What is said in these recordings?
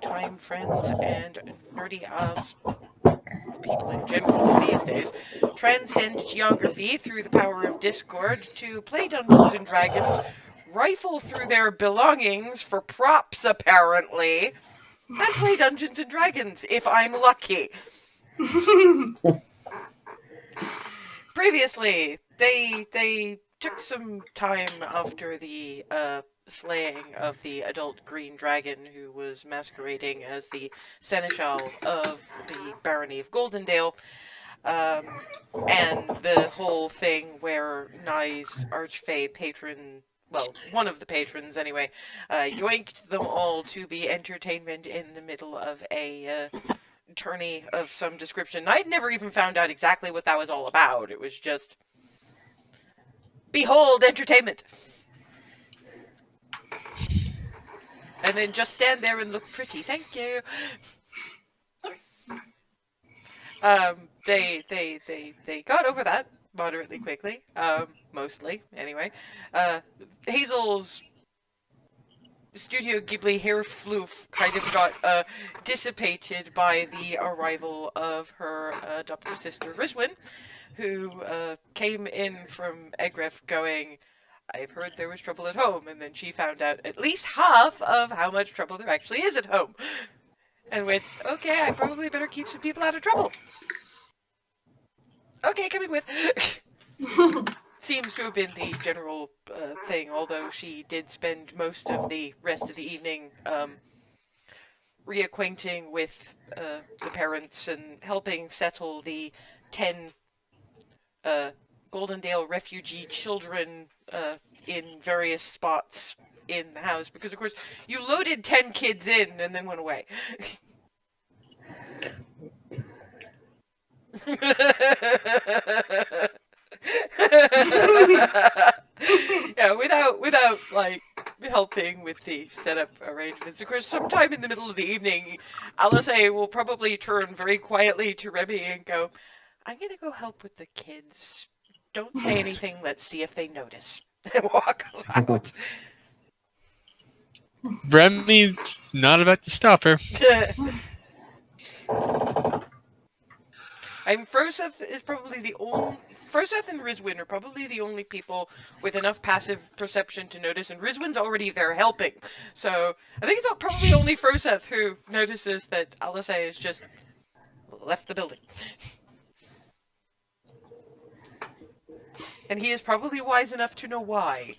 longtime friends and nerdy-ass people in general these days transcend geography through the power of Discord to play Dungeons and Dragons, rifle through their belongings for props, apparently, and play Dungeons and Dragons if I'm lucky. Previously, they took some time after the slaying of the adult green dragon who was masquerading as the seneschal of the barony of Goldendale, and the whole thing where Nye's archfey patron, well, one of the patrons anyway, yoinked them all to be entertainment in the middle of a tourney of some description. I'd never even found out exactly what that was all about. It was just, behold, entertainment. And then just stand there and look pretty. Thank you. They got over that moderately quickly. Mostly, anyway. Hazel's Studio Ghibli hair floof kind of got dissipated by the arrival of her adopted sister Rizwin, who came in from Egref going, I've heard there was trouble at home, and then she found out at least half of how much trouble there actually is at home. And went, okay, I probably better keep some people out of trouble. Okay, coming with. Seems to have been the general thing, although she did spend most of the rest of the evening reacquainting with the parents and helping settle the 10 Goldendale refugee children in various spots in the house, because of course you loaded 10 kids in and then went away. Yeah, without like helping with the setup arrangements. Of course, sometime in the middle of the evening, Alice will probably turn very quietly to Remy and go, I'm gonna go help with the kids. Don't say anything, let's see if they notice. And walk out. Remy's not about to stop her. Froseth is probably the only... Froseth and Rizwin are probably the only people with enough passive perception to notice, and Rizwin's already there helping. So, I think it's probably only Froseth who notices that Alice has just left the building. And he is probably wise enough to know why.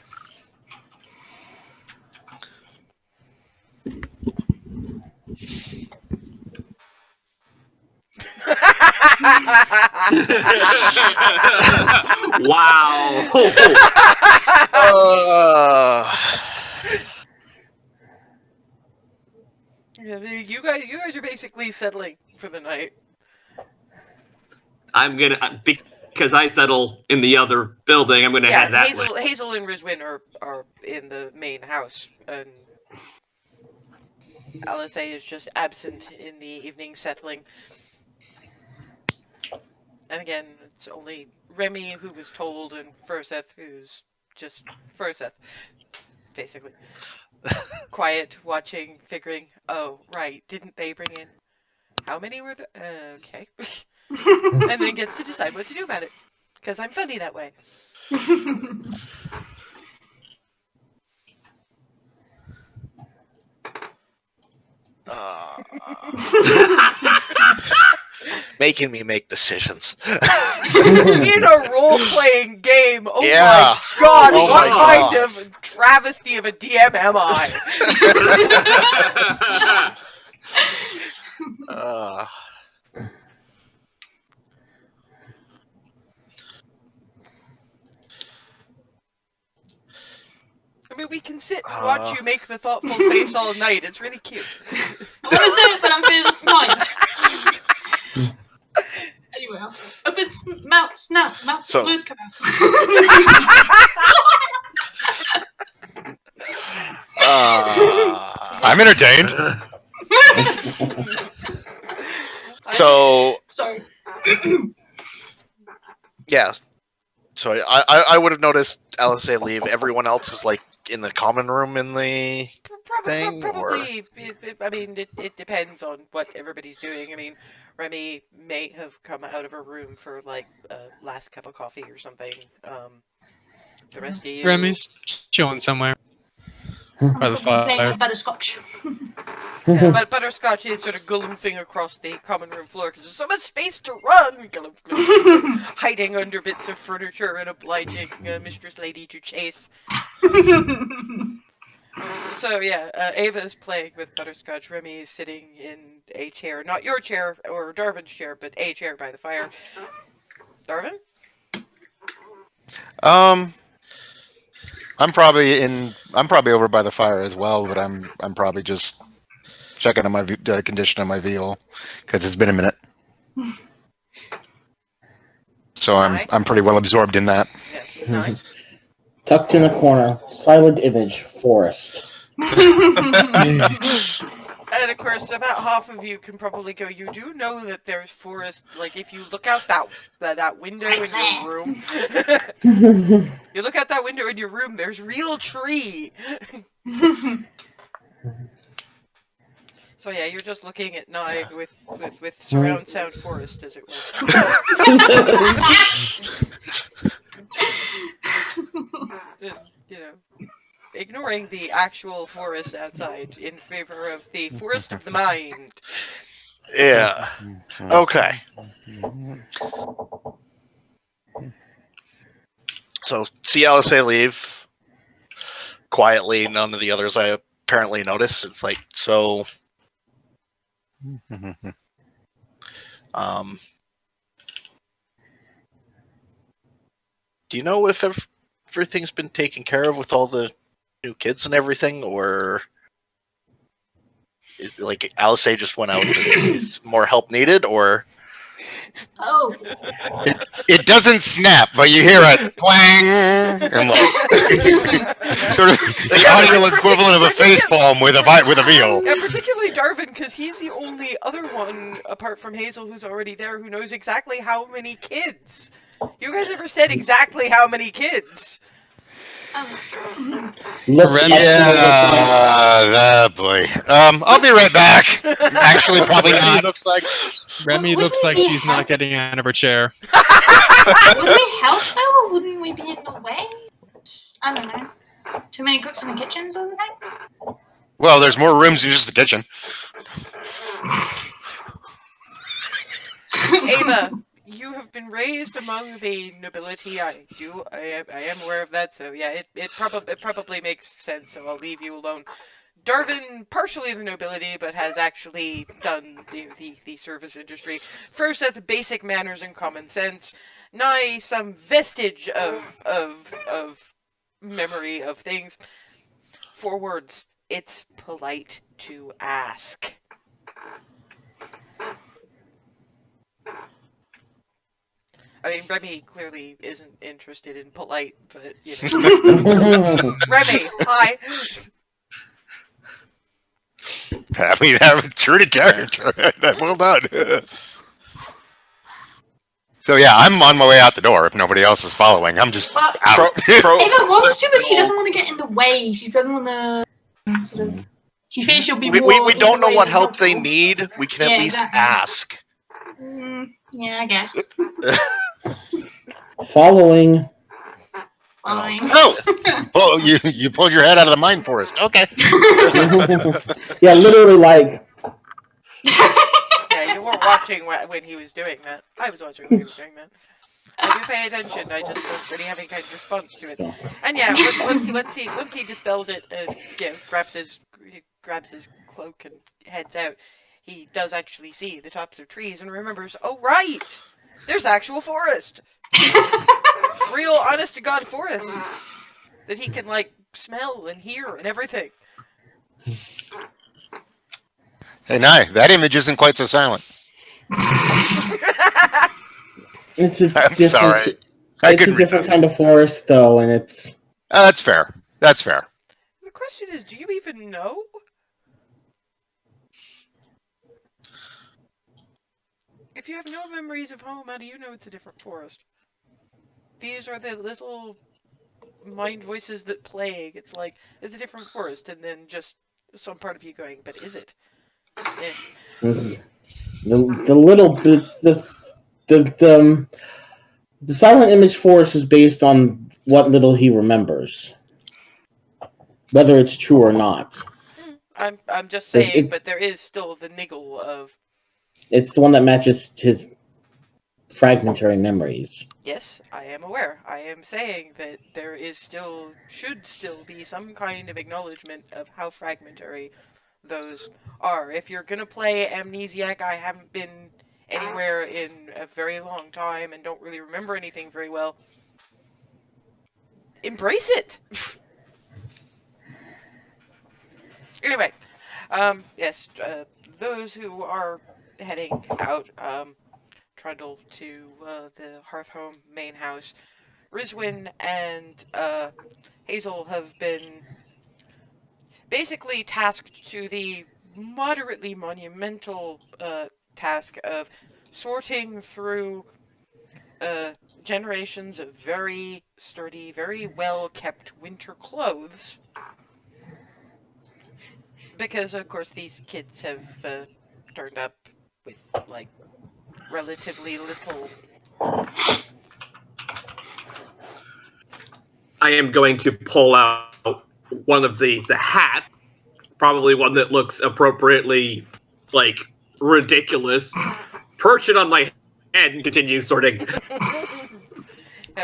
Wow. Yeah, you guys are basically settling for the night. I'm gonna, because I settle in the other building, I'm gonna head that way. Hazel and Rizwin are in the main house, and Alice is just absent in the evening settling. And again, it's only Remy who was told, and Furseth who's just Furseth, basically. Quiet, watching, figuring, oh, right, didn't they bring in... How many were there? Okay. And then gets to decide what to do about it. Because I'm funny that way. Making me make decisions. In a role-playing game, oh yeah. My god, oh what my kind of travesty of a DM am I? I mean, we can sit and watch you make the thoughtful face all night. It's really cute. I want to say it, but I'm feeling nice. Anyway, open mouth, snap, mouth, words come out. I'm entertained. So. Sorry. Yeah. So I would have noticed Alice leave. Everyone else is like in the common room in the thing, or Probably. I mean, it depends on what everybody's doing. I mean, Remy may have come out of her room for like last cup of coffee or something. The rest of you. Remy's chilling somewhere by the I'm playing fire. with butterscotch. Yeah, but Butterscotch is sort of galumphing across the common room floor because there's so much space to run. Galoomph, galoomph, hiding under bits of furniture and obliging Mistress Lady to chase. So yeah, Ava is playing with Butterscotch. Remy is sitting in a chair, not your chair or Darvin's chair, but a chair by the fire. Darvin? I'm probably over by the fire as well, but I'm probably just checking on my condition on my vehicle because it's been a minute. So I'm pretty well absorbed in that. Yeah, nine. Tucked in a corner, silent image, forest. And of course, about half of you can probably go. You do know that there's forest. Like if you look out that window in your room, you look out that window in your room. There's real tree. So yeah, you're just looking at Nye with surround sound forest, as it were. You know, ignoring the actual forest outside in favor of the forest of the mind. yeah. Okay. So see Alice leave quietly. None of the others I apparently notice. It's like so. Do you know if everything's been taken care of with all the new kids and everything, or is, like Alice just went out? Is more help needed, or? Oh. It doesn't snap, but you hear a twang, and sort of the audio equivalent of a facepalm with a veal. Yeah, particularly Darvin, because he's the only other one, apart from Hazel, who's already there, who knows exactly how many kids. You guys ever said exactly how many kids? Boy. I'll be right back. Actually, probably not. Remy looks like she's not getting out of her chair. Would we help though, or wouldn't we be in the way? I don't know. Too many cooks in the kitchens all the time? Well, there's more rooms than just the kitchen. Ava, you have been raised among the nobility. I am aware of that. So yeah, it probably makes sense. So I'll leave you alone. Darvin, partially the nobility, but has actually done the service industry. First, at the basic manners and common sense. Nigh some vestige of memory of things. 4 words. It's polite to ask. I mean, Remy clearly isn't interested in polite, but, you know. Remy, hi. I mean, that was true to character. Well done. So yeah, I'm on my way out the door. If nobody else is following, I'm just Well, out. Ava wants to, but she doesn't want to get in the way. She doesn't want to sort of. She feels she'll be more. We in don't the know way what than help they helpful. need. We can at Yeah, least exactly. ask. Yeah, I guess. Following. Fine. Oh, you pulled your head out of the mine forest. Okay. Yeah, literally like. Yeah, you weren't watching when he was doing that. I was watching when he was doing that. I do pay attention. I just don't really have any kind of response to it. And yeah, once he dispels it, yeah, grabs his cloak and heads out. He does actually see the tops of trees and remembers. Oh right, there's actual forest. Real honest to God forest that he can like smell and hear and everything. Hey, Nye, that image isn't quite so silent. It's a I'm different. sorry. I It's could a different resist. kind of forest, though, and it's. That's fair. That's fair. The question is, do you even know? If you have no memories of home, how do you know it's a different forest? These are the little mind voices that plague. It's like, it's a different forest, and then just some part of you going, but is it? Eh. The little bit the silent image force is based on what little he remembers, whether it's true or not. I'm just saying, but there is still the niggle of. It's the one that matches his fragmentary memories. Yes, I am aware. I am saying that there is should still be some kind of acknowledgement of how fragmentary those are. If you're gonna play Amnesiac, I haven't been anywhere in a very long time and don't really remember anything very well. Embrace it! Anyway, yes, those who are heading out, trundle to the Hearthhome main house. Rizwin and Hazel have been basically tasked to the moderately monumental task of sorting through generations of very sturdy, very well-kept winter clothes. Because, of course, these kids have turned up with, like, relatively little. I am going to pull out one of the hat, probably one that looks appropriately, like, ridiculous, perch it on my head and continue sorting.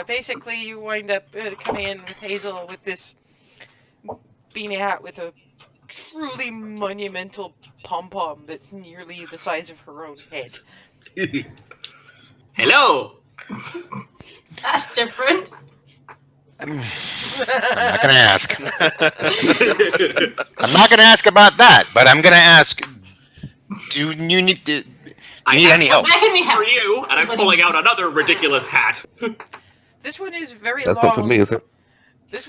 Basically, you wind up coming in with Hazel with this beanie hat with a truly monumental pom-pom that's nearly the size of her own head. Hello! That's different. I'm not going to ask. I'm not going to ask about that, but I'm going to ask, do you need any help? Where can we help? For you, and I'm pulling out another ridiculous hat. This one is very That's long. not for me, is it? It's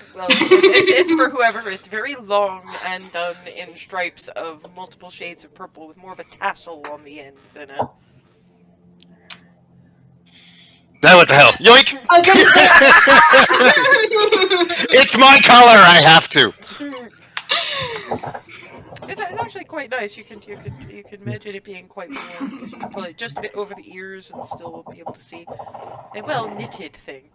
for whoever. It's very long and done in stripes of multiple shades of purple with more of a tassel on the end than a. Now what the hell? Yoink! I was gonna It's my color. I have to. It's actually quite nice. You can imagine it being quite warm because you can pull it just a bit over the ears and still be able to see a well knitted thing.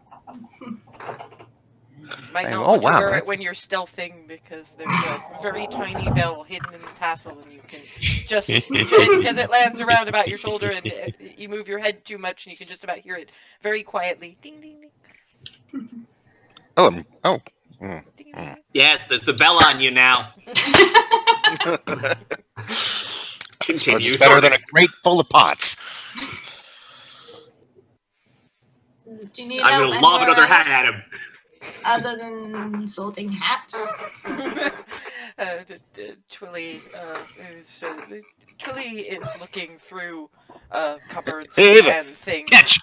Might not want to wear it when you're stealthing because there's a very tiny bell hidden in the tassel, and you can just because it lands around about your shoulder, and you move your head too much, and you can just about hear it very quietly. Ding ding ding. Oh. Ding, ding, ding. Yes, there's a bell on you now. Continue It's better than a crate full of pots. Do you need I'm help gonna lob anywhere another hat else at him. other than sorting hats? Twilly is looking through cupboards Hey, Ava, and things. catch.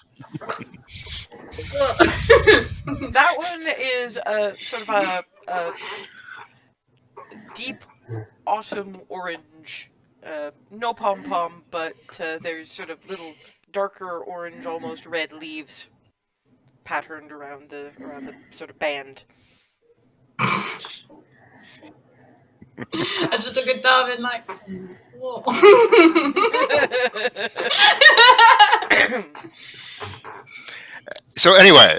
That one is sort of a deep autumn orange. No pom-pom, but there's sort of little darker orange, almost red leaves patterned around the sort of band. I just took a dive in like, whoa. So anyway,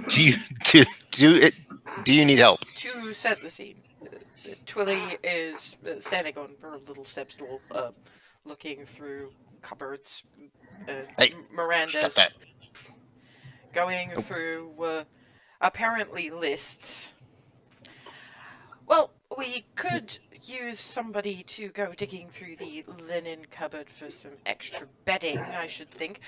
do you need help? To set the scene, Twilly is standing on her little step stool, looking through cupboards. Hey, Miranda's stop that. going through apparently lists. Well, we could use somebody to go digging through the linen cupboard for some extra bedding, I should think.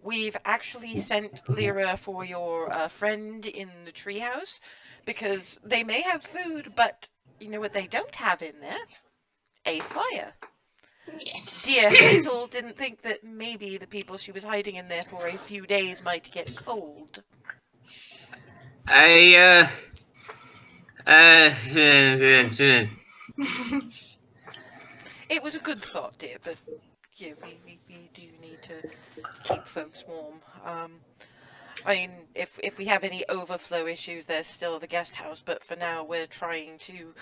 We've actually sent Lyra for your friend in the treehouse, because they may have food, but you know what they don't have in there? A fire. Yes. Dear Hazel didn't think that maybe the people she was hiding in there for a few days might get cold. It was a good thought, dear, but yeah, we do need to keep folks warm. I mean, if we have any overflow issues, there's still the guest house, but for now we're trying to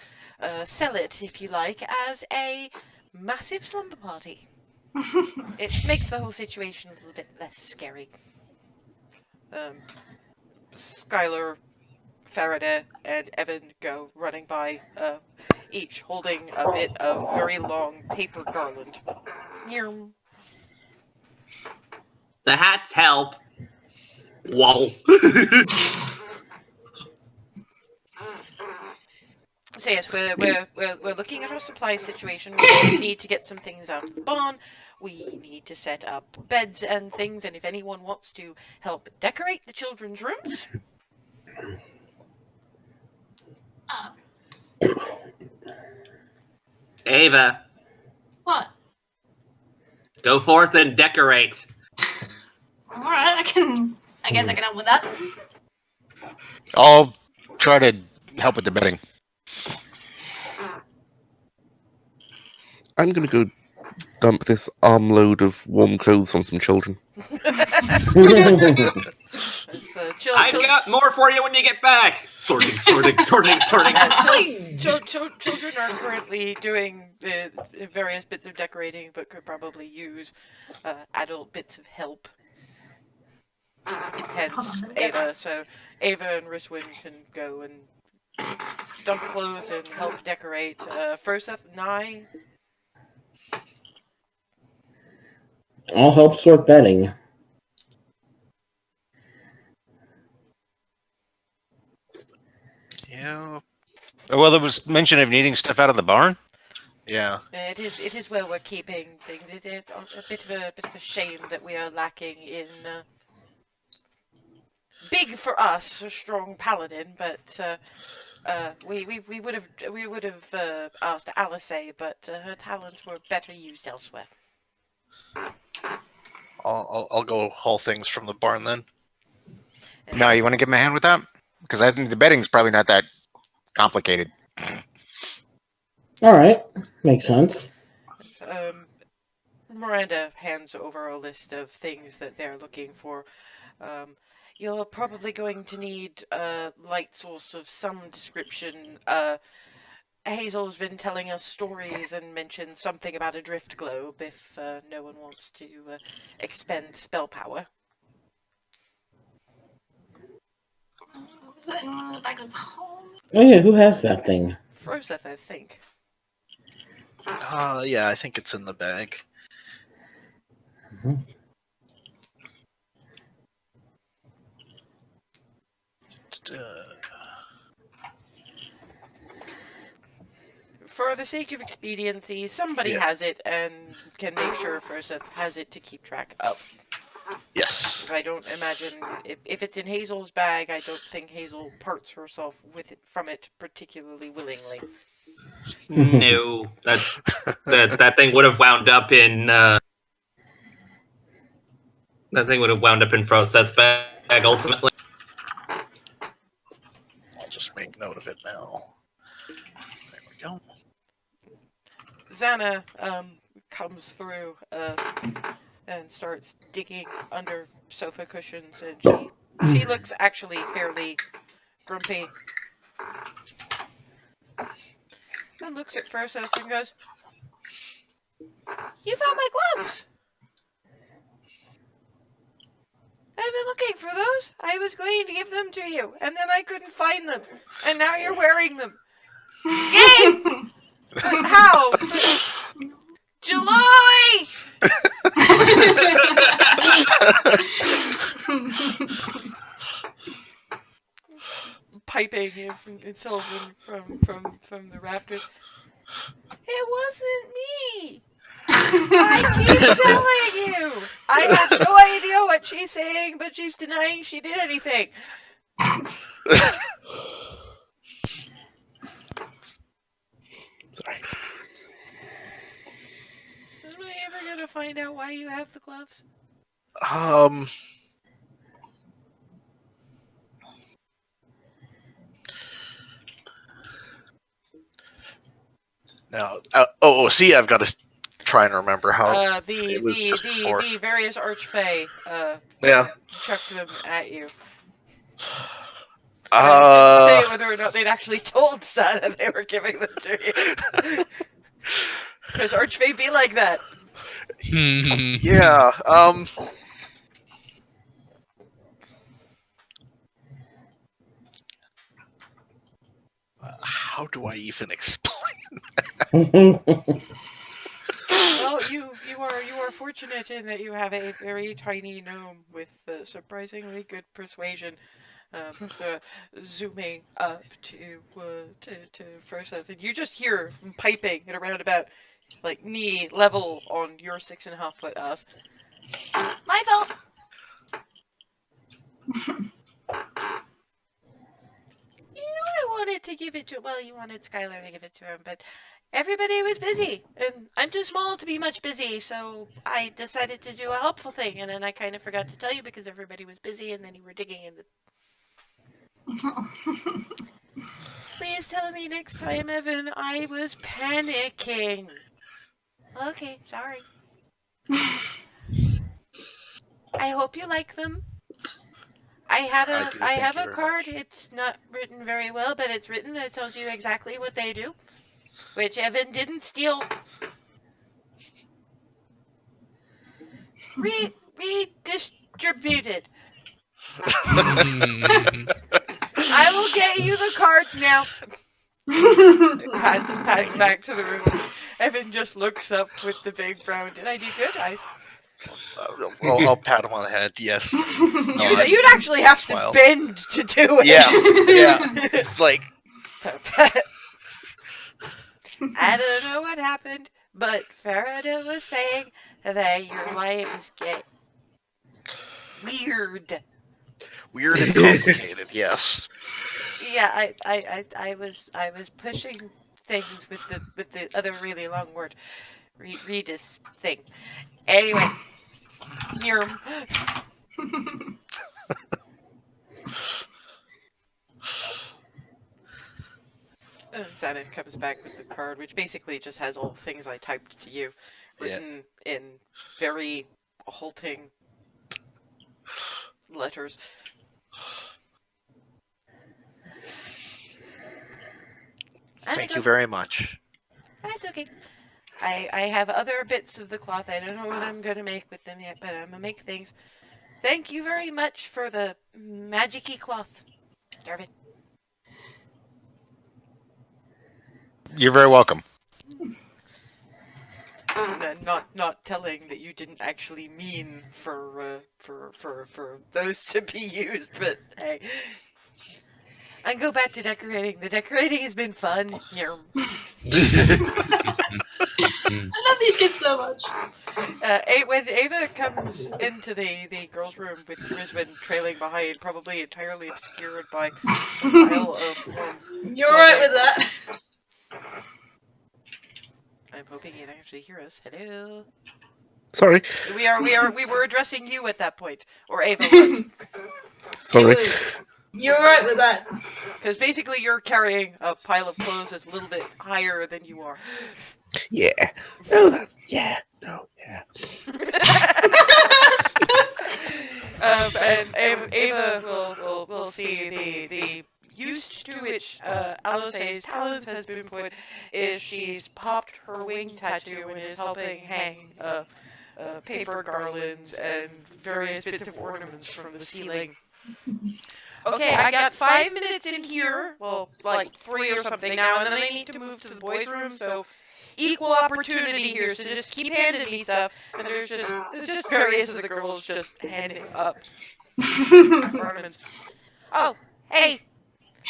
sell it, if you like, as a massive slumber party. It makes the whole situation a little bit less scary. Skylar, Faraday, and Evan go running by, each holding a bit of very long paper garland. Meow. The hats help. Wall. So yes, we're looking at our supply situation. We need to get some things out of the barn. We need to set up beds and things. And if anyone wants to help decorate the children's rooms, Ava, What? go forth and decorate. Alright, I guess I can help with that. I'll try to help with the bedding. I'm gonna go dump this armload of warm clothes on some children. I got more for you when you get back. Sorting. children are currently doing various bits of decorating, but could probably use adult bits of help. Hence Ava, so Ava and Riswin can go and dump clothes and help decorate. Furseth, Nye. I'll help sort bedding. Yeah. Well, there was mention of needing stuff out of the barn. Yeah. It is where we're keeping things. It is a bit of a shame that we are lacking in big for us, a strong paladin, but we would have asked Alice, but her talents were better used elsewhere. I'll go haul things from the barn then. No, you want to give him a hand with that? Because I think the bedding's probably not that complicated. All right, makes sense. Miranda hands over a list of things that they're looking for. You're probably going to need a light source of some description. Hazel's been telling us stories and mentioned something about a drift globe if no one wants to expend spell power. Was that in one of the back of home? Oh yeah, who has that thing? Froseth, I think. Yeah, I think it's in the bag. Mhm. For the sake of expediency, somebody Yeah. has it and can make sure Froseth has it to keep track of. Yes. I don't imagine if it's in Hazel's bag. I don't think Hazel parts herself with it from it particularly willingly. No, that thing would have wound up in Frosteth's bag ultimately. I'll just make note of it now. There we go. Xana comes through and starts digging under sofa cushions, and she looks actually fairly grumpy. And looks at Froseth and goes, "You found my gloves! I've been looking for those. I was going to give them to you, and then I couldn't find them. And now you're wearing them. Yay! But how? July! Piping itself from the rafters. It wasn't me! I keep telling you! I have no idea what she's saying, but she's denying she did anything. Sorry. Am I ever gonna find out why you have the gloves? Now, see, I've got trying to remember how The it was just before. the various archfey Yeah. chucked them at you. And then didn't say whether or not they'd actually told Sana they were giving them to you. Because archfey be like that. Yeah. How do I even explain? Well, you are fortunate in that you have a very tiny gnome with surprisingly good persuasion. So zooming up to first, and you just hear piping at around about like knee level on your 6.5-foot ass. My fault. I wanted to give it to. Well, you wanted Skylar to give it to him, but everybody was busy, and I'm too small to be much busy, so I decided to do a helpful thing, and then I kind of forgot to tell you because everybody was busy, and then you were digging in the. Please tell me next time, Evan. I was panicking. Okay, sorry. I hope you like them. I have thank you a very card. much. It's not written very well, but it's written that tells you exactly what they do, which Evan didn't steal. Redistributed. I will get you the card now. Pats back to the room. Evan just looks up with the big brown. Did I do good, eyes? I'll pat him on the head. Yes. You'd actually have smile. to bend to do it. Yeah. It's like. I don't know what happened, but Farada was saying that your lives get weird. Weird and complicated. Yes. Yeah, I was pushing things with the other really long word, redis thing. Anyway, Nirm. Sana comes back with the card, which basically just has all the things I typed to you, written in very halting letters. Thank you very much. That's okay. I have other bits of the cloth. I don't know what I'm going to make with them yet, but I'm going to make things. Thank you very much for the magic-y cloth, Darvin. You're very welcome. Not telling that you didn't actually mean for those to be used, but hey. I go back to decorating. The decorating has been fun. I love these kids so much. When Ava comes into the girls' room with Rizwan trailing behind, probably entirely obscured by a pile of You're right with that. I'm hoping you can actually hear us. Hello. Sorry. We were addressing you at that point, or Ava was. Sorry. You're right with that. Because basically you're carrying a pile of clothes that's a little bit higher than you are. Yeah. No, that's yeah. No, yeah. And Ava will see the use to which Alice's talents has been put is she's popped her wing tattoo and is helping hang paper garlands and various bits of ornaments from the ceiling. Okay, I got 5 minutes in here, well, like 3 or something now, and then I need to move to the boys' room, so equal opportunity here, so just keep handing me stuff, and there's just various of the girls just handing up ornaments. Oh, hey,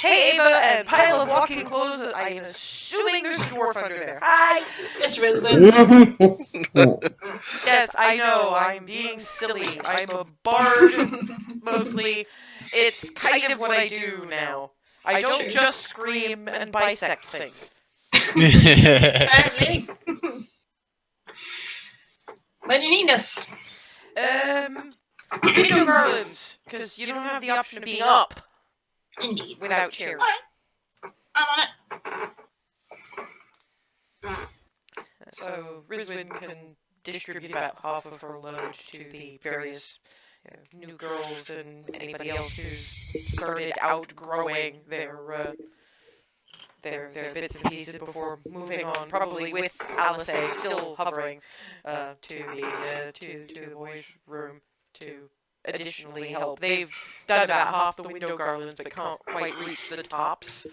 Ava, and pile of walking clothes, I am assuming there's a dwarf under there. Hi! It's really good. Yes, I know, I'm being silly. I'm a bard, mostly. It's kind of what I do now. I don't just scream and bisect things. Apparently. When you need us. Window garlands, because you don't have the option of being up Indeed. without chairs. I'm on it. So Rizwin can distribute about half of her load to the various new girls and anybody else who's started outgrowing their bits and pieces before moving on, probably with Alice still hovering to the boys' room to additionally help. They've done about half the window garlands, but can't quite reach the tops.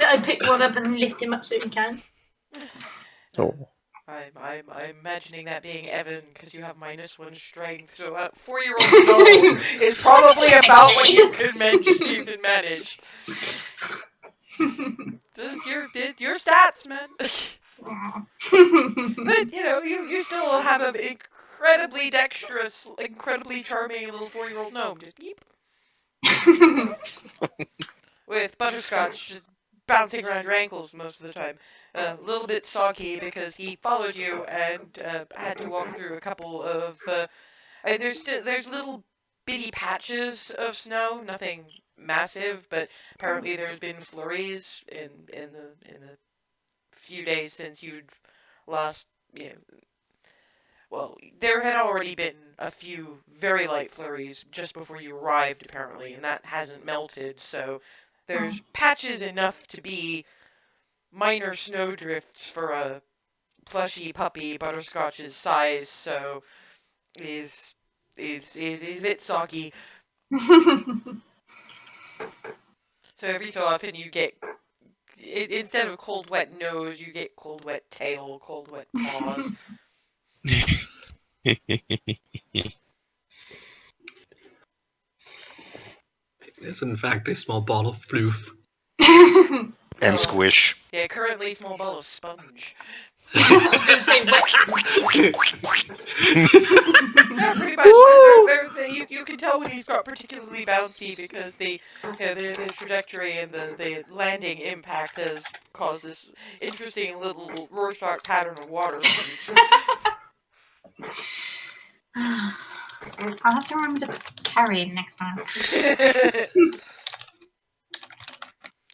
I pick one up and lift him up so he can. Oh. I'm imagining that being Evan, because you have -1 strength, so a 4-year-old gnome is probably about what you can manage. Your stats, man. But, you still have an incredibly dexterous, incredibly charming little 4-year-old gnome. Just beep. With Butterscotch just bouncing around your ankles most of the time. A little bit soggy because he followed you and had to walk through a couple of. There's little bitty patches of snow, nothing massive, but apparently there's been flurries in the few days since you'd last. Well, there had already been a few very light flurries just before you arrived, apparently, and that hasn't melted, so there's patches enough to be minor snowdrifts for a plushy puppy Butterscotch's size, so is a bit soggy. So every so often you get, instead of cold wet nose, you get cold wet tail, cold wet paws. It's in fact a small bottle of floof. And squish. Yeah, currently small ball of sponge. I was going to say wet. Yeah, pretty much. You can tell when he's got particularly bouncy because the trajectory and the landing impact has caused this interesting little Rorschach pattern of water speech. I'll have to remember to carry him next time.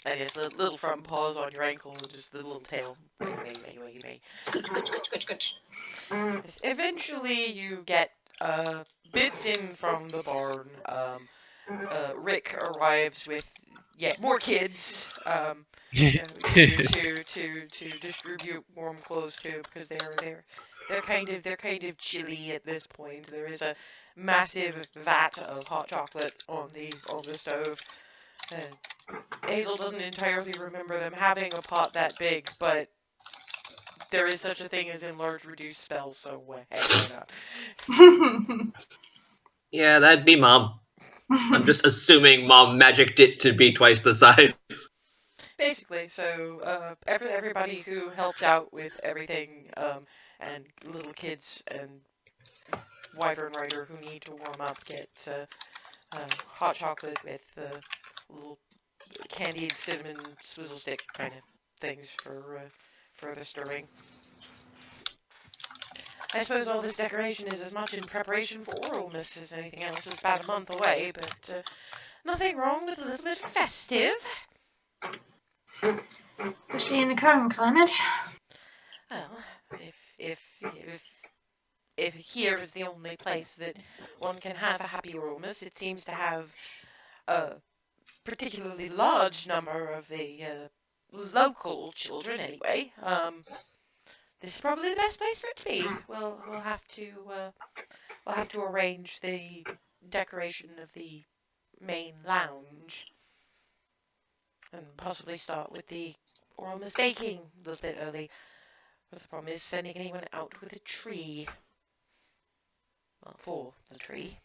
And his little front paws on your ankle and just the little tail. Anyway. Scooch. Eventually you get bits in from the barn. Rick arrives with more kids to distribute warm clothes to, because they're kind of chilly at this point. There is a massive vat of hot chocolate on the stove. Hazel doesn't entirely remember them having a pot that big, but there is such a thing as enlarge reduce spells, so hey, why not? Yeah, that'd be Mom. I'm just assuming Mom magicked it to be twice the size. Basically, so everybody who helped out with everything, and little kids and Wyvern Rider who need to warm up get hot chocolate with little candied cinnamon swizzle stick kind of things for the stirring. I suppose all this decoration is as much in preparation for Oralmas as anything else. It's about a month away, but nothing wrong with a little bit festive. Especially in the current climate. Well, if here is the only place that one can have a happy Oralmas, it seems to have a particularly large number of the local children anyway. This is probably the best place for it to be. We'll have to arrange the decoration of the main lounge, and possibly start with the Oralmas baking a little bit early. But the problem is sending anyone out with a tree. Well, for the tree.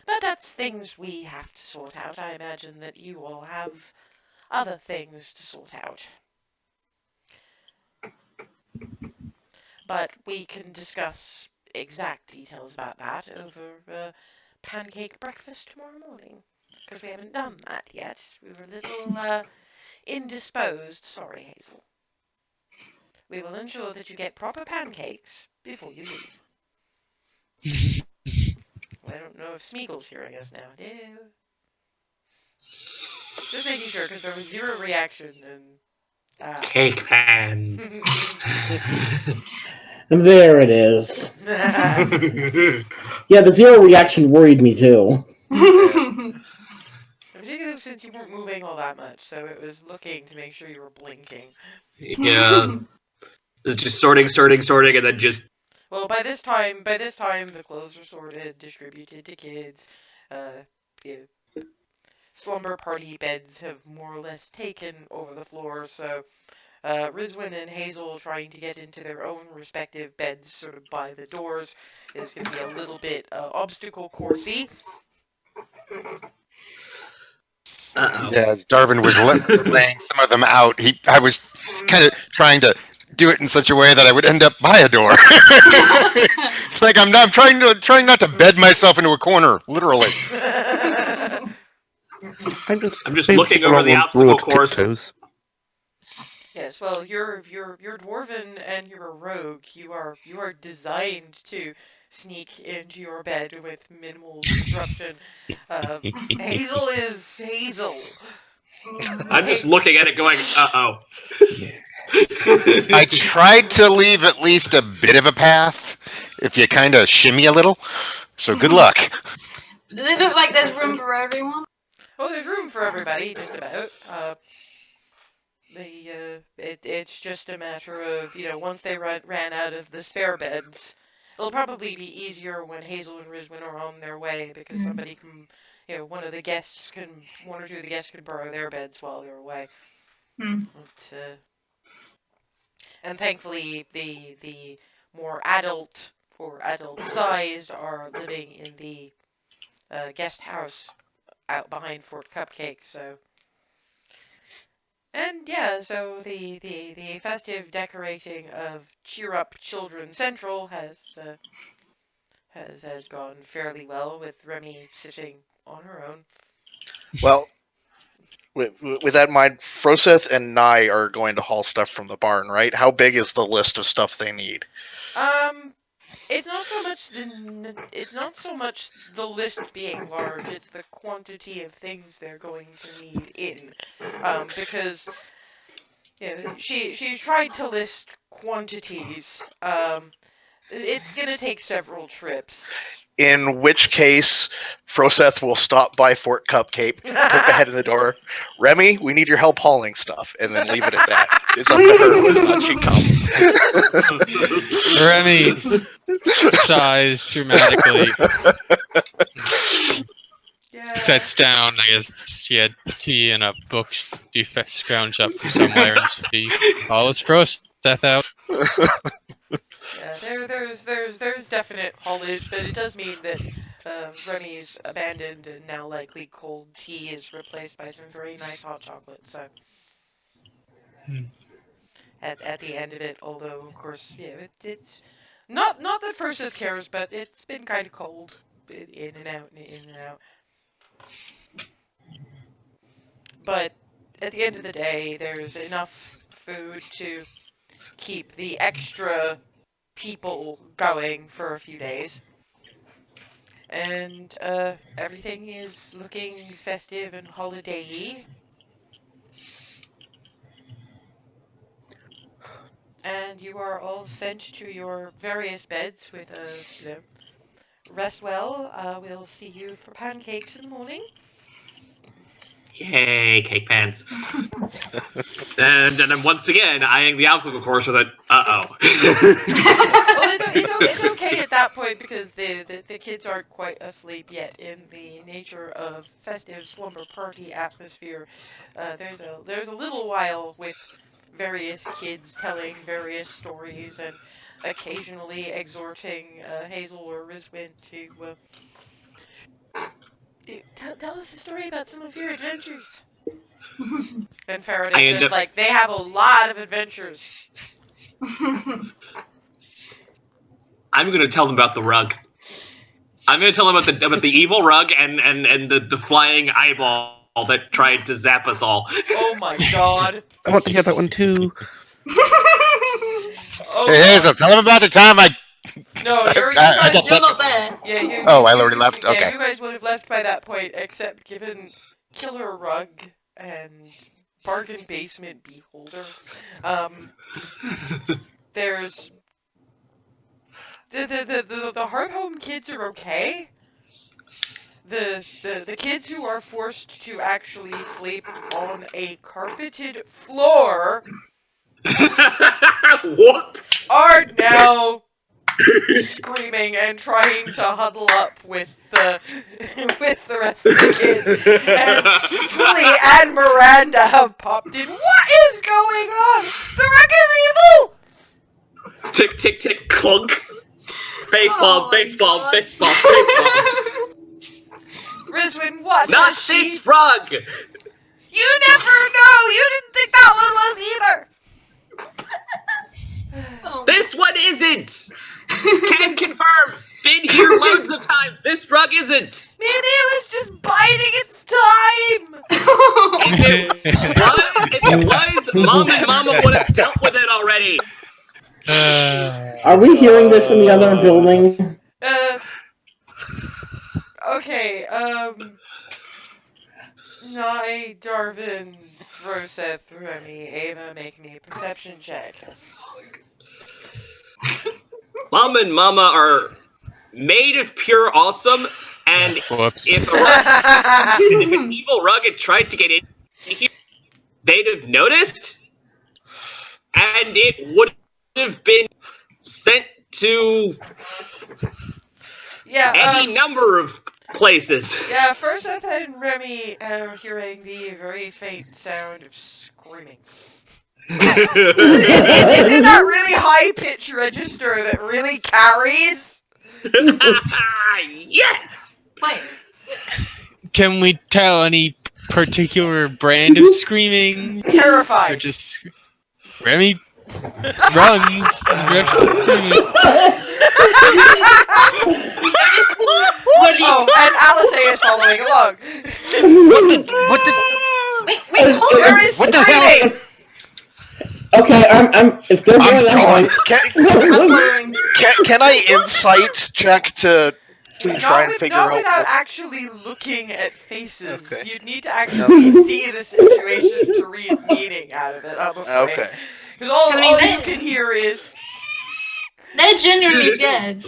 But that's things we have to sort out. I imagine that you all have other things to sort out. But we can discuss exact details about that over pancake breakfast tomorrow morning. Because we haven't done that yet. We were a little indisposed. Sorry, Hazel. We will ensure that you get proper pancakes before you leave. I don't know if Smeagol's hearing us now, do you? Just making sure, because there was 0 reaction, and... Cake pans. And there it is. Yeah, the 0 reaction worried me too. Particularly since you weren't moving all that much, so it was looking to make sure you were blinking. Yeah. It's just sorting, and then just... Well, by this time, the clothes are sorted, distributed to kids. Yeah, slumber party beds have more or less taken over the floor, so Rizwin and Hazel trying to get into their own respective beds sort of by the doors is going to be a little bit obstacle coursey. Uh-oh. Yeah, as Darwin was laying some of them out, I was kind of trying to do it in such a way that I would end up by a door. It's like I'm trying not to bed myself into a corner, literally. I'm just bouncing looking over along the on obstacle broad course. tiptoes. Yes, well, you're dwarven and you're a rogue. You are designed to sneak into your bed with minimal disruption. Hazel is Hazel. I'm just looking at it going, uh-oh. I tried to leave at least a bit of a path if you kind of shimmy a little. So good luck. Does it look like there's room for everyone? Oh, there's room for everybody, just about. It's just a matter of, once they ran out of the spare beds, it'll probably be easier when Hazel and Rizwin are on their way, because somebody can, one or two of the guests can borrow their beds while they're away. But, and thankfully, the more adult or adult-sized are living in the guest house out behind Fort Cupcake, so... And yeah, so the festive decorating of Cheer Up Children Central has gone fairly well, with Remy sitting on her own. Well, with that in mind, Froseth and Nye are going to haul stuff from the barn, right? How big is the list of stuff they need? It's not so much the list being large, it's the quantity of things they're going to need in. Because she's tried to list quantities. It's gonna take several trips. In which case, Froseth will stop by Fort Cupcake, poke a head in the door. Remy, we need your help hauling stuff, and then leave it at that. It's up to her whether or not she comes. Remy sighs dramatically, Yeah. sets down. I guess she had tea and a book she scrounged up from somewhere, and she follows Froseth out. Yeah, there's definite haulage, but it does mean that Remy's abandoned and now likely cold tea is replaced by some very nice hot chocolate. So at the end of it, although of course, it's not that Froseth cares, but it's been kind of cold, in and out, in and out. But at the end of the day, there's enough food to keep the extra people going for a few days. And everything is looking festive and holiday-y. And you are all sent to your various beds with rest well. We'll see you for pancakes in the morning. Yay, cake pans. and then once again, eyeing the obstacle course with a, uh-oh. Well, it's okay at that point because the kids aren't quite asleep yet in the nature of festive slumber party atmosphere. There's a little while with various kids telling various stories and occasionally exhorting Hazel or Rizwin to tell us a story about some of your adventures. And Faraday's just like, they have a lot of adventures. I'm gonna tell them about the rug. I'm gonna tell them about the evil rug and the flying eyeball that tried to zap us all. Oh my god. I want to hear that one too. Oh, Hey, Hazel, tell him about the time I. no, you're not there. Yeah, I already left? Okay. Yeah, you guys would have left by that point, except given Killer Rug and bargain basement beholder. There's the Hearth Home kids are okay. The kids who are forced to actually sleep on a carpeted floor Whoops! are now screaming and trying to huddle up with the rest of the kids. And Julie and Miranda have popped in. What is going on? The wreck is evil! Tick, tick, tick, clunk. Baseball, Oh my baseball, God. baseball, baseball. Rizwin, what Not has she... this rug! You never know! You didn't think that one was either! Oh. This one isn't! Can confirm! Been here loads of times. This rug isn't! Maybe it was just biding its time! If it was, Mom and Mama would have dealt with it already. Are we hearing this in the other building? Okay, Nye, Darvin, Froseth, Remy, Ava, make me a perception check. Mom and Mama are made of pure awesome, and Whoops. if an evil rug had tried to get in here, they'd have noticed, and it would have been sent to any number of places. Yeah, Froseth and Remy are hearing the very faint sound of screaming. It's in that really high-pitched register that really carries. Yes! Wait. Can we tell any particular brand of screaming? Or Terrified. just Remy runs. Oh, and Alice is following along. What the? Wait, hold There on. is What the screaming! hell? Okay, I'm. If they're going that way, I'm following. Can I insight check to try and figure Not out? without actually looking at faces. Okay. You'd need to actually see the situation to read meaning out of it, I'm afraid. Okay. Because all I mean, you they- can hear is... They're genuinely scared.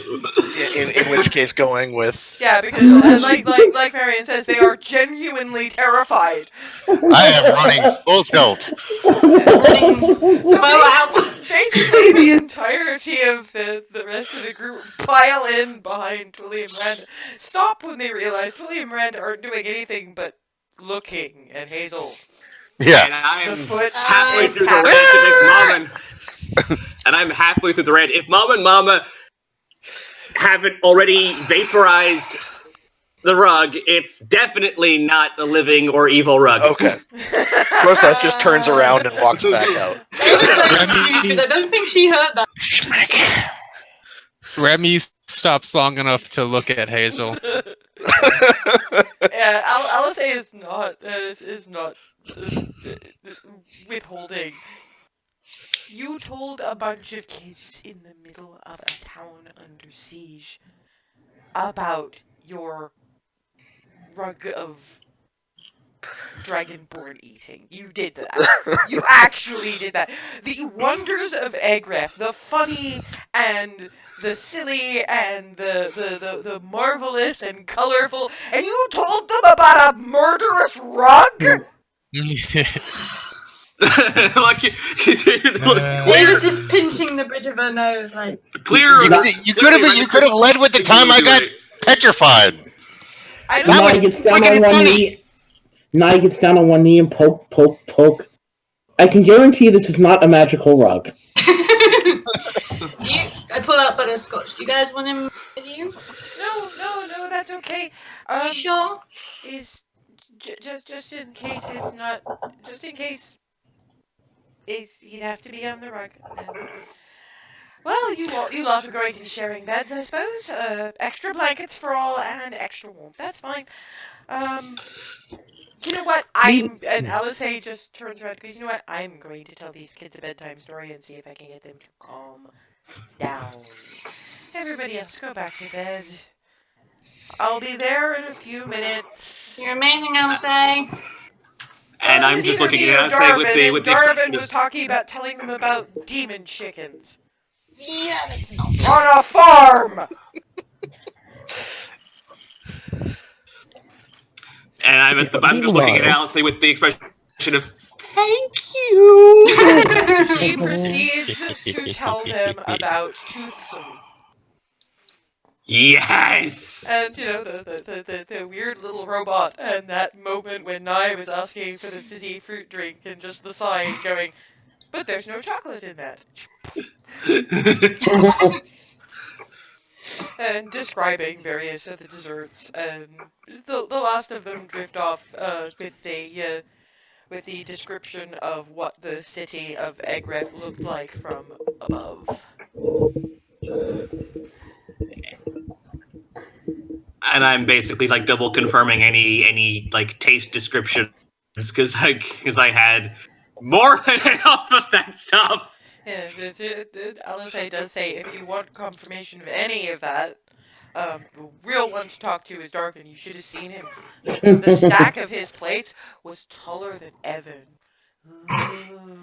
In which case, going with Yeah, because like Marion says, they are genuinely terrified. I am running full tilt. So Wow. basically, the entirety of the rest of the group pile in behind Twilly and Miranda. Stop when they realize Twilly and Miranda aren't doing anything but looking at Hazel. Yeah. And I The am foot halfway is through the tapping. red to this Mom and I'm halfway through the red. If Mom and Mama haven't already vaporized the rug, it's definitely not a living or evil rug. okay. Froseth just turns around and walks back out. I don't think she heard that. Remy stops long enough to look at Hazel. Yeah, Alice is not withholding. You told a bunch of kids in the middle of a town under siege about your rug of dragonborn eating. You did that. You actually did that. The wonders of Agraf, the funny and the silly and the marvelous and colorful, and you told them about a murderous rug? Like, She was just pinching the bridge of her nose, like. clear. You could have led with the time I got petrified. I don't That was Nye gets down freaking on one funny. knee. Nye gets down on one knee and poke. I can guarantee this is not a magical rug. I pull out butterscotch. Do you guys want him with you? No, that's okay. Are you sure? Is just in case it's not, just in case, he'd have to be on the rug. Well, you lot are going to be sharing beds, I suppose. Extra blankets for all and extra warmth. That's fine. You know what? And Alice just turns around because you know what? I'm going to tell these kids a bedtime story and see if I can get them to calm down. Everybody else, go back to bed. I'll be there in a few minutes. You're amazing, Alice. And Well, it I'm was just either looking me at or it, saying with Darvin, the and with the Darvin expression was of, talking about telling them about demon chickens Yeah, that's not. on a farm. and I'm just looking at Meanwhile- Alice with the expression of thank you. She proceeds to tell them about Toothsome. Yes. And, you know, the weird little robot, and that moment when Nye was asking for the fizzy fruit drink, and just the sign going, but there's no chocolate in that. And describing various of the desserts, and the last of them drift off with the description of what the city of Egreth looked like from above. And I'm basically like double confirming any like taste descriptions because I had more than enough of that stuff. Yeah, LSA does say if you want confirmation of any of that, the real one to talk to is Darvin. You should have seen him. The stack of his plates was taller than Evan. Ooh.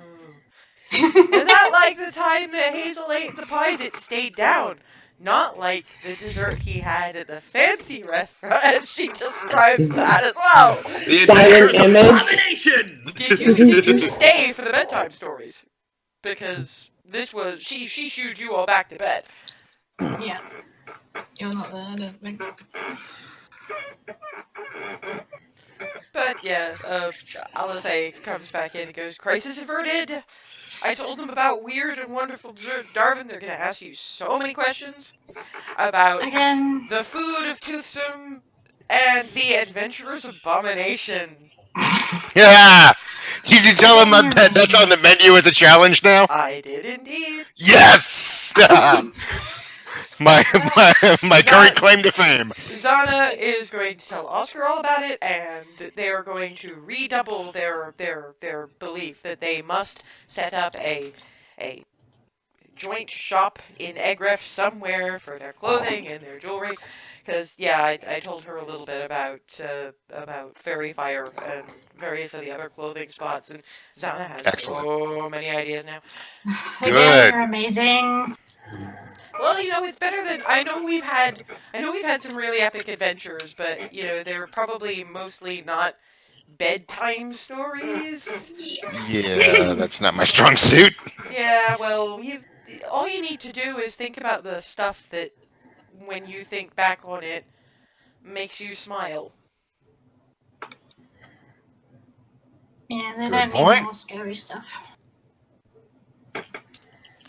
And not like the time that Hazel ate the pies, it stayed down. Not like the dessert he had at the fancy restaurant. She describes that as well. The Silent adventures of image. Abomination. Did you stay for the bedtime stories? Because this was she shooed you all back to bed. Yeah. You're not there, I don't think. But yeah, Alice comes back in and goes, crisis averted. I told them about weird and wonderful desserts. Darvin, they're gonna ask you so many questions about Again. the food of Toothsome and the adventurer's abomination. Yeah. Did you tell him that's on the menu as a challenge now? I did indeed. Yes. my current claim to fame. Zana is going to tell Oscar all about it, and they are going to redouble their belief that they must set up a joint shop in Egref somewhere for their clothing and their jewelry. Because yeah, I told her a little bit about Fairy Fire and various of the other clothing spots, and Zana has Excellent. so many ideas now. Good. Again, you're amazing. Well, you know, it's better than I know we've had some really epic adventures, but you know, they're probably mostly not bedtime stories. Yeah, that's not my strong suit. Yeah, well, all you need to do is think about the stuff that when you think back on it makes you smile. Yeah, they Good don't point. need more scary stuff.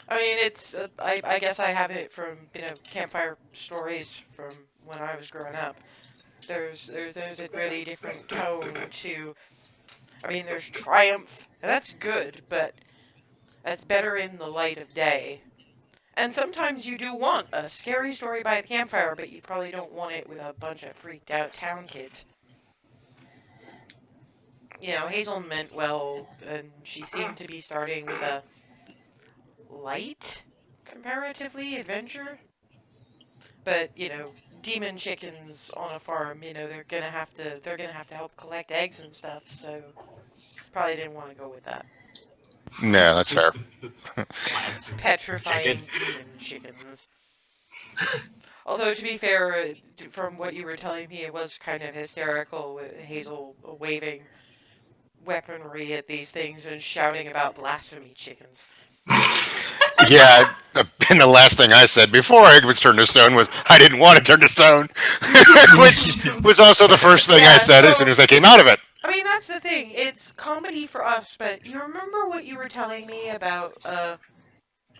I mean, it's I guess I have it from, you know, campfire stories from when I was growing up. There's a really different tone to. I mean, there's triumph, and that's good, but that's better in the light of day. And sometimes you do want a scary story by the campfire, but you probably don't want it with a bunch of freaked out town kids. You know, Hazel meant well, and she seemed to be starting with a light, comparatively, adventure. But, you know, demon chickens on a farm, you know, they're gonna have to help collect eggs and stuff, so probably didn't want to go with that. No, that's fair. Petrifying demon chickens. Although, to be fair, from what you were telling me, it was kind of hysterical with Hazel waving weaponry at these things and shouting about blasphemy chickens. Yeah, and the last thing I said before I was turned to stone was I didn't want to turn to stone, which was also the first thing I said as soon as I came out of it. I mean, that's the thing. It's comedy for us, but you remember what you were telling me about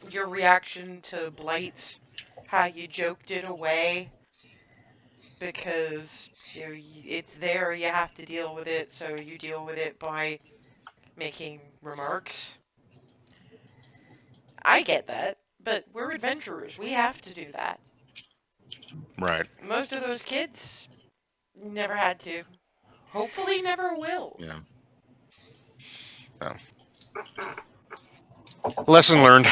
your reaction to blights? How you joked it away because you know, it's there, you have to deal with it, so you deal with it by making remarks. I get that, but we're adventurers. We have to do that. Right. Most of those kids never had to. Hopefully never will. Yeah. Lesson learned.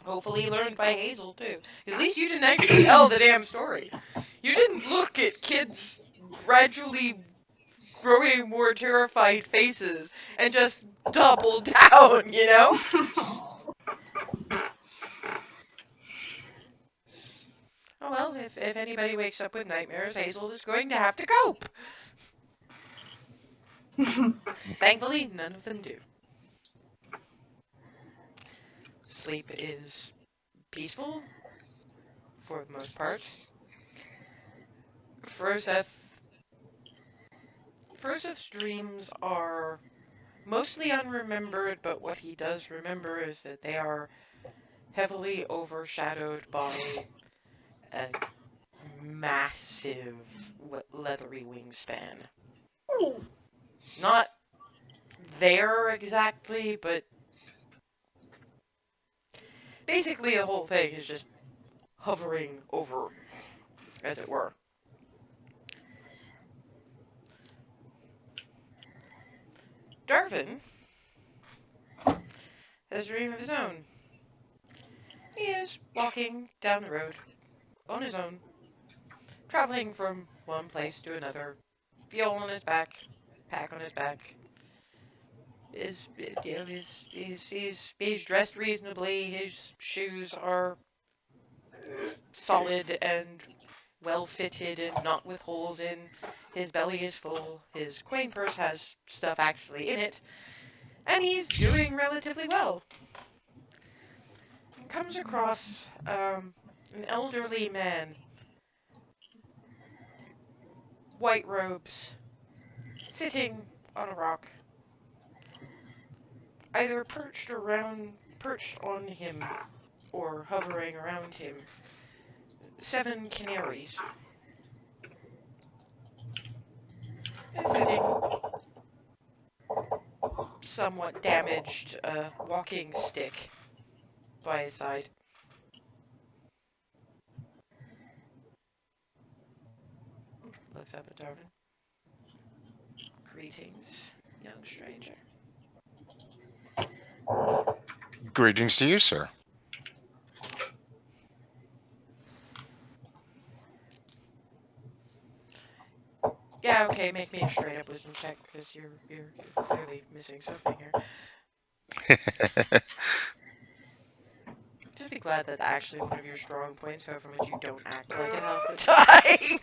Hopefully learned by Hazel, too. At least you didn't actually tell the damn story. You didn't look at kids gradually growing more terrified faces and just double down, you know? Oh well, if anybody wakes up with nightmares, Hazel is going to have to cope. Thankfully, none of them do. Sleep is peaceful, for the most part. Froseth's dreams are mostly unremembered, but what he does remember is that they are heavily overshadowed by a massive leathery wingspan. Not there exactly, but basically the whole thing is just hovering over, as it were. Darvin has a dream of his own. He is walking down the road on his own, traveling from one place to another, viol on his back, pack on his back. He's dressed reasonably. His shoes are solid and well fitted and not with holes in. His belly is full. His coin purse has stuff actually in it, and he's doing relatively well. He comes across an elderly man, white robes, sitting on a rock, either perched on him or hovering around him. 7 canaries. A sitting, somewhat damaged walking stick by his side. Looks up at Darwin. Greetings, young stranger. Greetings to you, sir. Yeah, okay, make me a straight up wisdom check, because you're clearly missing something here. Just be glad that's actually one of your strong points, however much you don't act like it half the time.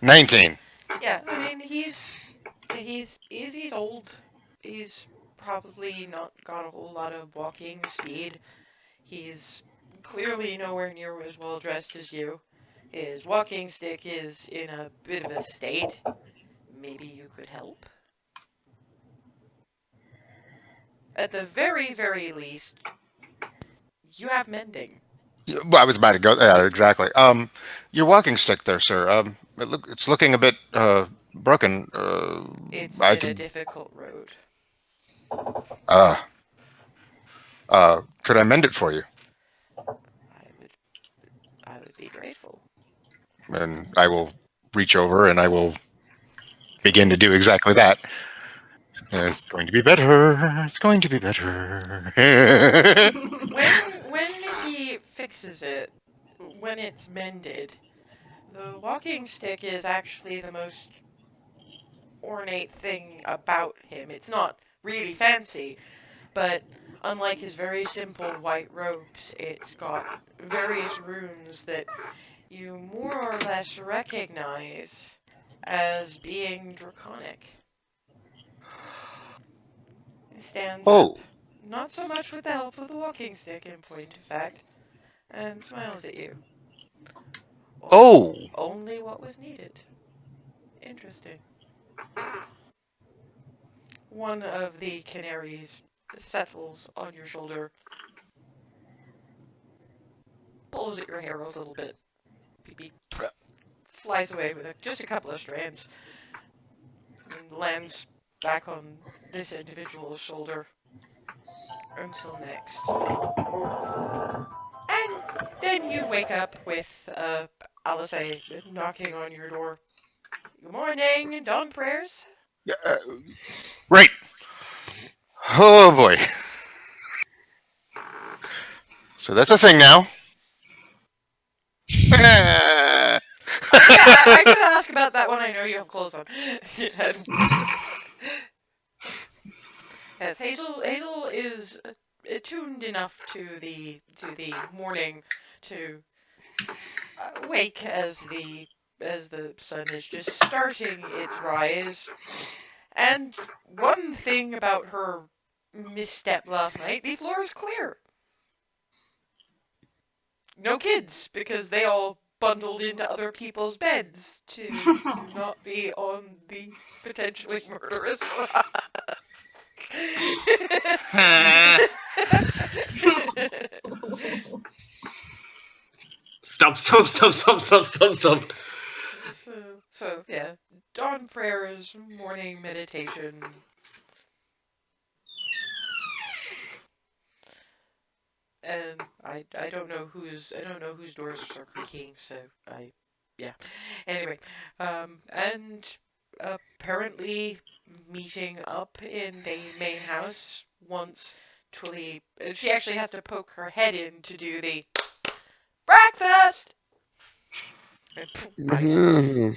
19. Yeah, I mean, he's old. He's probably not got a whole lot of walking speed. He's clearly nowhere near as well dressed as you. His walking stick is in a bit of a state. Maybe you could help? At the very, very least, you have mending. Well, I was about to go. Yeah, exactly. Your walking stick there, sir. It's looking a bit broken. It's I been a could. difficult road. Could I mend it for you? I would be grateful. And I will reach over and I will begin to do exactly that. It's going to be better. It's going to be better. When he fixes it, when it's mended, the walking stick is actually the most ornate thing about him. It's not really fancy, but unlike his very simple white robes, it's got various runes that you more or less recognize as being draconic. He stands up, not so much with the help of the walking stick in point of fact, and smiles at you. Only what was needed. Interesting. One of the canaries settles on your shoulder, pulls at your hair a little bit, beep, beep, flies away with just a couple of strands, and lands back on this individual's shoulder until next. And then you wake up with Alice knocking on your door. Good morning, dawn prayers. Right. Oh boy. So that's a thing now. that one I know you have clothes on. Yes, Hazel is attuned enough to the morning to wake as the sun is just starting its rise. And one thing about her misstep last night, the floor is clear. No kids, because they all bundled into other people's beds to not be on the potentially murderous rock. Stop. So yeah, dawn prayers, morning meditation. And I don't know whose doors are creaking, so yeah. Anyway, and apparently meeting up in the main house once Twilly. She actually has to poke her head in to do the breakfast. Mhm.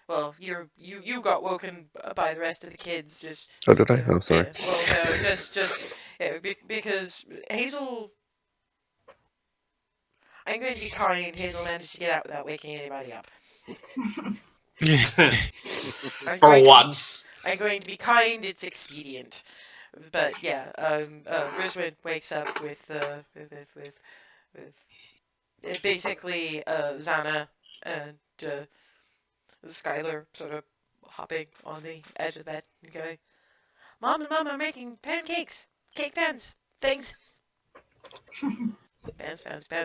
Well, you got woken by the rest of the kids. Just Oh, did I? Oh, sorry. yeah, well, no, just yeah, because Hazel. I'm going to be kind. Hazel managed to get out without waking anybody up. For once. I'm going to be kind. It's expedient. But yeah, Rizwin wakes up with basically Zana and Skylar sort of hopping on the edge of the bed and going, "Mom and Mom are making pancakes, cake pans, things." Pants.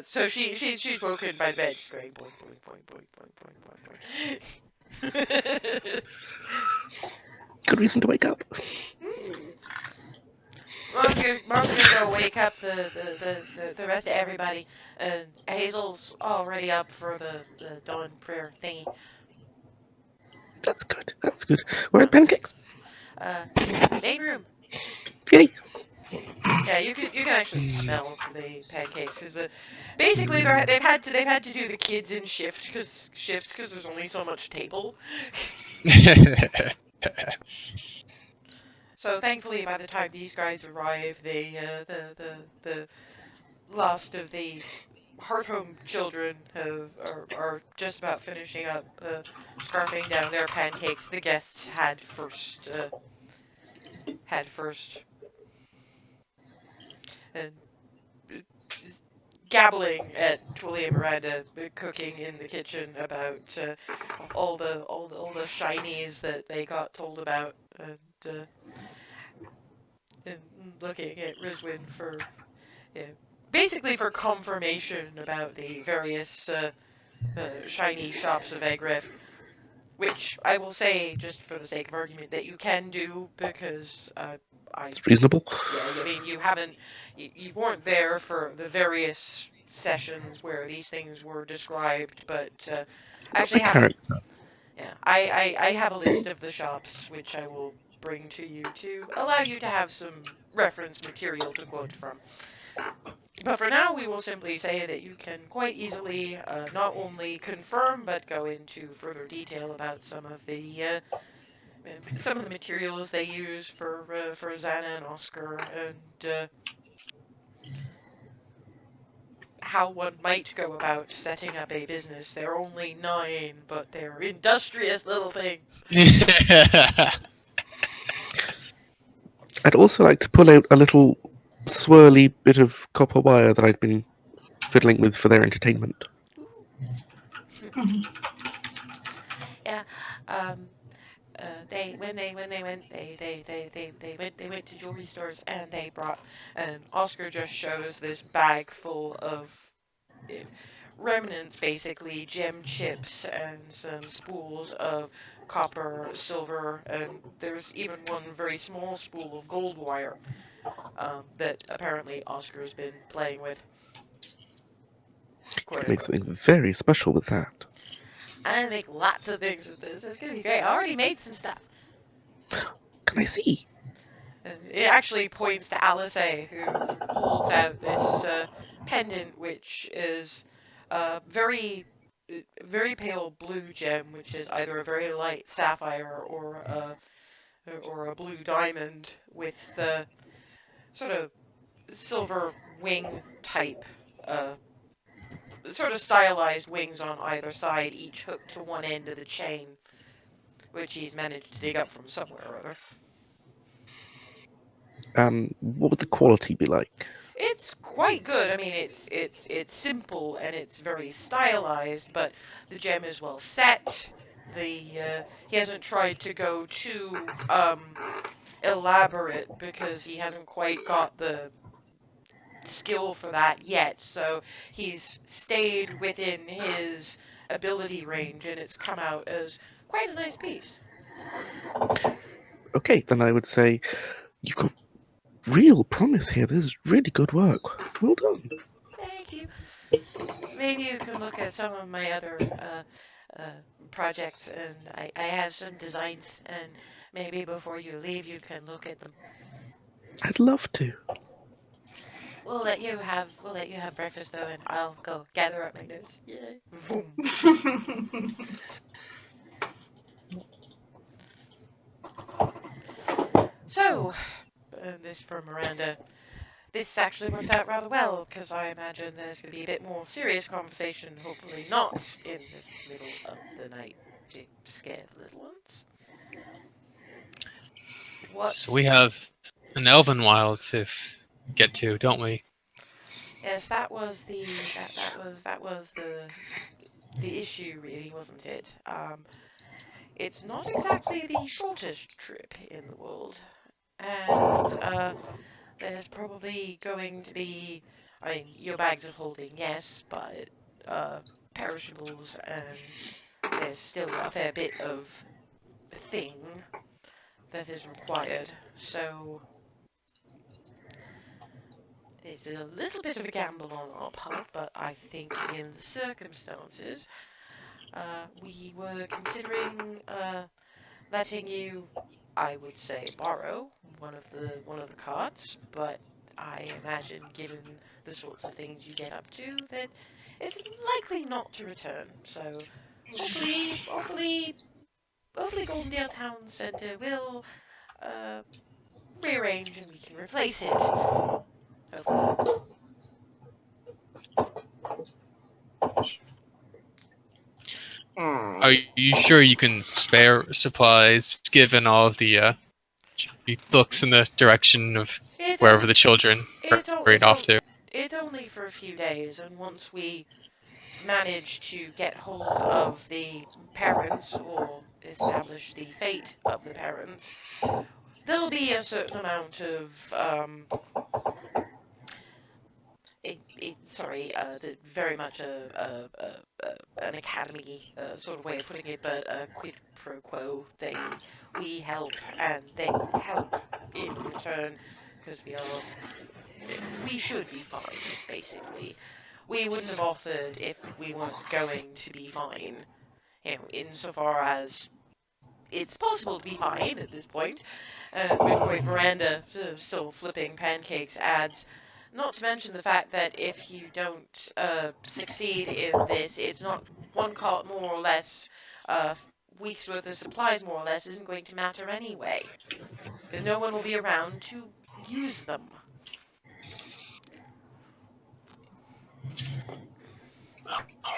So she's woken by the bed. She's going boing boing boing boing boing boing. Good reason to wake up. Mom's gonna go wake up the rest of everybody, and Hazel's already up for the dawn prayer thingy. That's good. That's good. Where are pancakes? Main room. Yay. Yeah, you can actually smell the pancakes. Cause basically they've had to do the kids in shifts because there's only so much table. So thankfully, by the time these guys arrive, the last of the Hearthhome children are just about finishing up scarfing down their pancakes. The guests had first, and gabbling at Twilly and Miranda cooking in the kitchen about all the shinies that they got told about, and looking at Rizwin for basically for confirmation about the various shiny shops of Egrith, which I will say, just for the sake of argument, that you can do because It's reasonable. yeah, I mean you weren't there for the various sessions where these things were described, but actually have I have a list of the shops which I will bring to you to allow you to have some reference material to quote from. But for now, we will simply say that you can quite easily not only confirm, but go into further detail about some of the materials they use for Xana and Oscar, and how one might go about setting up a business. They're only 9, but they're industrious little things. I'd also like to pull out a little swirly bit of copper wire that I'd been fiddling with for their entertainment. Yeah. They went to jewelry stores and they brought, and Oscar just shows this bag full of remnants, basically gem chips and some spools of copper, silver, and there's even one very small spool of gold wire that apparently Oscar's been playing with. You can make something very special with that. I make lots of things with this. It's gonna be great. I already made some stuff. Can I see? It actually points to Alice A, who holds out this pendant, which is very very pale blue gem, which is either a very light sapphire or a blue diamond with sort of silver wing type, sort of stylized wings on either side, each hooked to one end of the chain, which he's managed to dig up from somewhere or other. What would the quality be like? It's quite good. I mean, it's simple and it's very stylized, but the gem is well set. He hasn't tried to go too elaborate because he hasn't quite got the skill for that yet. So he's stayed within his ability range, and it's come out as quite a nice piece. Okay, then I would say you've got real promise here. This is really good work. Well done. Thank you. Maybe you can look at some of my other projects, and I have some designs, and maybe before you leave, you can look at them. I'd love to. We'll let you have breakfast though, and I'll go gather up my notes. Yeah. Vroom. So, this from Miranda. This actually worked out rather well, because I imagine there's going to be a bit more serious conversation, hopefully not in the middle of the night to scare the little ones. What? So we have an elven wild to get to, don't we? Yes, that was the issue, really, wasn't it? It's not exactly the shortest trip in the world, and there's probably going to be, I mean, your bags of holding, yes, but perishables, and there's still a fair bit of thing that is required. So it's a little bit of a gamble on our part, but I think in the circumstances, we were considering letting you, I would say, borrow one of the carts, but I imagine, given the sorts of things you get up to, that it's likely not to return. So hopefully Goldendale Town Centre will rearrange and we can replace it. Hopefully. Are you sure you can spare supplies, given all of the books in the direction of wherever the children are hurried off to? It's only for a few days, and once we manage to get hold of the parents or establish the fate of the parents, there'll be a certain amount of very much an academy sort of way of putting it, but a quid pro quo thing. We help and they help in return because we should be fine, basically. We wouldn't have offered if we weren't going to be fine. You know, insofar as it's possible to be fine at this point. At which point Miranda, still flipping pancakes, adds, not to mention the fact that if you don't succeed in this, it's not one cart more or less, week's worth of supplies more or less isn't going to matter anyway. Because no one will be around to use them.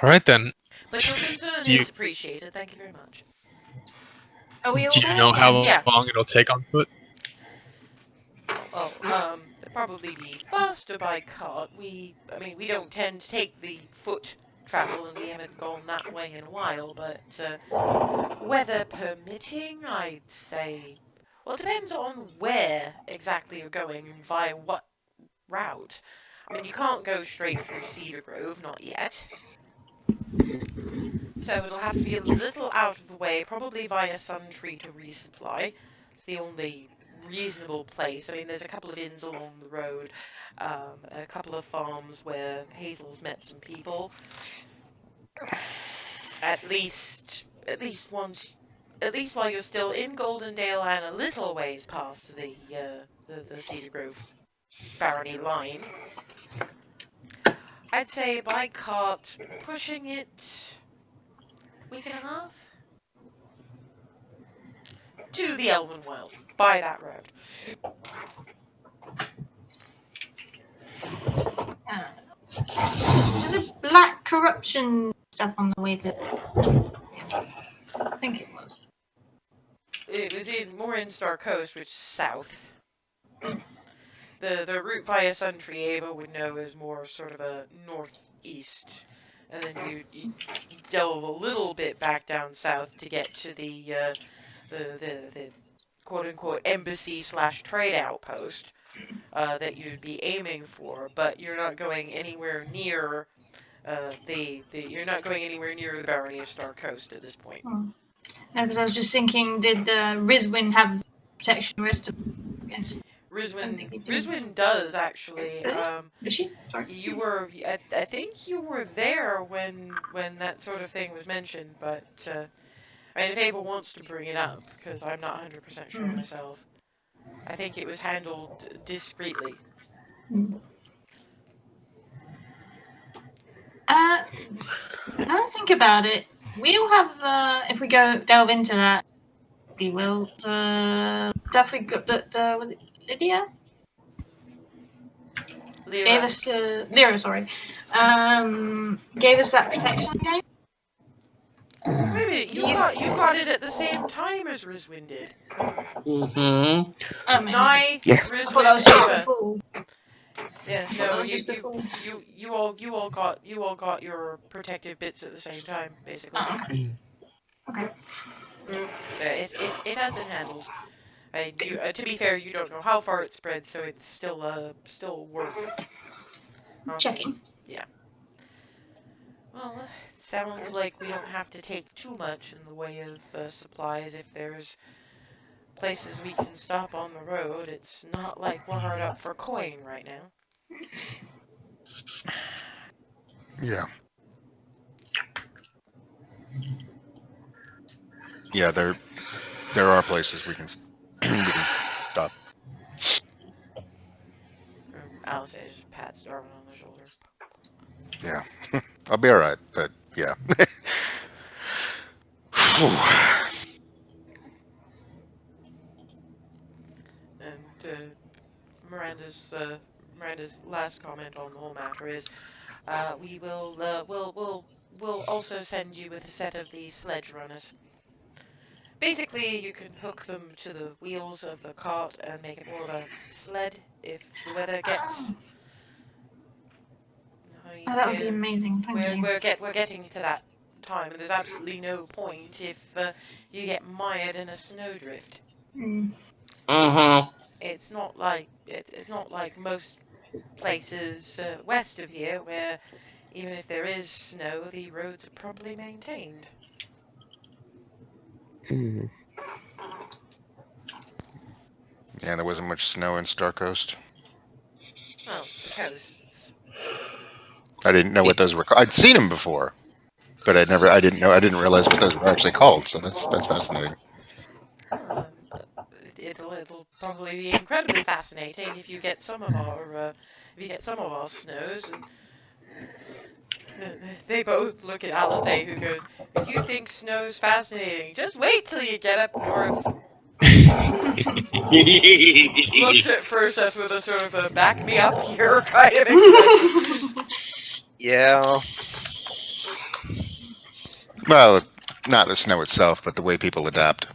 Alright then. But your concern Do you- is appreciated, thank you very much. Are we all Do you there? know how Yeah. long it'll take on foot? Well, it'd probably be faster by cart. We don't tend to take the foot travel, and we haven't gone that way in a while, but weather permitting, I'd say. Well, it depends on where exactly you're going and via what route. I mean, you can't go straight through Cedar Grove, not yet. So it'll have to be a little out of the way, probably via Suntree to resupply. It's the only reasonable place. I mean, there's a couple of inns along the road, a couple of farms where Hazel's met some people. At least while you're still in Goldendale and a little ways past the Cedar Grove barony line. I'd say by cart, pushing it week and a half to the Elven Wild by that road. There's a black corruption stuff on the way to. I think it was. It was more in Star Coast, which is south. The route via Suntree, Ava would know, is more sort of a northeast, and then you delve a little bit back down south to get to the quote unquote embassy / trade outpost that you'd be aiming for, but you're not going anywhere near you're not going anywhere near the Barony of Star Coast at this point. No, because I was just thinking, did Rizwin have protection rest of? Yes. Rizwin does actually. Is she? Sorry. You were, I think you were there when that sort of thing was mentioned, but I mean, if Ava wants to bring it up, because I'm not 100% sure myself, I think it was handled discreetly. Now I think about it, we'll have, if we go delve into that, we will, stuff we got that, was it Lydia? Gave us, Lyra, sorry. Gave us that protection again? Wait a minute, you got it at the same time as Rizwin did. Mm-hmm. Nye, Yes. I thought that was Rizwin, just Ava. before. Yeah, I thought no, that was just before. you all got your protective bits at the same time, basically. Oh, okay. Okay. It has been handled. To be fair, you don't know how far it spread, so it's still worth Checking. Yeah. Well, it sounds like we don't have to take too much in the way of supplies. If there's places we can stop on the road, it's not like we're hard up for coin right now. Yeah. Yeah, there are places we can stop. Alice just pats Darwin on the shoulder. Yeah, I'll be all right. But yeah. And Miranda's last comment on the whole matter is, we'll also send you with a set of the sledge runners. Basically, you can hook them to the wheels of the cart and make it more of a sled if the weather gets. Oh, that would be amazing. Thank you. We're getting to that time, and there's absolutely no point if you get mired in a snowdrift. Mm-hmm. It's not like most places west of here, where even if there is snow, the roads are probably maintained. Yeah, there wasn't much snow in Star Coast. Oh, the coast. I didn't know what those were. I'd seen them before, but I didn't realize what those were actually called. So that's fascinating. It'll probably be incredibly fascinating if you get some of our snows. And they both look at Alice, who goes, "If you think snow's fascinating, just wait till you get up north." Looks at Furseth with a sort of a "back me up here" kind of expression. Yeah. Well, not the snow itself, but the way people adapt.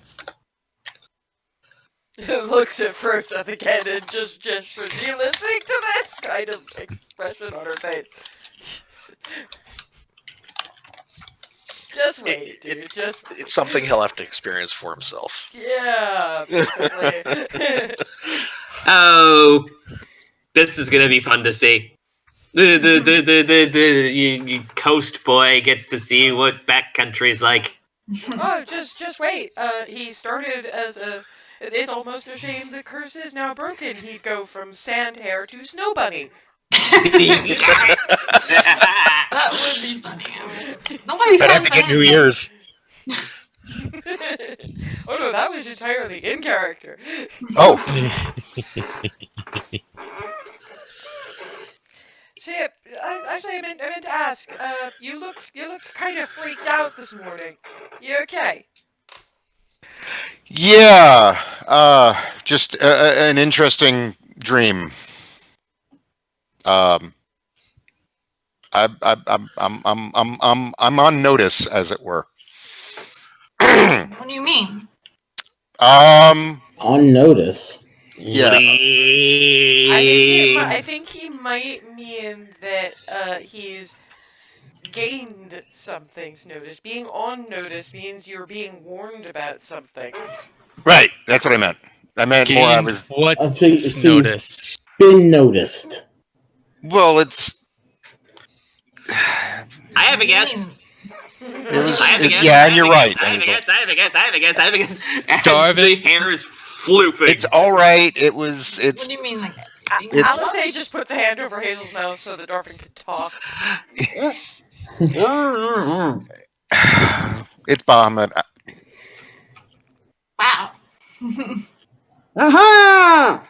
Looks at Furseth again and just gestures. "You listening to this?" kind of expression on her face. Just wait, dude. It's something he'll have to experience for himself. Yeah, basically. Oh, this is gonna be fun to see. The coast boy gets to see what backcountry's like. Oh, just wait. He started as a. It's almost a shame the curse is now broken. He'd go from sand hare to snow bunny. That would be funny. Nobody I'd have to get new ears. Oh no, that was entirely in character. Oh. So yeah, Actually, I meant to ask. You look kind of freaked out this morning. You okay? Yeah, just an interesting dream. Um, I'm on notice, as it were. What do you mean? On notice. Yeah. I think he might mean that he's gained something's notice. Being on notice means you're being warned about something. Right, that's what I meant. I meant more. I Gain was. what So you've notice? been noticed. Well, it's. I have a guess. It was. I have a guess. Yeah, and you're right. I have a guess. I have a guess. I have a guess. I have a guess. As Darvin? the hair is floofing. It's all right. It was. What It's. do you mean, like? It's- Alisay just puts a hand over Hazel's mouth so that Darvin could talk. It's Bahamut. Wow. Aha!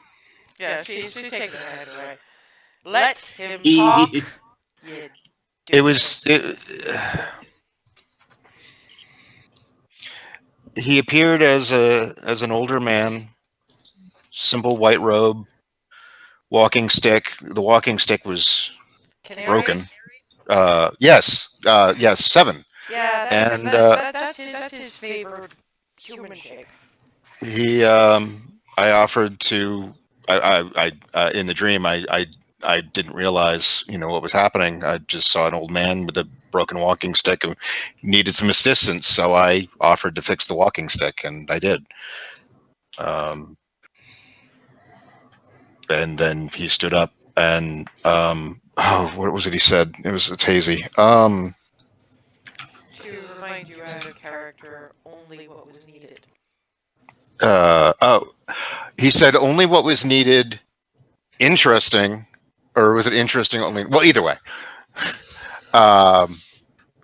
Yeah, she's taking her hand away. Let him talk. You It was. He appeared as an older man, simple white robe, walking stick. The walking stick was Canaries? broken. Yes, 7. Yeah, And, that's his favorite human shape. He, I offered to. I in the dream, I didn't realize, what was happening. I just saw an old man with a broken walking stick who needed some assistance, so I offered to fix the walking stick, and I did. And then he stood up, and what was it he said? It's hazy. To remind you out of character, only what was needed. He said only what was needed. Interesting, or was it interesting only? Well, either way.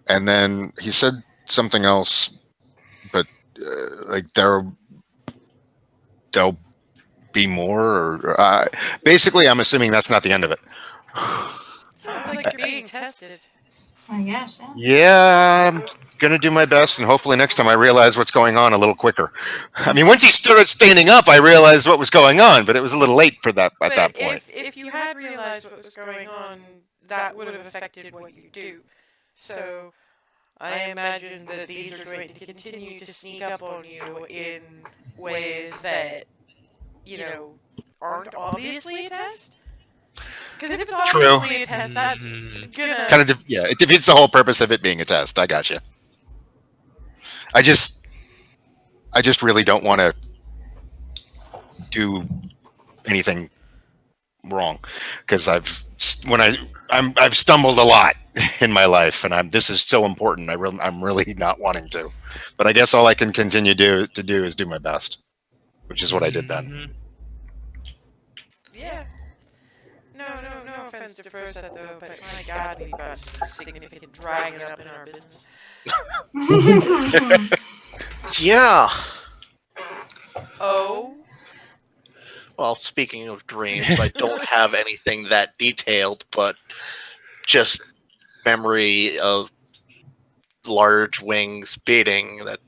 And then he said something else, but like there'll be more, or basically, I'm assuming that's not the end of it. Sounds like you're being tested. I guess. Yeah. Yeah, I'm gonna do my best, and hopefully next time I realize what's going on a little quicker. I mean, once he started standing up, I realized what was going on, but it was a little late for that at that point. If you had realized what was going on, that would have affected what you do. So, I imagine that these are going to continue to sneak up on you in ways that, aren't obviously a test. Because if it's True. obviously a test, that's gonna... Kind of, yeah, it defeats the whole purpose of it being a test. I got you. I just really don't want to do anything wrong, because I've stumbled a lot in my life, and this is so important. I'm really not wanting to, but I guess all I can continue to do is do my best, which is what I did then. Yeah. No offense to Froseth though, but my god, we've got significant dragging up in our business. Yeah. Oh? Well, speaking of dreams, I don't have anything that detailed, but just memory of large wings beating that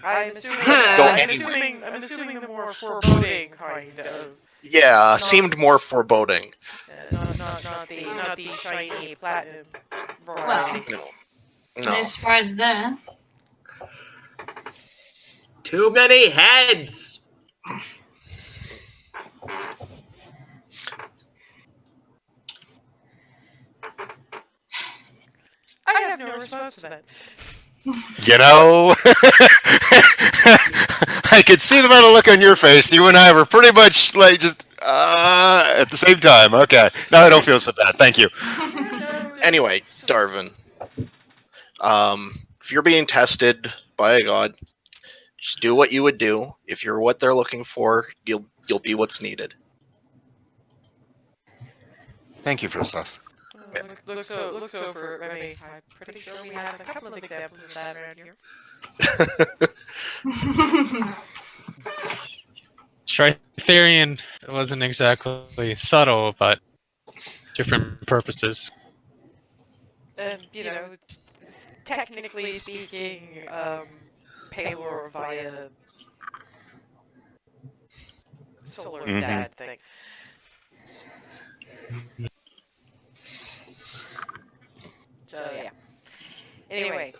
I'm assuming the more foreboding kind of. Yeah, seemed more foreboding. Not the shiny platinum variety. Well, No. no surprise there. Too many heads. I have no response to that. I could see the amount of look on your face. You and I were pretty much like just at the same time. Okay, now I don't feel so bad. Thank you. Anyway, Darvin, if you're being tested by a god, just do what you would do. If you're what they're looking for, you'll be what's needed. Thank you, Froseth. Looks over. I mean, I'm pretty sure we have a couple of examples of that around here. Tritherian wasn't exactly subtle, but different purposes. You know, technically speaking, Paylor via solar Mhm. dad thing. So yeah. Anyway,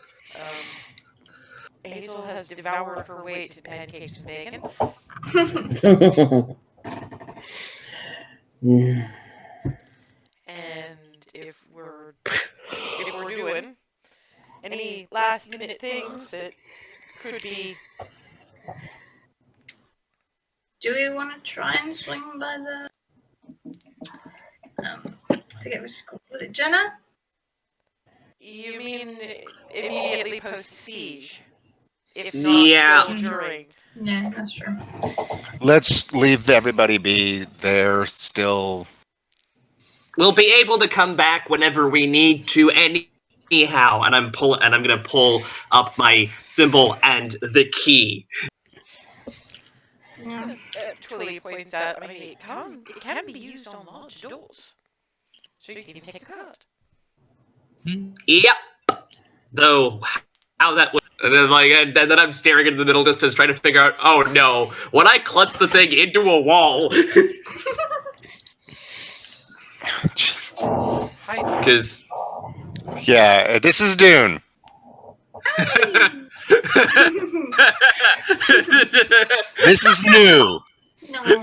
Hazel has devoured her weight in pancakes and bacon. Mm. And if we're doing any last minute things that could be, Do we want to try and swing by the? I forget what it's called. Was it Jenna? you mean immediately post siege, if not Yeah. still during. Yeah, that's true. Let's leave everybody be. They're still. We'll be able to come back whenever we need to anyhow. And I'm gonna pull up my symbol and the key. Yeah. Twilly points out, I mean, it can be used on large doors. So you can even take a card. Yep. Though how that would, and then I'm staring into the middle distance trying to figure out, oh no, when I clutch the thing into a wall. Because Yeah, this is Dune. This is new. No.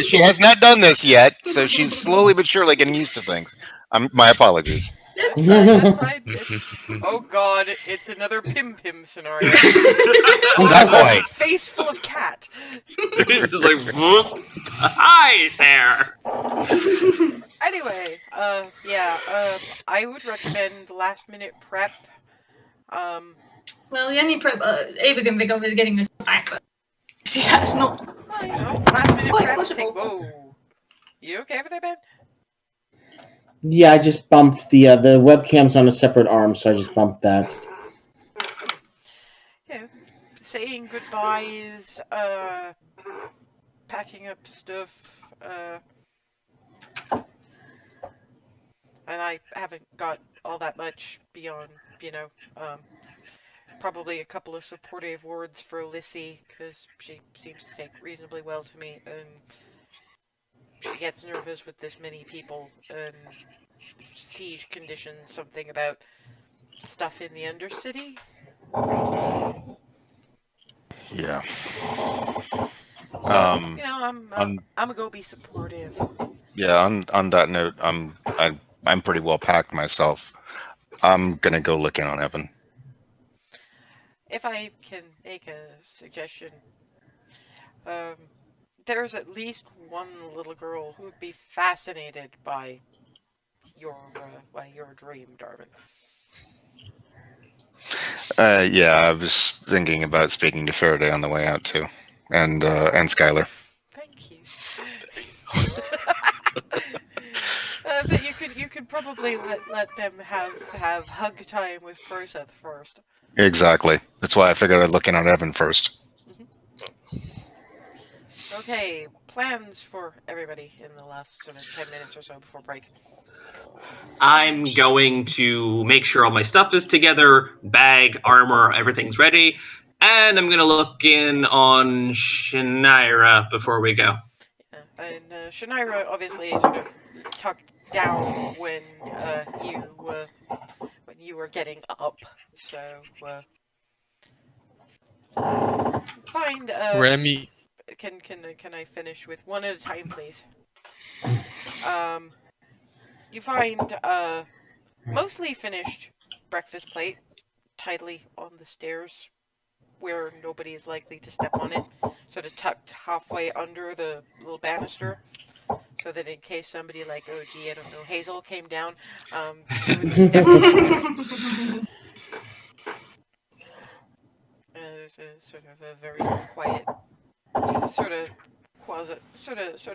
She has not done this yet, so she's slowly but surely getting used to things. My apologies. That's fine. Oh god, it's another Pim Pim scenario. Not quite. Face full of cat. it's just like, whoop, hi there. Anyway, I would recommend last minute prep. Well, the only prep Ava can think of is getting us back, but see, that's not. Well, you know, last minute Quite prep. possible. Say, whoa, you okay over there, Ben? Yeah, I just bumped the webcam's on a separate arm, so I just bumped that. You know, saying goodbyes, packing up stuff, and I haven't got all that much beyond, probably a couple of supportive words for Lissy, because she seems to take reasonably well to me, and she gets nervous with this many people, and siege conditions, something about stuff in the Undercity. Yeah. So, I'm gonna go be supportive. Yeah. On that note, I'm pretty well packed myself. I'm gonna go look in on Evan. If I can make a suggestion, there's at least one little girl who would be fascinated by your dream, Darwin. Yeah, I was thinking about speaking to Faraday on the way out too, and Skylar. Thank you. But you could probably let them have hug time with Fursa first. Exactly. That's why I figured I'd look in on Evan first. Okay, plans for everybody in the last sort of 10 minutes or so before break. I'm going to make sure all my stuff is together, bag, armor, everything's ready, and I'm gonna look in on Shinaira before we go. Yeah, and Shinaira obviously sort of tucked down when you were getting up, so find Remy. Can I finish with one at a time, please? You find mostly finished breakfast plate tidily on the stairs where nobody is likely to step on it, sort of tucked halfway under the little banister, so that in case somebody like, oh gee, I don't know, Hazel came down, she wouldn't step on it. There's a sort of a very quiet, sort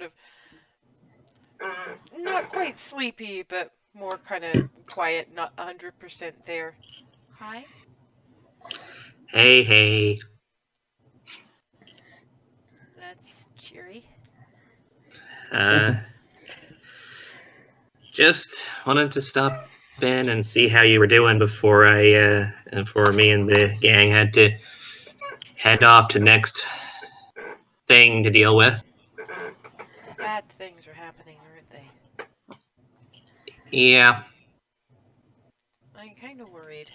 of not quite sleepy, but more kind of quiet, not 100% there. Hi. Hey. That's cheery. Just wanted to stop in and see how you were doing before me and the gang had to head off to next thing to deal with. Bad things are happening, aren't they? Yeah, I'm kind of worried.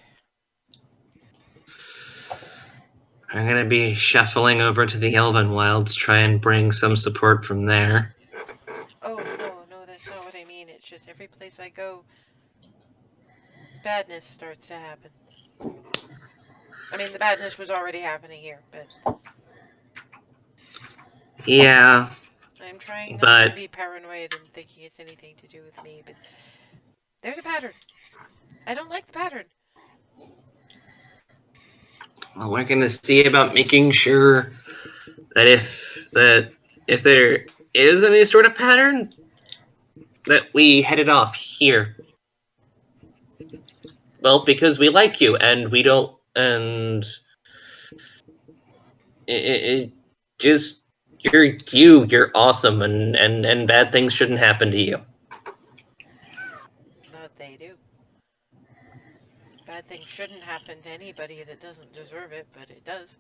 I'm gonna be shuffling over to the Elven Wilds, try and bring some support from there. Oh, no, that's not what I mean. It's just every place I go, badness starts to happen. I mean, the badness was already happening here, but Yeah, I'm trying not to but be paranoid and thinking it's anything to do with me, but there's a pattern. I don't like the pattern. well, we're gonna see about making sure that if there is any sort of pattern, that we head it off here. Well, because we like you, and we don't, and it just you're awesome, and bad things shouldn't happen to you. But they do. Bad things shouldn't happen to anybody that doesn't deserve it, but it does.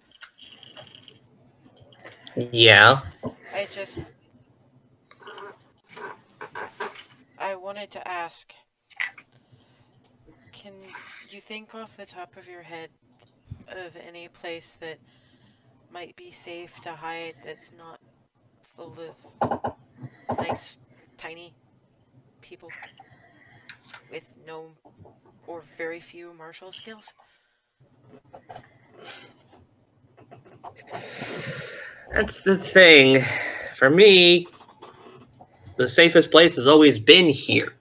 Yeah. I wanted to ask, can you think off the top of your head of any place that might be safe to hide that's not full of nice, tiny people with no or very few martial skills? That's the thing. For me, the safest place has always been here.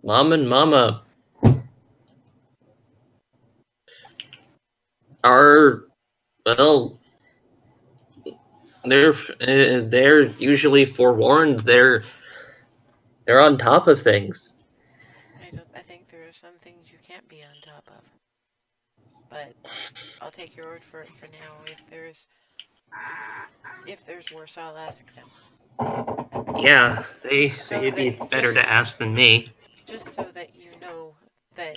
Mom and Mama are, well, they're usually forewarned. They're on top of things. I think there are some things you can't be on top of. But I'll take your word for it for now. If there's worse, I'll ask them. Yeah, Just so they'd be that better to ask than me. just so that you know that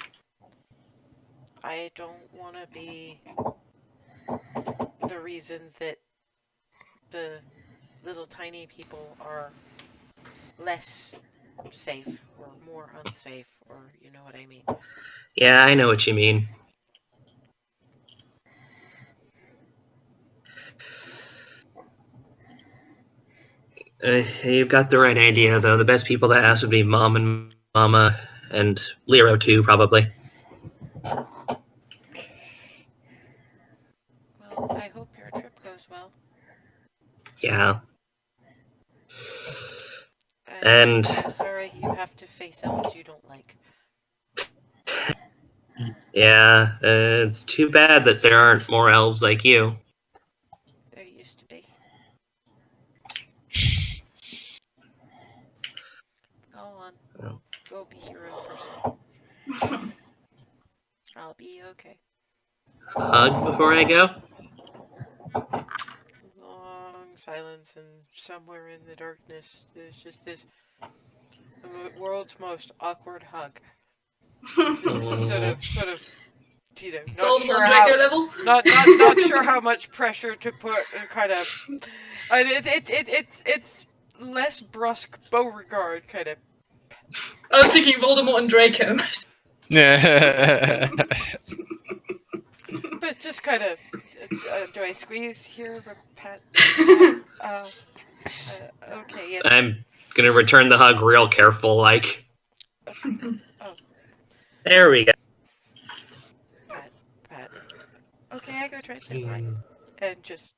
I don't want to be the reason that the little tiny people are less safe or more unsafe, or you know what I mean. Yeah, I know what you mean. You've got the right idea, though. The best people to ask would be Mom and Mama, and Lero too, probably. Well, I hope your trip goes well. Yeah. And And I'm sorry you have to face elves you don't like. yeah, it's too bad that there aren't more elves like you. There used to be. Go on. Oh. Go be your own person. I'll be okay. Hug before I go? Long silence, and somewhere in the darkness, there's just this world's most awkward hug. It's just sort of, you know, not sure how, level. not sure how much pressure to put, kind of, and it's less brusque Beauregard kind of, I was thinking Voldemort and Draco. Yeah. but just kind of, do I squeeze here or pat? Okay, and I'm gonna return the hug real careful, like. oh, There we go. pat. Okay, I go try and step by and just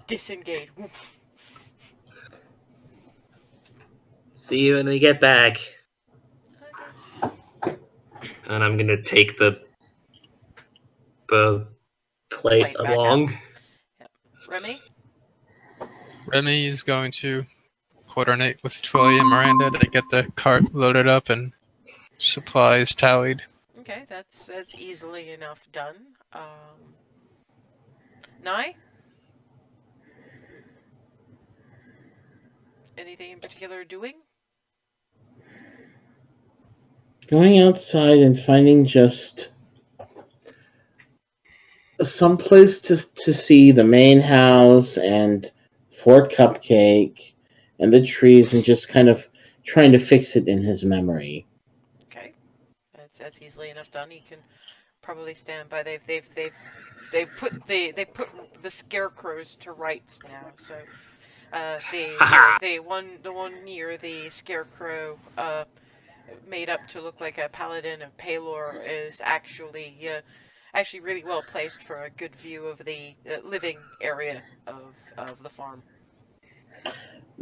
disengage. See you when we get back. Okay. And I'm gonna take the plate Plate back along. Yep. Remy? Remy is going to coordinate with Troy and Miranda to get the cart loaded up and supplies tallied. Okay, that's easily enough done. Nye? Anything in particular doing? Going outside and finding just some place to see the main house and Fort Cupcake and the trees and just kind of trying to fix it in his memory. Okay, that's easily enough done. He can probably stand by. They put the scarecrows to rights now. So the one near the scarecrow made up to look like a paladin of Palor is actually really well placed for a good view of the living area of the farm.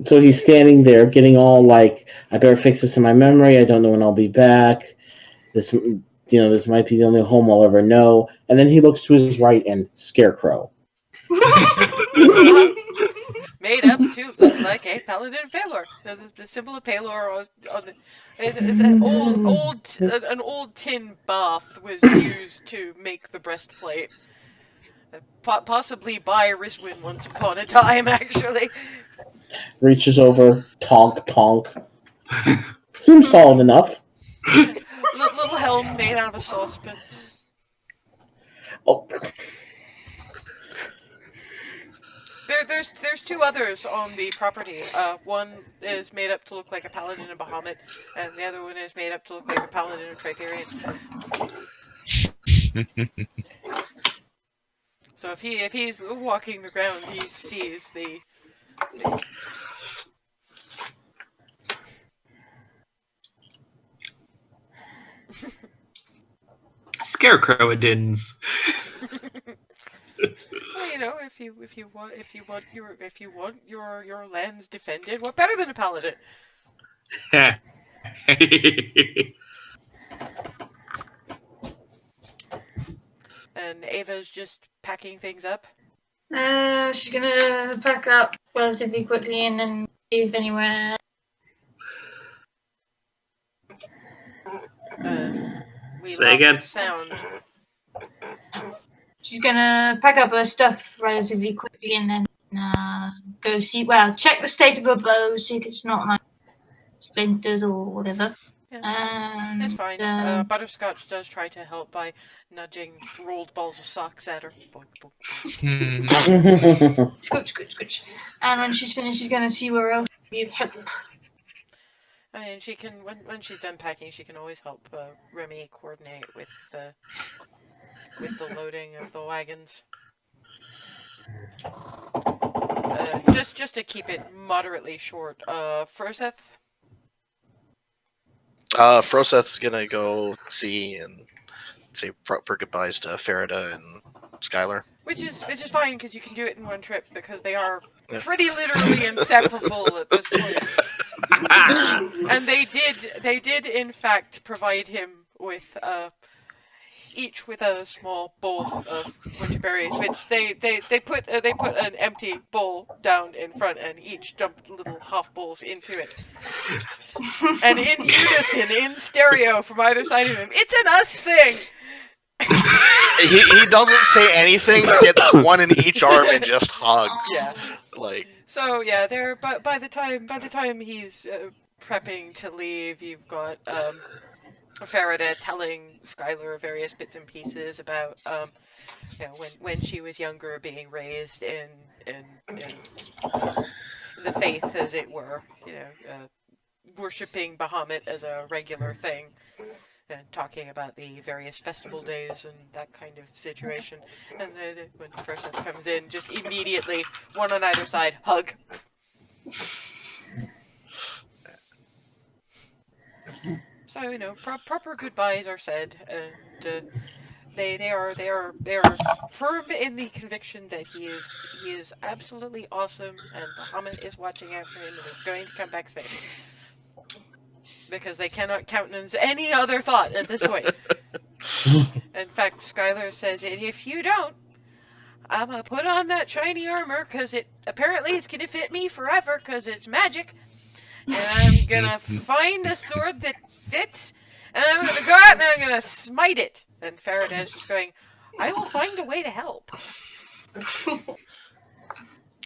So he's standing there getting all like, I better fix this in my memory. I don't know when I'll be back. This might be the only home I'll ever know. And then he looks to his right and Scarecrow. Made up to look like a paladin of Palor. The symbol of Palor on the it's an old tin bath was used to make the breastplate. Possibly by Riswin once upon a time, actually. Reaches over, tonk, tonk. Seems solid enough. Little helm made out of a saucepan. Oh. There's two others on the property. One is made up to look like a paladin of Bahamut, and the other one is made up to look like a paladin of Tritherian. So if he's walking the ground, he sees the Scarecrowadins. Well, if you want your lands defended, what better than a paladin? And Ava's just packing things up. She's gonna pack up relatively quickly and then leave anywhere. We Say lost again. sound. She's gonna pack up her stuff relatively quickly and then go see. Well, check the state of her bow, see if it's not like splintered or whatever. Yeah, it's fine. Butterscotch does try to help by nudging rolled balls of socks at her. Boink, boink, boink. Scooch, scooch, scooch. And when she's finished, she's gonna see where else you help. And she can, when she's done packing, she can always help Remy coordinate with the loading of the wagons. Just to keep it moderately short. Froseth? Froseth's gonna go see and say proper goodbyes to Farida and Skylar. Which is fine because you can do it in one trip because they are pretty literally inseparable at this point. And they did in fact provide him with each with a small bowl of winter berries, which they put an empty bowl down in front and each dumped little half bowls into it. And in unison, in stereo from either side of him, it's an us thing. He doesn't say anything, gets one in each arm and just hugs. Yeah. Like. So yeah, there. But by the time he's prepping to leave, you've got Farida telling Skylar various bits and pieces about when she was younger, being raised in the faith, as it were. Worshipping Bahamut as a regular thing. And talking about the various festival days and that kind of situation. And then when Froseth comes in, just immediately, one on either side, hug. So, proper goodbyes are said, and they are firm in the conviction that he is absolutely awesome, and Bahamut is watching out for him and is going to come back safe. Because they cannot countenance any other thought at this point. In fact, Skylar says, and if you don't, I'm gonna put on that shiny armor, because apparently it's gonna fit me forever, because it's magic. And I'm gonna find a sword that fits, and I'm gonna go out and I'm gonna smite it. And Farida is just going, I will find a way to help.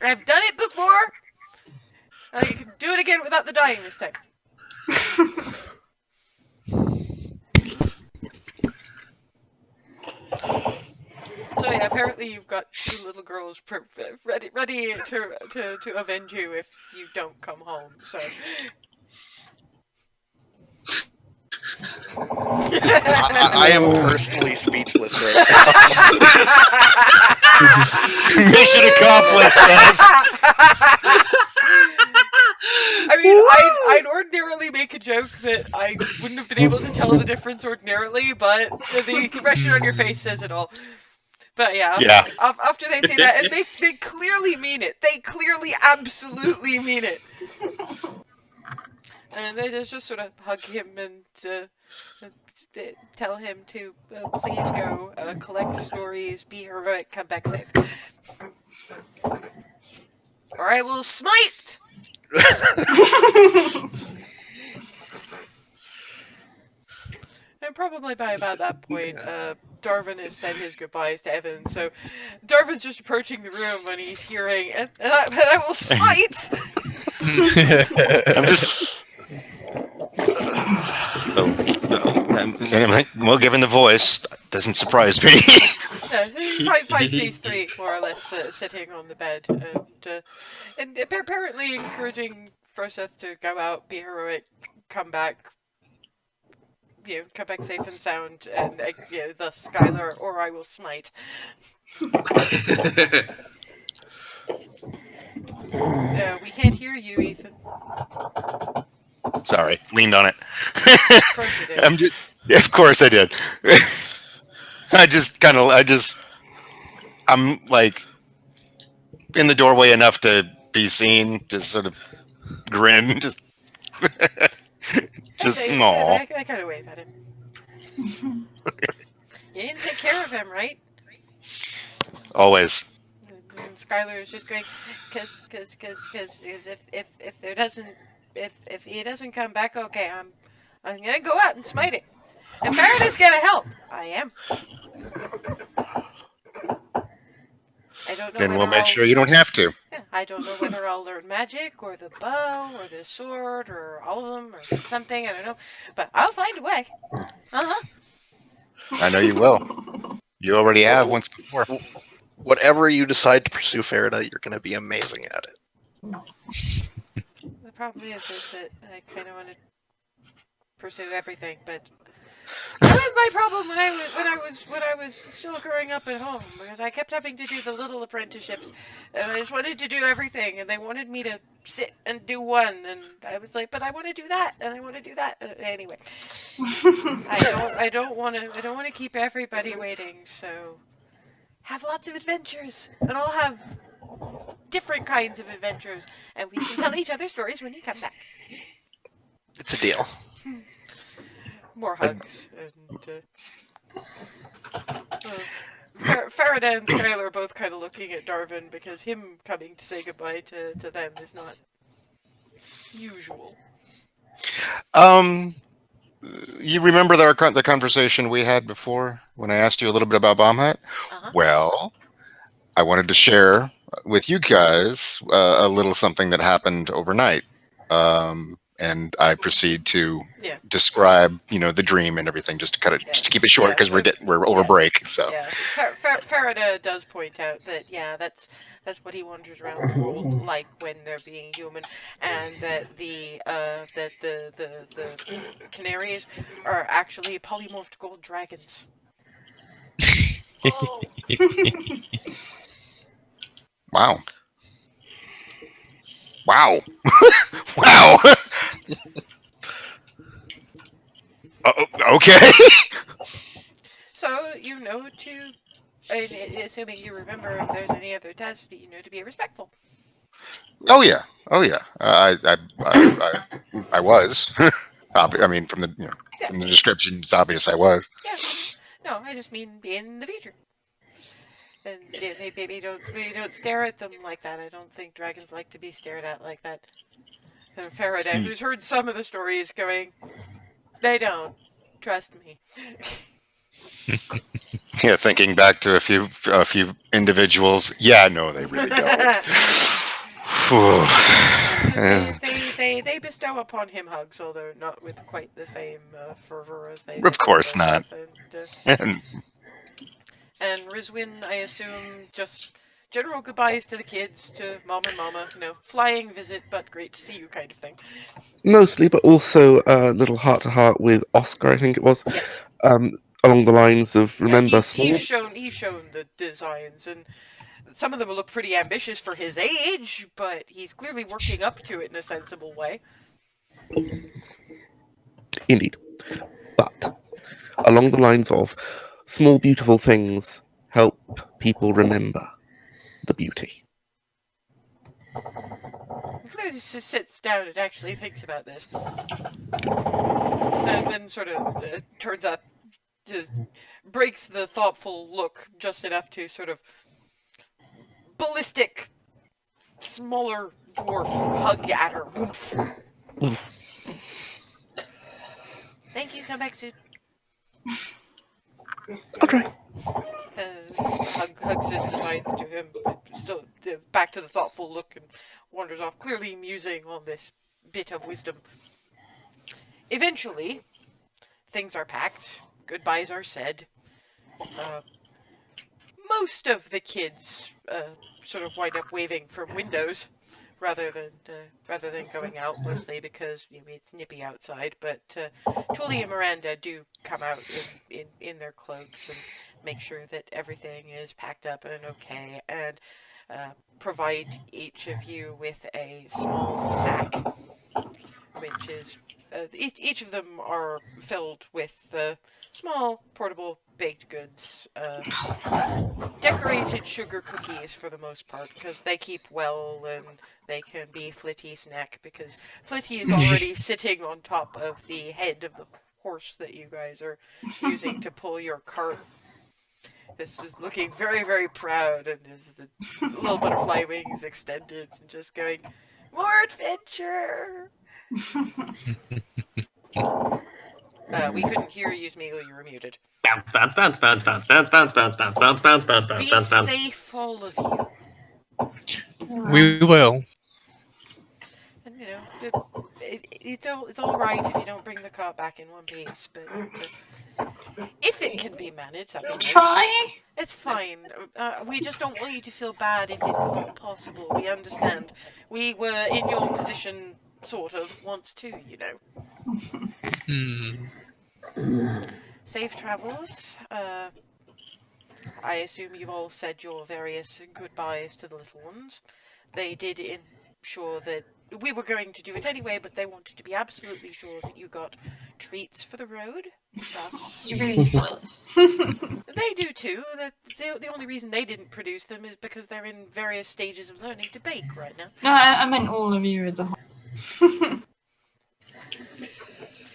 I've done it before. You can do it again without the dying this time. apparently you've got 2 little girls ready to avenge you if you don't come home. So. I am personally speechless right now. Mission accomplished, guys. I mean, I'd ordinarily make a joke that I wouldn't have been able to tell the difference ordinarily, but the expression on your face says it all. But yeah, after they say that, and they clearly mean it. They clearly, absolutely mean it. And they just sort of hug him and tell him to please go collect stories, be heroic, come back safe. Or I will smite! And probably by about that point, Darvin has said his goodbyes to Evan, so Darvin's just approaching the room when he's hearing, and I will smite! I'm just. Well, given the voice, doesn't surprise me. Yeah, find these 3 more or less sitting on the bed, and apparently encouraging Froseth to go out, be heroic, come back. Come back safe and sound, and thus Skylar, or I will smite. We can't hear you, Ethan. Sorry, leaned on it. Of course you did. Of course I did. I'm like in the doorway enough to be seen, just sort of grin, just no. I kind of wave at him. You didn't take care of him, right? Always. And Skylar is just going, cause if he doesn't come back, okay, I'm gonna go out and smite it. And Faraday's gonna help. I am. I don't know. Then we'll make sure you don't have to. Yeah, I don't know whether I'll learn magic or the bow or the sword or all of them or something. I don't know, but I'll find a way. I know you will. You already have once before. Whatever you decide to pursue, Faraday, you're going to be amazing at it. The problem is that I kind of want to pursue everything, but that was my problem when I was still growing up at home, because I kept having to do the little apprenticeships, and I just wanted to do everything, and they wanted me to sit and do one, and I was like, but I want to do that, and I want to do that. Anyway, I don't want to keep everybody waiting, so have lots of adventures, and I'll have different kinds of adventures, and we can tell each other stories when you come back. It's a deal. More hugs, and Faraday and Skylar are both kind of looking at Darvin, because him coming to say goodbye to them is not usual. You remember the conversation we had before when I asked you a little bit about Bomb Hut? Uh-huh. Well, I wanted to share with you guys a little something that happened overnight. And I proceed to describe, the dream and everything, just to just to keep it short, because we're over break. So yeah, Faraday does point out that that's what he wanders around the world like when they're being human, and that the canaries are actually polymorphed gold dragons. Oh. Wow. Wow. Wow. Okay. So, assuming you remember if there's any other tests, to be respectful. Oh yeah. I was. I mean, from the from the description, it's obvious I was. Yeah. No, I just mean in the future. And maybe don't stare at them like that. I don't think dragons like to be stared at like that. And Faraday, who's heard some of the stories, going, they don't. Trust me. Yeah, thinking back to a few individuals. Yeah, no, they really don't. They bestow upon him hugs, although not with quite the same fervor as they. Of course not. And Rizwin, I assume, just general goodbyes to the kids, to Mom and Mama, flying visit, but great to see you kind of thing. Mostly, but also a little heart-to-heart with Oscar, I think it was. Yes. Along the lines of, remember, he's shown the designs, and some of them look pretty ambitious for his age, but he's clearly working up to it in a sensible way. Indeed. But along the lines of small beautiful things help people remember the beauty. He clearly just sits down and actually thinks about this. And then sort of turns up, just breaks the thoughtful look just enough to sort of ballistic, smaller dwarf hug at her. Thank you, come back soon. I'll try. Hugs his designs to him, but still back to the thoughtful look and wanders off, clearly musing on this bit of wisdom. Eventually, things are packed, goodbyes are said. Most of the kids sort of wind up waving from windows rather than going out, mostly because it's nippy outside. But Tully and Miranda do come out in their cloaks and make sure that everything is packed up and okay, and provide each of you with a small sack, which is each of them are filled with small portable baked goods, decorated sugar cookies for the most part, because they keep well and they can be Flitty's snack, because Flitty is already sitting on top of the head of the horse that you guys are using to pull your cart. This is looking very, very proud, and is the little butterfly wings extended and just going, more adventure! We couldn't hear you, Smeagol, you were muted. Bounce, bounce, bounce, bounce, bounce, bounce, bounce, bounce, bounce, bounce, bounce, bounce, bounce, Be bounce, bounce. safe, all of you. We will. And it's all right if you don't bring the cart back in one piece, but if it can be managed, that'd be nice. Try. It's fine. We just don't want you to feel bad if it's not possible. We understand. We were in your position, sort of, once too, Safe travels. I assume you've all said your various goodbyes to the little ones. They did ensure that we were going to do it anyway, but they wanted to be absolutely sure that you got treats for the road. Thus, You really spoil us. they do too. The only reason they didn't produce them is because they're in various stages of learning to bake right now. No, I meant all of you as a whole.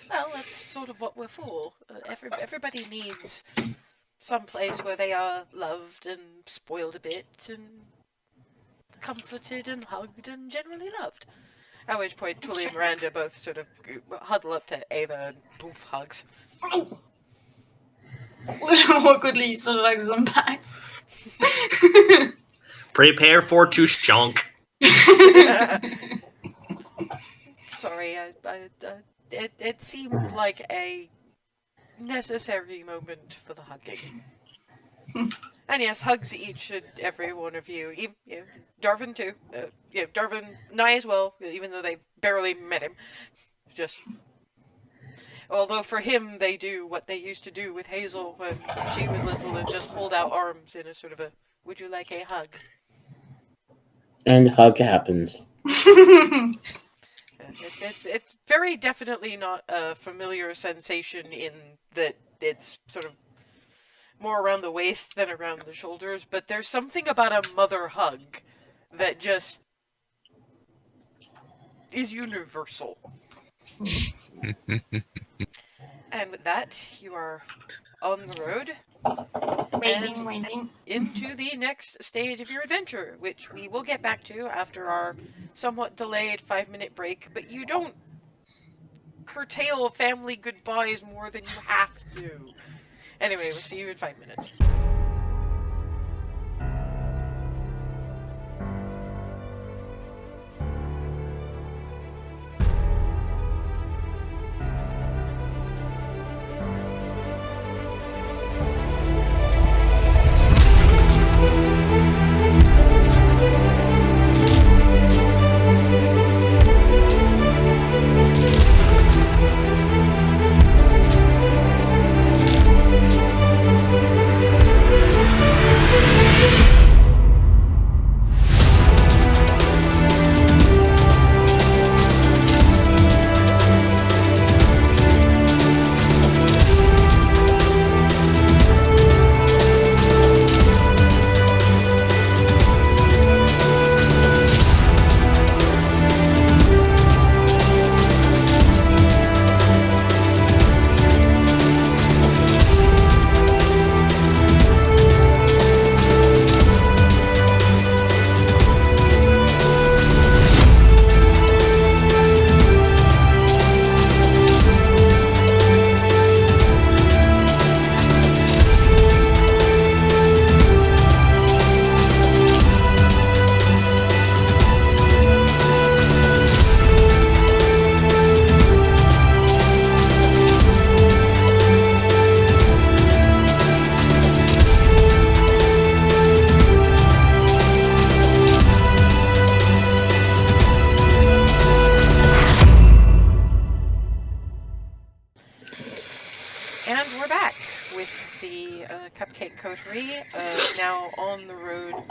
Well, that's sort of what we're for. Everybody needs some place where they are loved and spoiled a bit and comforted and hugged and generally loved. At which point, Tully and Miranda both sort of huddle up to Ava and poof hugs. Little awkwardly sort of hugs them back. Prepare for to shonk. Sorry, it seemed like a necessary moment for the hugging. And yes, hugs each and every one of you. Even, Darvin too. Darvin, Nye as well, even though they barely met him. Although for him, they do what they used to do with Hazel when she was little and just hold out arms in a sort of a, would you like a hug? And hug happens. It's very definitely not a familiar sensation in that it's sort of more around the waist than around the shoulders, but there's something about a mother hug that just is universal. And with that, you are on the road Waiting. into the next stage of your adventure, which we will get back to after our somewhat delayed 5-minute break, but you don't curtail family goodbyes more than you have to. Anyway, we'll see you in 5 minutes.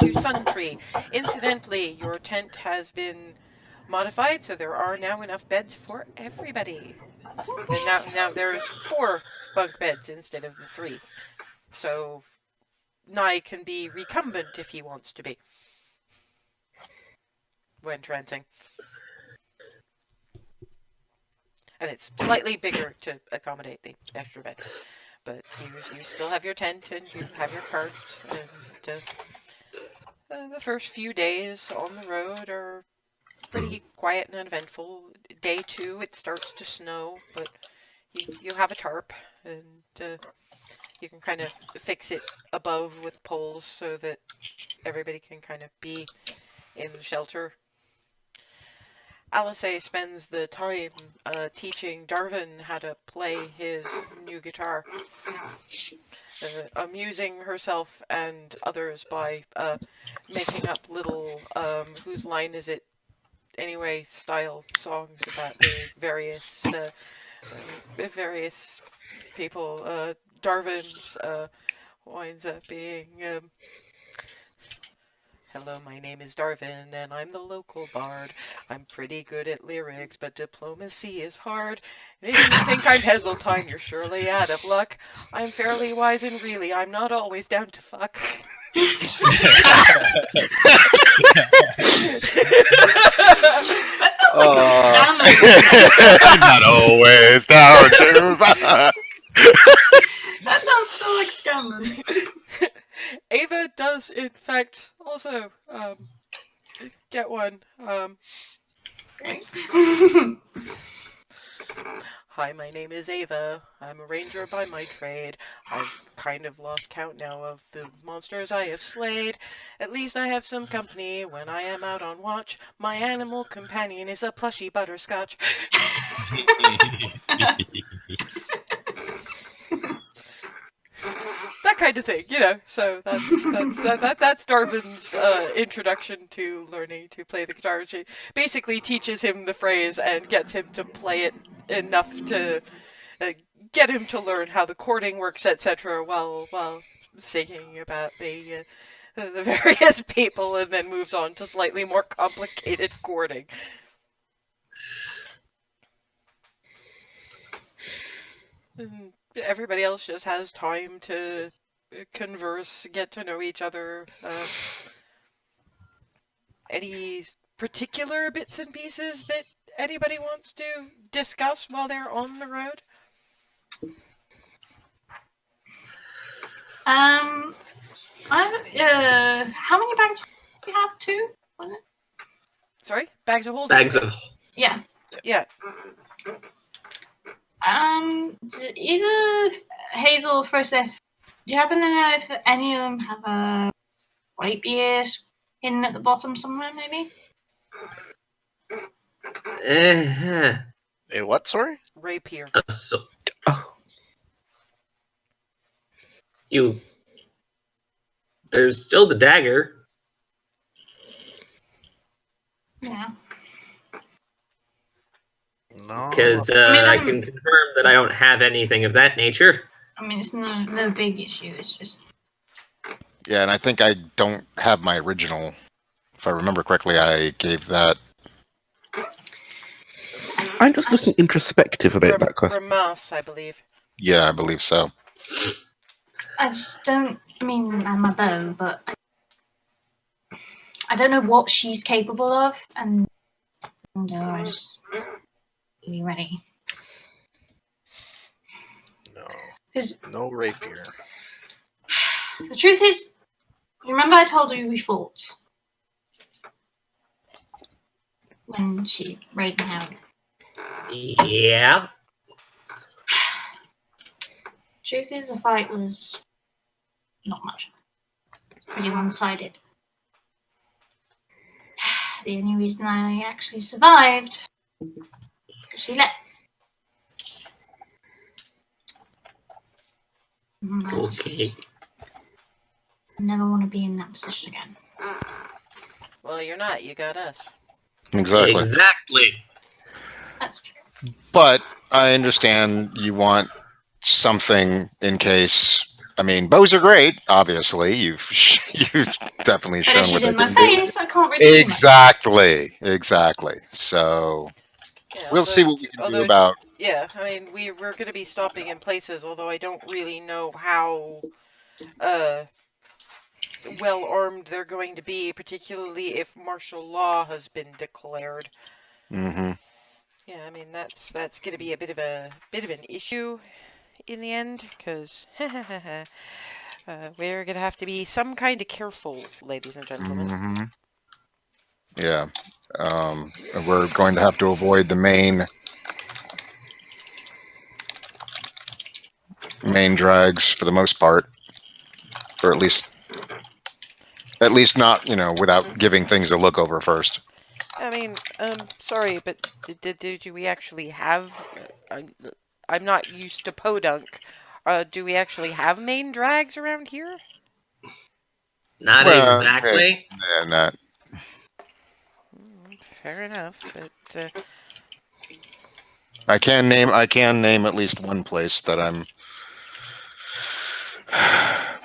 to Suntree. Incidentally, your tent has been modified, so there are now enough beds for everybody. And now there's 4 bunk beds instead of the 3. So Nye can be recumbent if he wants to be when trancing. And it's slightly bigger to accommodate the extra bed. But you still have your tent and you have your cart, and the first few days on the road are pretty quiet and uneventful. Day 2, it starts to snow, but you have a tarp, and you can kind of fix it above with poles so that everybody can kind of be in shelter. Alice spends the time teaching Darwin how to play his new guitar, amusing herself and others by making up little whose line is it anyway style songs about the various people. Darwin's winds up being hello, my name is Darwin, and I'm the local bard. I'm pretty good at lyrics, but diplomacy is hard. And if you think I'm Heseltine, you're surely out of luck. I'm fairly wise, and really, I'm not always down to fuck. Not always down to. That sounds so like scamming. Ava does, in fact, also get one. Great. Hi, my name is Ava. I'm a ranger by my trade. I've kind of lost count now of the monsters I have slayed. At least I have some company when I am out on watch. My animal companion is a plushy butterscotch. That kind of thing, you know. So that's Darwin's introduction to learning to play the guitar. She basically teaches him the phrase and gets him to play it enough to get him to learn how the chording works, etc. While singing about the various people, and then moves on to slightly more complicated chording. And everybody else just has time to converse, get to know each other. Any particular bits and pieces that anybody wants to discuss while they're on the road? How many bags do we have? 2, was it? Sorry? Bags of holding? Bags of. Yeah. Yeah. Either Hazel or Frosta, do you happen to know if any of them have a rapier hidden at the bottom somewhere, maybe? A what, sorry? Rapier. So, Oh. there's still the dagger. Yeah. No. Because I can confirm that I don't have anything of that nature. I mean, it's no big issue. It's just. Yeah, and I think I don't have my original. If I remember correctly, I gave that. I'm just looking introspective about that question. Ramas, I believe. Yeah, I believe so. I just don't. I mean, I'm a bow, but I don't know what she's capable of, and I just be ready. No. 'Cause No rapier. the truth is, remember I told you we fought when she raided Howard. Yeah. Truth is, the fight was not much. Pretty one-sided. The only reason I actually survived because she left. Okay. I never want to be in that position again. Well, you're not. You got us. Exactly. Exactly. That's true. But I understand you want something in case I mean, bows are great. Obviously, you've definitely But shown if what she's they in my can do. face, I can't really do much. Exactly. So Yeah, we'll see what we can do although, about. yeah, I mean, we're going to be stopping in places, although I don't really know how well armed they're going to be, particularly if martial law has been declared. Hmm. Yeah, I mean that's going to be a bit of an issue in the end, because we're going to have to be some kind of careful, ladies and gentlemen. Hmm. Yeah. We're going to have to avoid the main drags for the most part, or at least not, without giving things a look over first. I mean, sorry, but did we actually have? I'm not used to podunk. Do we actually have main drags around here? Not Well, exactly. yeah, not. Fair enough, but I can name at least one place that I'm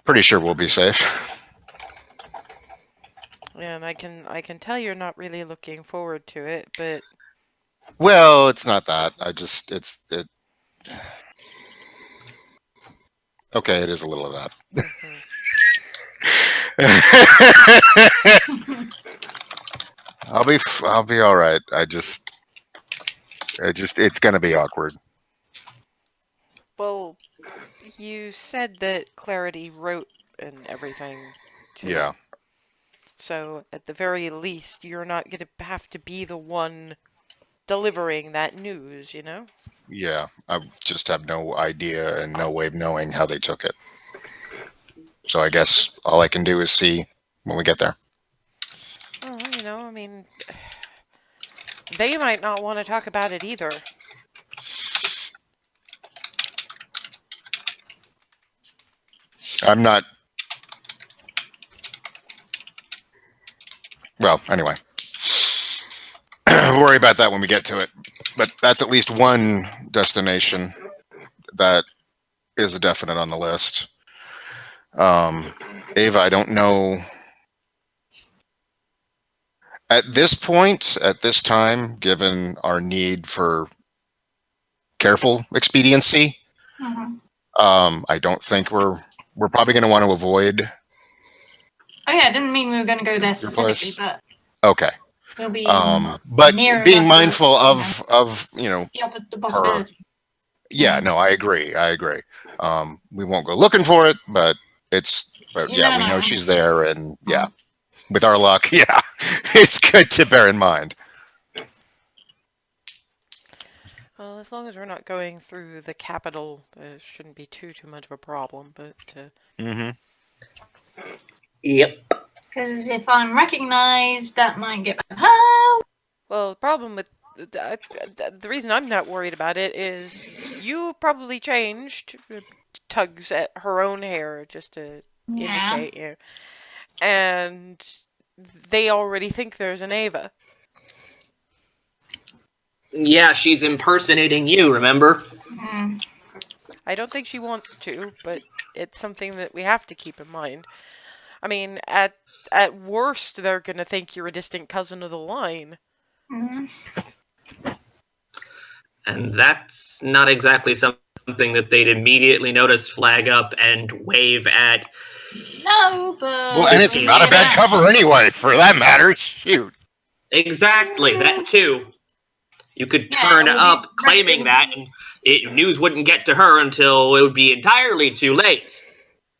pretty sure we'll be safe. and I can tell you're not really looking forward to it, but Well, it's not that. It. Okay, it is a little of that. mhm. I'll be all right. It's gonna be awkward. Well, you said that Clarity wrote and everything to Yeah, so at the very least, you're not going to have to be the one delivering that news, you know? yeah. I just have no idea and no way of knowing how they took it. So I guess all I can do is see when we get there. Oh, I mean, they might not want to talk about it either. I'm not. Well, anyway, we'll worry about that when we get to it. But that's at least one destination that is a definite on the list. Ava, I don't know. At this point, at this time, given our need for careful expediency, Mhm. I don't think we're probably going to want to avoid Oh yeah, I didn't mean we were going to go there your specifically, place. but Okay. we'll be But near being enough mindful to, of the her. possibility. Yeah, no, I agree. We won't go looking for it, but You yeah, never we know know. she's there, and yeah, with our luck, yeah, it's good to bear in mind. Well, as long as we're not going through the capital, it shouldn't be too much of a problem, but... Mm-hmm. Yep. Because if I'm recognized, that might get bad. Oh! Well, the problem with... The reason I'm not worried about it is you probably changed, tugs at her own hair just to Yeah. indicate you. And they already think there's an Ava. Yeah, she's impersonating you, remember? Mm. I don't think she wants to, but it's something that we have to keep in mind. I mean, at worst, they're gonna think you're a distant cousin of the line. Mm. And that's not exactly something that they'd immediately notice, flag up, and wave at. No, but... Well, and it's not a bad cover anyway, for that matter. Shoot. Exactly, that too. You could Yeah, turn it would up be- claiming that, and news wouldn't get to her until it would be entirely too late.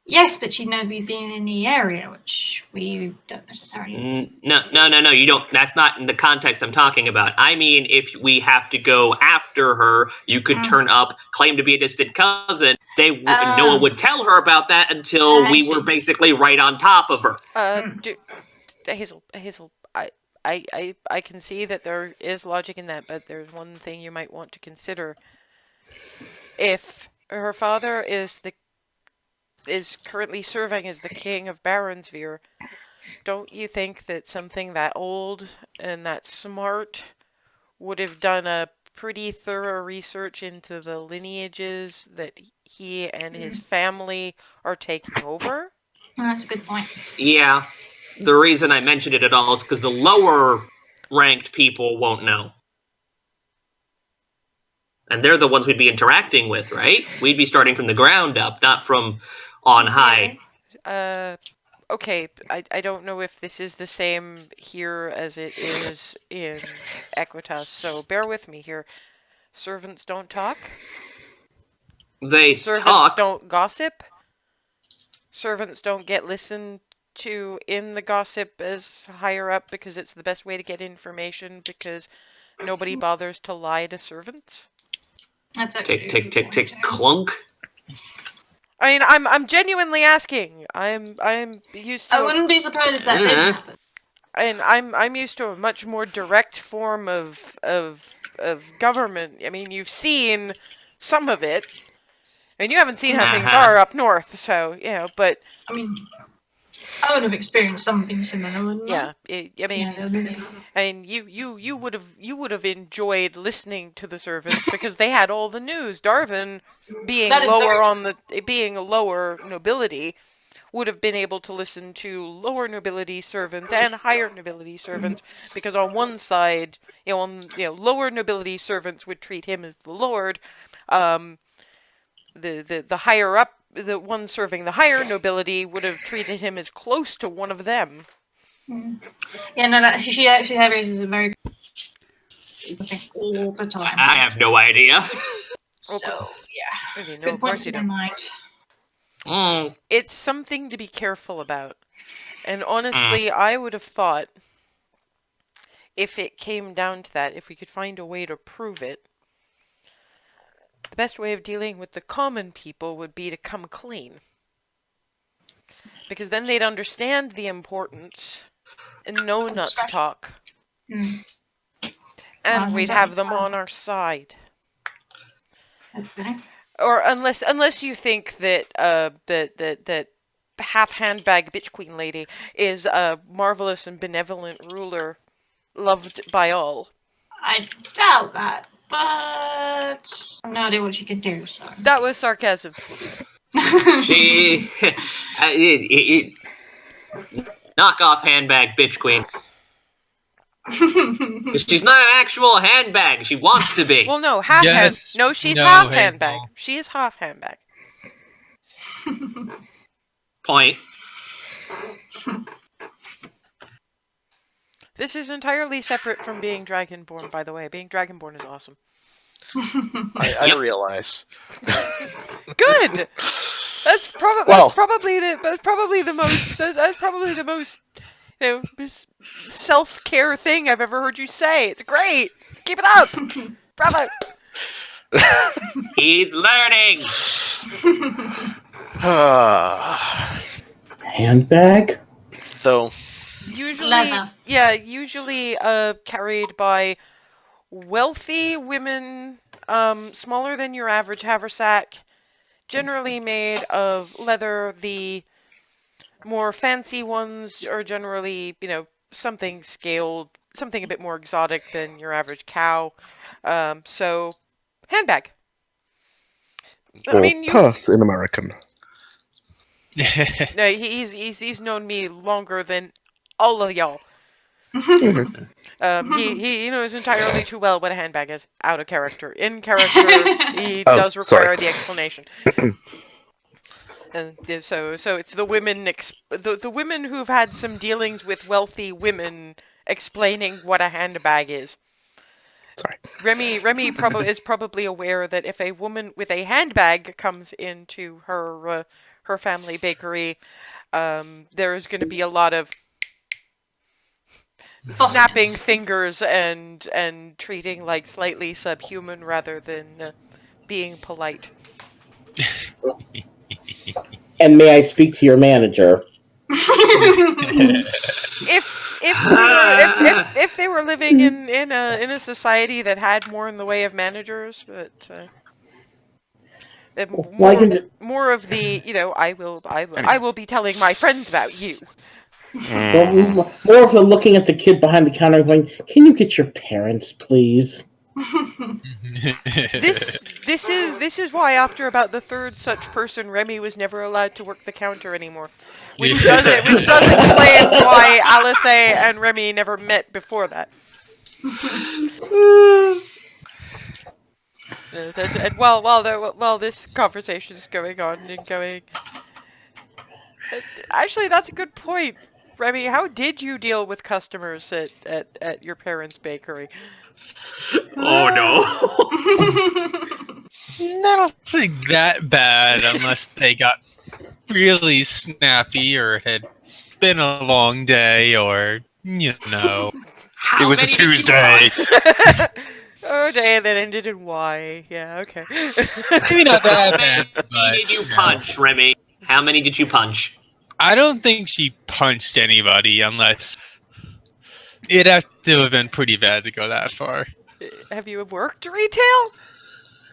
Yes, but she'd know we've been in the area, which we don't necessarily. No, you don't. That's not in the context I'm talking about. I mean, if we have to go after her, you could turn up, claim to be a distant cousin. No one would tell her about that until we were basically right on top of her. Hazel, I can see that there is logic in that, but there's one thing you might want to consider. If her father is currently serving as the king of Baronsvere, don't you think that something that old and that smart would have done a pretty thorough research into the lineages that he and his family are taking over. That's a good point. Yeah. The reason I mentioned it at all is because the lower ranked people won't know. And they're the ones we'd be interacting with, right? We'd be starting from the ground up, not from on high. Okay, I don't know if this is the same here as it is in Equitas, so bear with me here. Servants don't talk. They Servants talk. don't gossip. Servants don't get listened to in the gossip as higher up because it's the best way to get information because nobody bothers to lie to servants. That's actually Tick, tick, tick, tick, clunk. I mean, I'm genuinely asking. I'm used to. I wouldn't be surprised if that did happen. And I'm used to a much more direct form of government. I mean, you've seen some of it, and you haven't seen how things are up north. So but I mean, I would have experienced something similar, wouldn't I? I mean, you would have enjoyed listening to the servants because they had all the news. Darwin, being a lower nobility, would have been able to listen to lower nobility servants and higher nobility servants because on one side, lower nobility servants would treat him as the lord. The higher up, the one serving the higher nobility would have treated him as close to one of them. Yeah, no, she actually raises a very all the time. I have no idea. So, yeah. Okay, no, Good of point course to you keep in don't. mind. It's something to be careful about. And honestly, I would have thought, if it came down to that, if we could find a way to prove it, the best way of dealing with the common people would be to come clean. Because then they'd understand the importance and know not to talk. And we'd have them on our side. Okay. Or unless you think that that half handbag bitch queen lady is a marvelous and benevolent ruler, loved by all. I doubt that, but I have no idea what she can do. So that was sarcasm. She knock off handbag bitch queen. She's not an actual handbag. She wants to be. Well, no, half Yes. No, she's No, half hey, handbag. no. She is half handbag. Point. This is entirely separate from being Dragonborn, by the way. Being Dragonborn is awesome. I realize. Good. That's probably the most self-care thing I've ever heard you say. It's great. Keep it up. Bravo. He's learning. Handbag? So usually carried by wealthy women, smaller than your average haversack, generally made of leather. The more fancy ones are generally, something scaled, something a bit more exotic than your average cow. So, handbag. Or purse in American. No, he's known me longer than all of y'all. He knows entirely too well what a handbag is. Out of character. In character, he does require the explanation. And so it's the women the women who've had some dealings with wealthy women explaining what a handbag is. Sorry. Remy is probably aware that if a woman with a handbag comes into her family bakery, there is going to be a lot of snapping fingers and treating like slightly subhuman rather than being polite. And may I speak to your manager? If they were living in a society that had more in the way of managers, but more of the I will be telling my friends about you. Well, more of a looking at the kid behind the counter, going, "Can you get your parents, please?" This is why after about the third such person, Remy was never allowed to work the counter anymore. Which does explain why Alice and Remy never met before that. And while this conversation is going on and going, actually, that's a good point, Remy. How did you deal with customers at your parents' bakery? Oh no. I don't think that bad unless they got really snappy or it had been a long day or, you know. How It was a many did you Tuesday. punch? Oh, day that ended in Y. Yeah, okay. Maybe not How that many bad, but did you know. punch, Remy? How many did you punch? I don't think she punched anybody unless it'd have to have been pretty bad to go that far. Have you worked retail?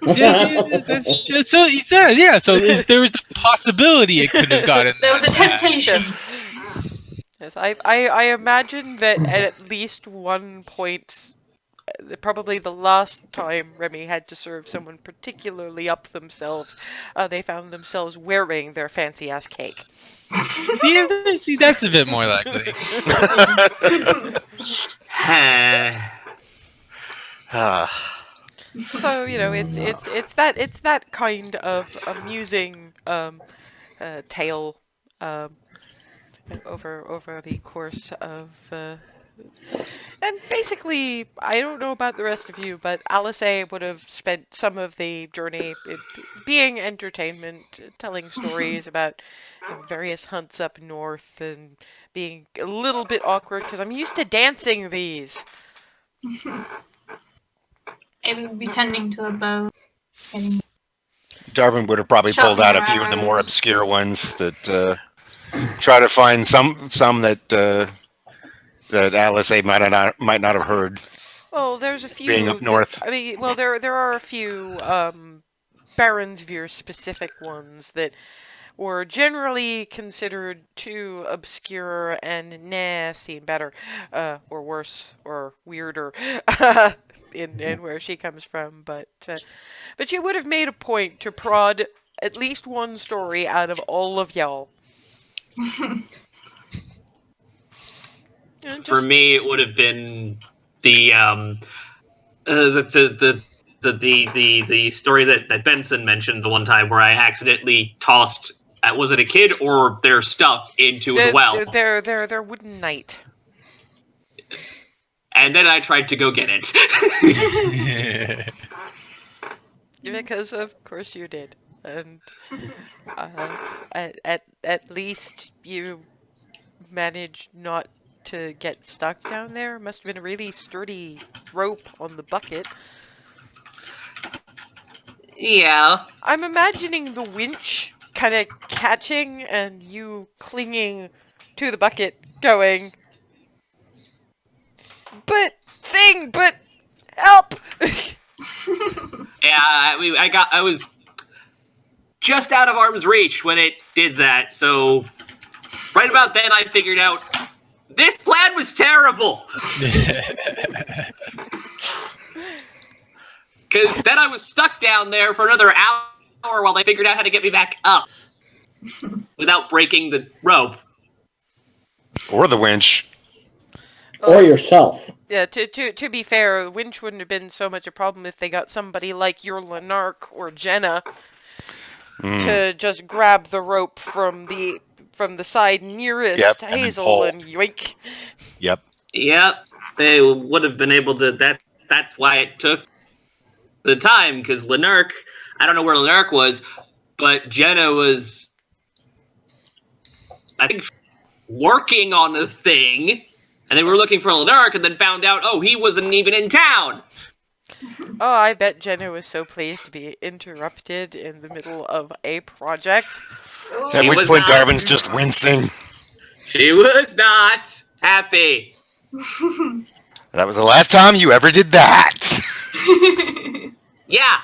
That's just, so he said, yeah. So there was the possibility it could have gotten. There was a that bad. temptation. Yes, I imagine that at least one point, probably the last time Remy had to serve someone particularly up themselves, they found themselves wearing their fancy-ass cake. See, that's a bit more likely. So it's that kind of amusing tale over the course of. And basically, I don't know about the rest of you, but Alice would have spent some of the journey being entertainment, telling stories about various hunts up north, and being a little bit awkward because I'm used to dancing these. Maybe we'll be tending to a bow. Getting... Darwin would have probably pulled out a few of the more obscure ones that try to find some that Alice might not have heard. Well, there's a few Being up north. I mean, well, there are a few Baronsveer specific ones that were generally considered too obscure and seem better, or worse, or weirder, in where she comes from. But she would have made a point to prod at least one story out of all of y'all. For me, it would have been the story that Benson mentioned the one time where I accidentally tossed was it a kid or their stuff into the well? Their wooden knight. And then I tried to go get it. Because of course you did, and at least you managed not to get stuck down there. Must have been a really sturdy rope on the bucket. Yeah. I'm imagining the winch kind of catching and you clinging to the bucket, going, but help! Yeah, I was just out of arm's reach when it did that, so right about then I figured out this plan was terrible. Because then I was stuck down there for another hour while they figured out how to get me back up without breaking the rope. Or the winch. Or yourself. Yeah, to be fair, the winch wouldn't have been so much a problem if they got somebody like your Lanark or Jenna to just grab the rope from the side nearest Hazel and yoink. Yep. Yep. They would have been able to. That's why it took the time, because Lanark, I don't know where Lanark was, but Jenna was, I think, working on the thing. And they were looking for Lanark and then found out, oh, he wasn't even in town. Oh, I bet Jenna was so pleased to be interrupted in the middle of a project. At which point Darwin's just wincing. She was not happy. That was the last time you ever did that. Yeah.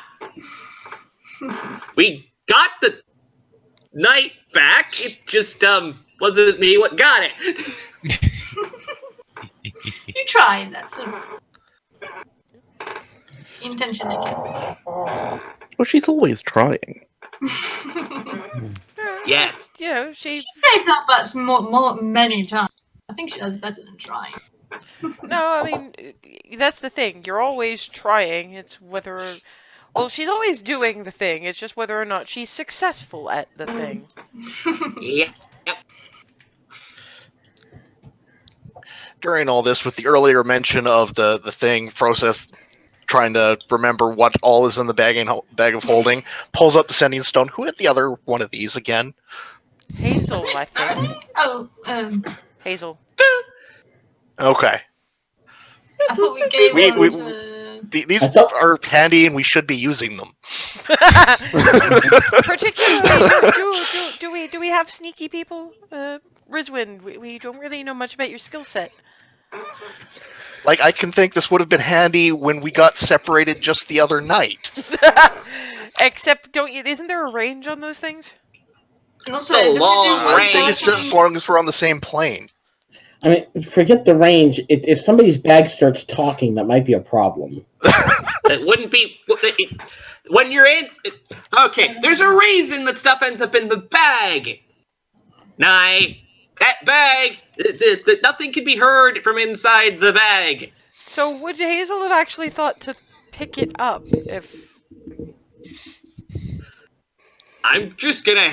We got the night back. It just wasn't me what got it. You tried, that's a... intention it can Well, she's always trying. be. Yes. You know, she. She saves up that many times. I think she does better than trying. No, I mean, that's the thing. You're always trying. It's whether. Well, she's always doing the thing. It's just whether or not she's successful at the thing. Yep. During all this, with the earlier mention of the thing, process trying to remember what all is in the bag of holding, pulls up the sending stone. Who had the other one of these again? Hazel, I think. Oh, Hazel. Okay. I thought we gave We- one we- to... These I thought- are handy, and we should be using them. Particularly, do we have sneaky people? Rizwin, we don't really know much about your skill set. Like, I can think this would have been handy when we got separated just the other night. Except, isn't there a range on those things? And also, It's a doesn't it long do I think it's just as long as we're on the same plane. I mean, forget the range. If somebody's bag starts talking, that might be a problem. It wouldn't be when you're in. Okay, there's a reason that stuff ends up in the bag. Nye, that bag, nothing can be heard from inside the bag. So would Hazel have actually thought to pick it up if... I'm just gonna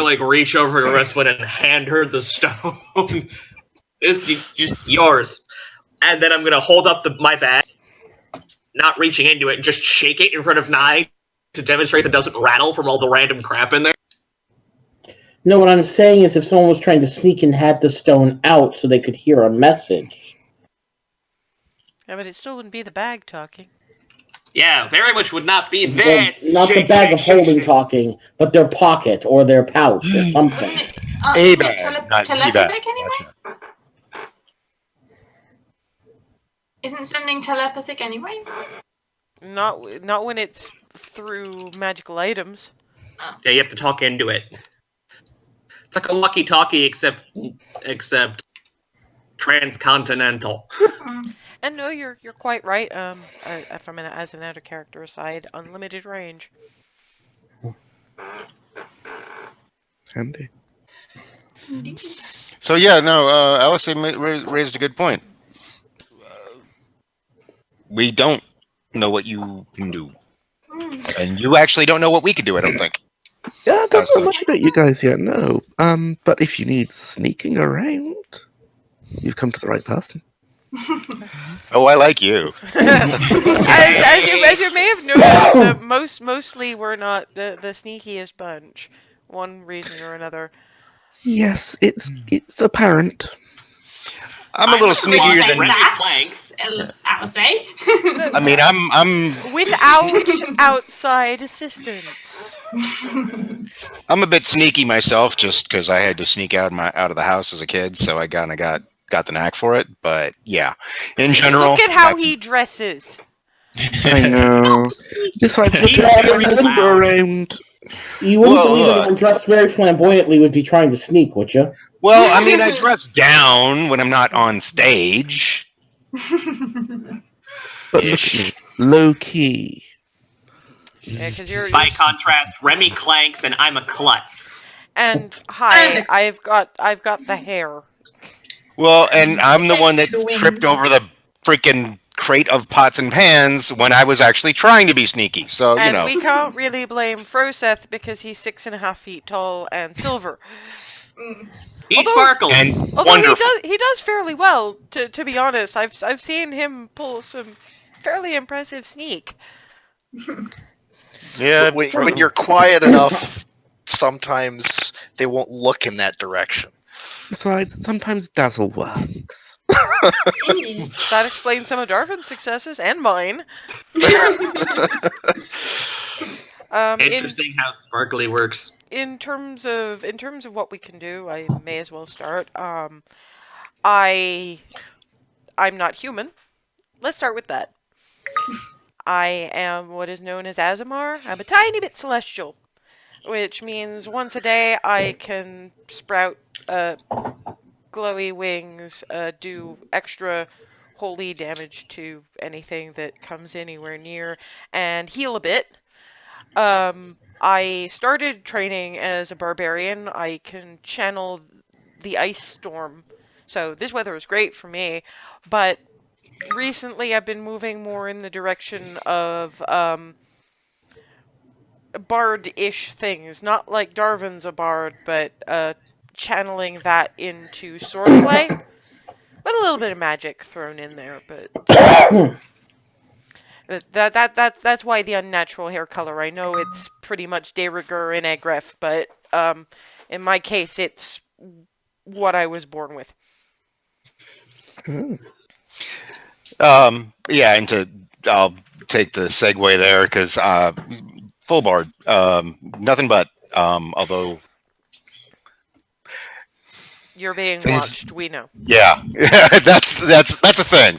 like reach over to Reswin and hand her the stone. It's just yours. And then I'm gonna hold up my bag, not reaching into it, and just shake it in front of Nye to demonstrate that it doesn't rattle from all the random crap in there. No, what I'm saying is if someone was trying to sneak and had the stone out so they could hear a message. Yeah, but it still wouldn't be the bag talking. Yeah, very much would not be Well, this. not the bag of holding talking, but their pocket or their pouch or something. Wouldn't it, A isn't it bag, not B bag. telepathic anyway? Gotcha. Isn't sending telepathic anyway? Not when it's through magical items. Yeah, you have to talk into it. It's like a walkie-talkie, except transcontinental. And no, you're quite right. From as an outer character aside, unlimited range. Handy. So yeah, no, Alice raised a good point. We don't know what you can do, and you actually don't know what we can do. I don't think. Yeah, I don't As know much such. about you guys yet, no. But if you need sneaking around, you've come to the right person. Oh, I like you. as you may have noticed, mostly we're not the sneakiest bunch, one reason or another. Yes, it's apparent. I'm a little sneakier than. Remy Planks. I'll say. I mean, I'm Without outside assistance. I'm a bit sneaky myself, just because I had to sneak out of the house as a kid, so I kind of got the knack for it. But yeah, in general, Look at how that's- he dresses. I know. Besides, look He's at very everything loud. around. You wouldn't Well, believe look. anyone dressed very flamboyantly would be trying to sneak, would you? Well, I mean, I dress down when I'm not on stage. But look at me, low key. Yeah, because you're By contrast, Remy clanks and I'm a klutz. and hi, I've got the hair. Well, and I'm the one that Doing- tripped over the freaking crate of pots and pans when I was actually trying to be sneaky. So you And know, we can't really blame Froseth because he's 6.5 feet tall and silver. He Although- sparkles. and Although wonderful. he does fairly well, to be honest. I've seen him pull some fairly impressive sneak. Yeah, When you're quiet enough, sometimes they won't look in that direction. Besides, sometimes dazzle works. That explains some of Darvin's successes and mine. Interesting how sparkly works. In terms of what we can do, I may as well start. I'm not human. Let's start with that. I am what is known as Azamar. I'm a tiny bit celestial, which means once a day I can sprout glowy wings, do extra wholly damage to anything that comes anywhere near, and heal a bit. I started training as a barbarian. I can channel the ice storm, so this weather is great for me, but recently I've been moving more in the direction of bard-ish things. Not like Darvin's a bard, but channeling that into swordplay. With a little bit of magic thrown in there, but that's why the unnatural hair color. I know it's pretty much de rigueur in Agref, but in my case, it's what I was born with. Yeah, I'll take the segue there because full bard, nothing but. Although You're being things, watched, we know. yeah, that's a thing.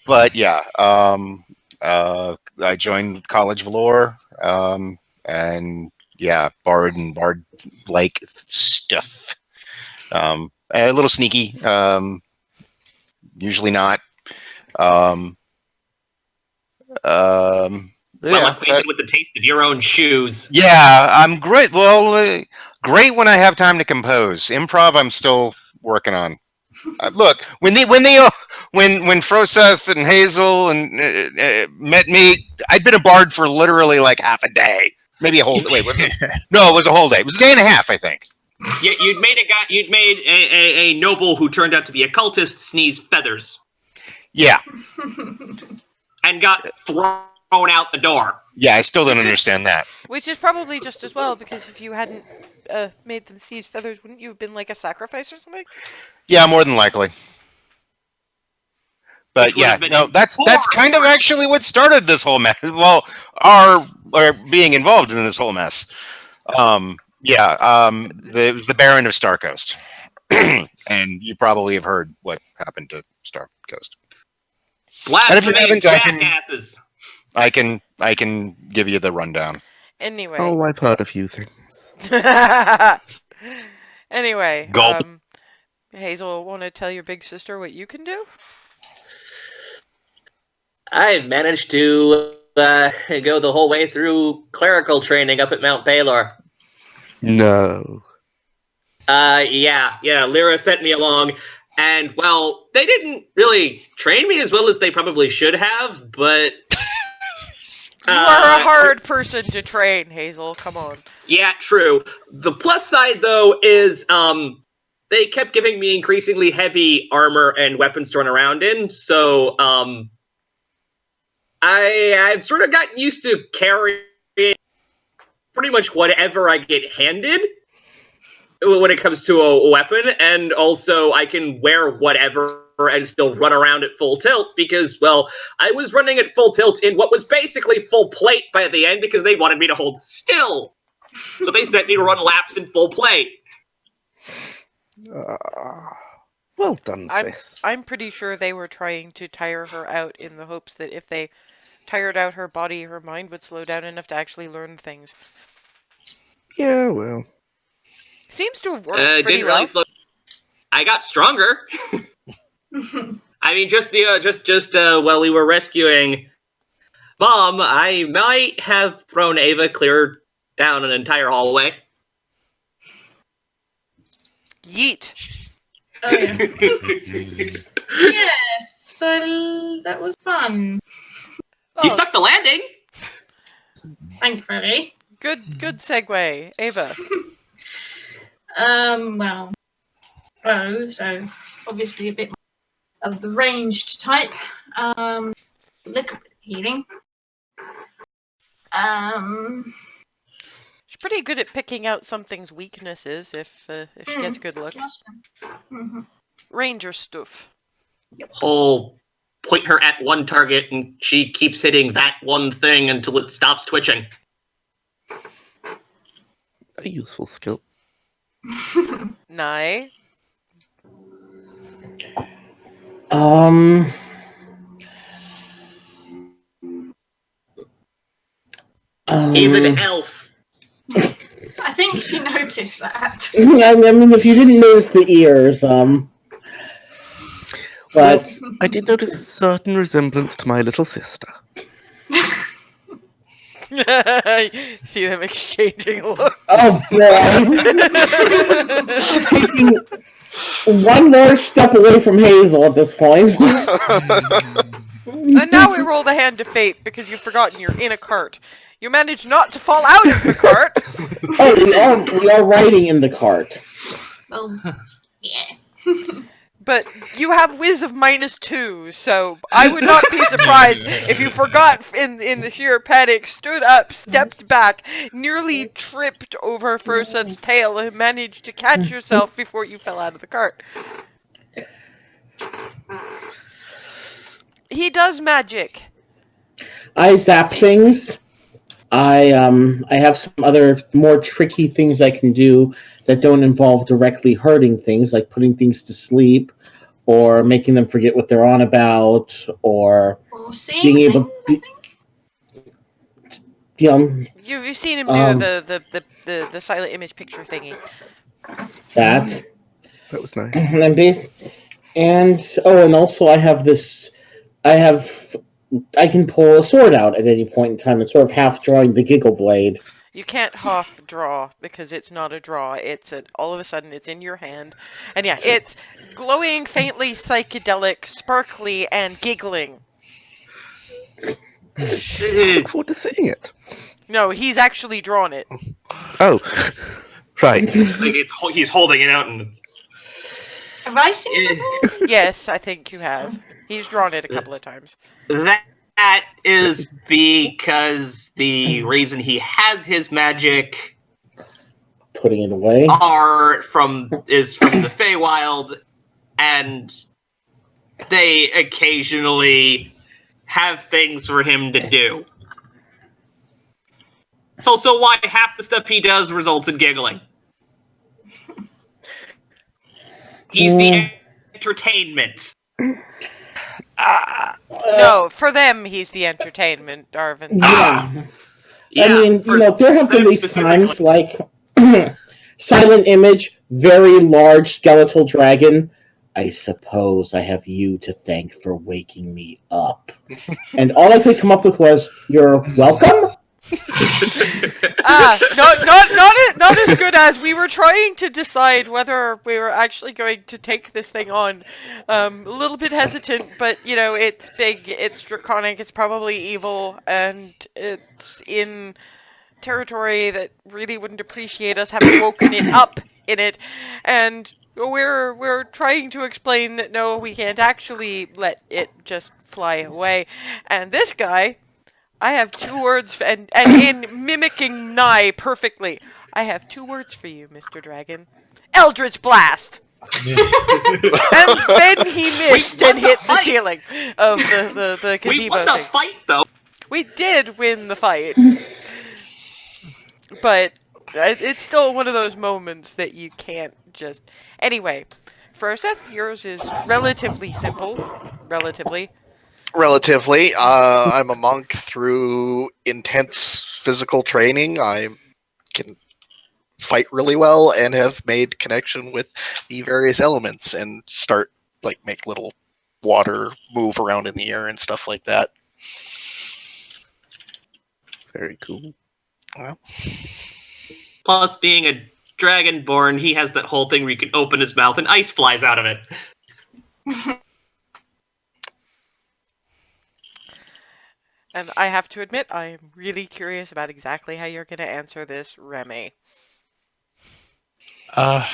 But yeah, I joined College of Lore, and yeah, bard and bard like stuff. A little sneaky, usually not. Well acquainted with the taste of your own shoes. Yeah, I'm great. Well, great when I have time to compose. Improv, I'm still working on. Look, when Froseth and Hazel and met me, I'd been a bard for literally like half a day, maybe a whole. Wait, no, it was a whole day. It was a day and a half, I think. Yeah, you'd made a noble who turned out to be a cultist sneeze feathers. Yeah, and got thrown out the door. Yeah, I still don't understand that. Which is probably just as well, because if you hadn't made them seize feathers, wouldn't you have been like a sacrifice or something? Yeah, more than likely. But yeah, no, that's kind of actually what started this whole mess. Well, our being involved in this whole mess. The Baron of Starcoast, and you probably have heard what happened to Starcoast. And if you haven't, I can give you the rundown. Anyway. Oh, I've heard a few things. Anyway, Gulp. Hazel, want to tell your big sister what you can do? I've managed to go the whole way through clerical training up at Mount Baylor. No. Yeah, Lyra sent me along, and, well, they didn't really train me as well as they probably should have, but... You are a hard person to train, Hazel, come on. Yeah, true. The plus side, though, is, they kept giving me increasingly heavy armor and weapons to run around in, so, I've sort of gotten used to carrying pretty much whatever I get handed when it comes to a weapon, and also I can wear whatever and still run around at full tilt because, well, I was running at full tilt in what was basically full plate by the end because they wanted me to hold still. So they sent me to run laps in full plate. Well done, sis. I'm pretty sure they were trying to tire her out in the hopes that if they tired out her body, her mind would slow down enough to actually learn things. Yeah, well. Seems to have worked pretty didn't well. really slow. I got stronger. I mean, while we were rescuing Mom, I might have thrown Ava clear down an entire hallway. Yeet. Oh, yeah. Yes, so that was fun. You stuck the landing. Thankfully. Good segue, Ava. So obviously a bit of the ranged type. Liquid healing. She's pretty good at picking out something's weaknesses if she gets a good look. Mm-hmm. Ranger stuff. Whole point her at one target and she keeps hitting that one thing until it stops twitching. A useful skill. Nye. He's an elf. I think she noticed that. I mean, if you didn't notice the ears, But I did notice a certain resemblance to my little sister. See them exchanging looks. oh boy, taking one more step away from Hazel at this point. And now we roll the hand of fate because you've forgotten you're in a cart. You managed not to fall out of the cart. Oh, we are riding in the cart. Well, yeah. But you have whiz of -2, so I would not be surprised if you forgot in the sheer panic, stood up, stepped back, nearly tripped over Furseth's tail, and managed to catch yourself before you fell out of the cart. He does magic. I zap things. I have some other more tricky things I can do that don't involve directly hurting things, like putting things to sleep, or making them forget what they're on about, or being able to, You've seen him do the silent image picture thingy. that. That was nice. And also I have this. I can pull a sword out at any point in time and sort of half drawing the giggle blade. You can't half draw because it's not a draw. All of a sudden it's in your hand. And yeah, it's glowing, faintly psychedelic, sparkly, and giggling. Look forward to seeing it. No, he's actually drawn it. Oh, right. He's holding it out, and it's... Have I seen it before? Yes, I think you have. He's drawn it a couple of times. That is because the reason he has his magic Putting it away. is from the Feywild, and they occasionally have things for him to do. It's also why half the stuff he does results in giggling. He's the entertainment. No, for them, he's the entertainment, Darvin. Yeah. Yeah, I mean, there have been these times like silent image, very large skeletal dragon. I suppose I have you to thank for waking me up. And all I could come up with was, "You're welcome." Not as good as we were trying to decide whether we were actually going to take this thing on. A little bit hesitant, but it's big, it's draconic, it's probably evil, and it's in territory that really wouldn't appreciate us having woken it up in it. And we're trying to explain that no, we can't actually let it just fly away. And this guy, I have 2 words, and in mimicking Nye perfectly, I have 2 words for you, Mr. Dragon. Eldritch Blast! And then he missed and hit the ceiling of the gazebo We won the thing. fight, though. We did win the fight. But it's still one of those moments that you can't just... Anyway, for Seth, yours is relatively simple. Relatively. I'm a monk through intense physical training. I can fight really well and have made connection with the various elements and make little water move around in the air and stuff like that. Very cool. Well, Plus, being a dragonborn, he has that whole thing where you can open his mouth and ice flies out of it. And I have to admit, I am really curious about exactly how you're going to answer this, Remy. I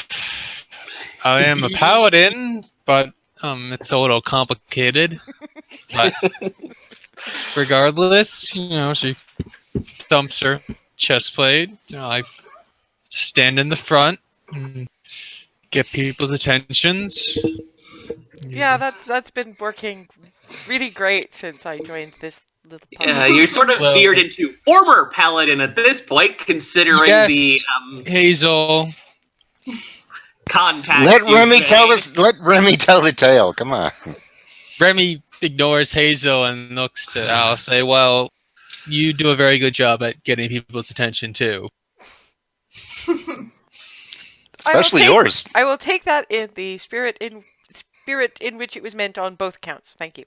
am a paladin, but it's a little complicated. But regardless, she thumps her chest plate. I stand in the front and get people's attentions. Yeah, that's been working really great since I joined this little party. Yeah, you're sort of veered into former paladin at this point, considering the Hazel. contact. Let Remy tell the tale. Come on. Remy ignores Hazel and looks to Al, say, "Well, you do a very good job at getting people's attention too." Especially yours. I will take that in the spirit spirit in which it was meant on both accounts. Thank you.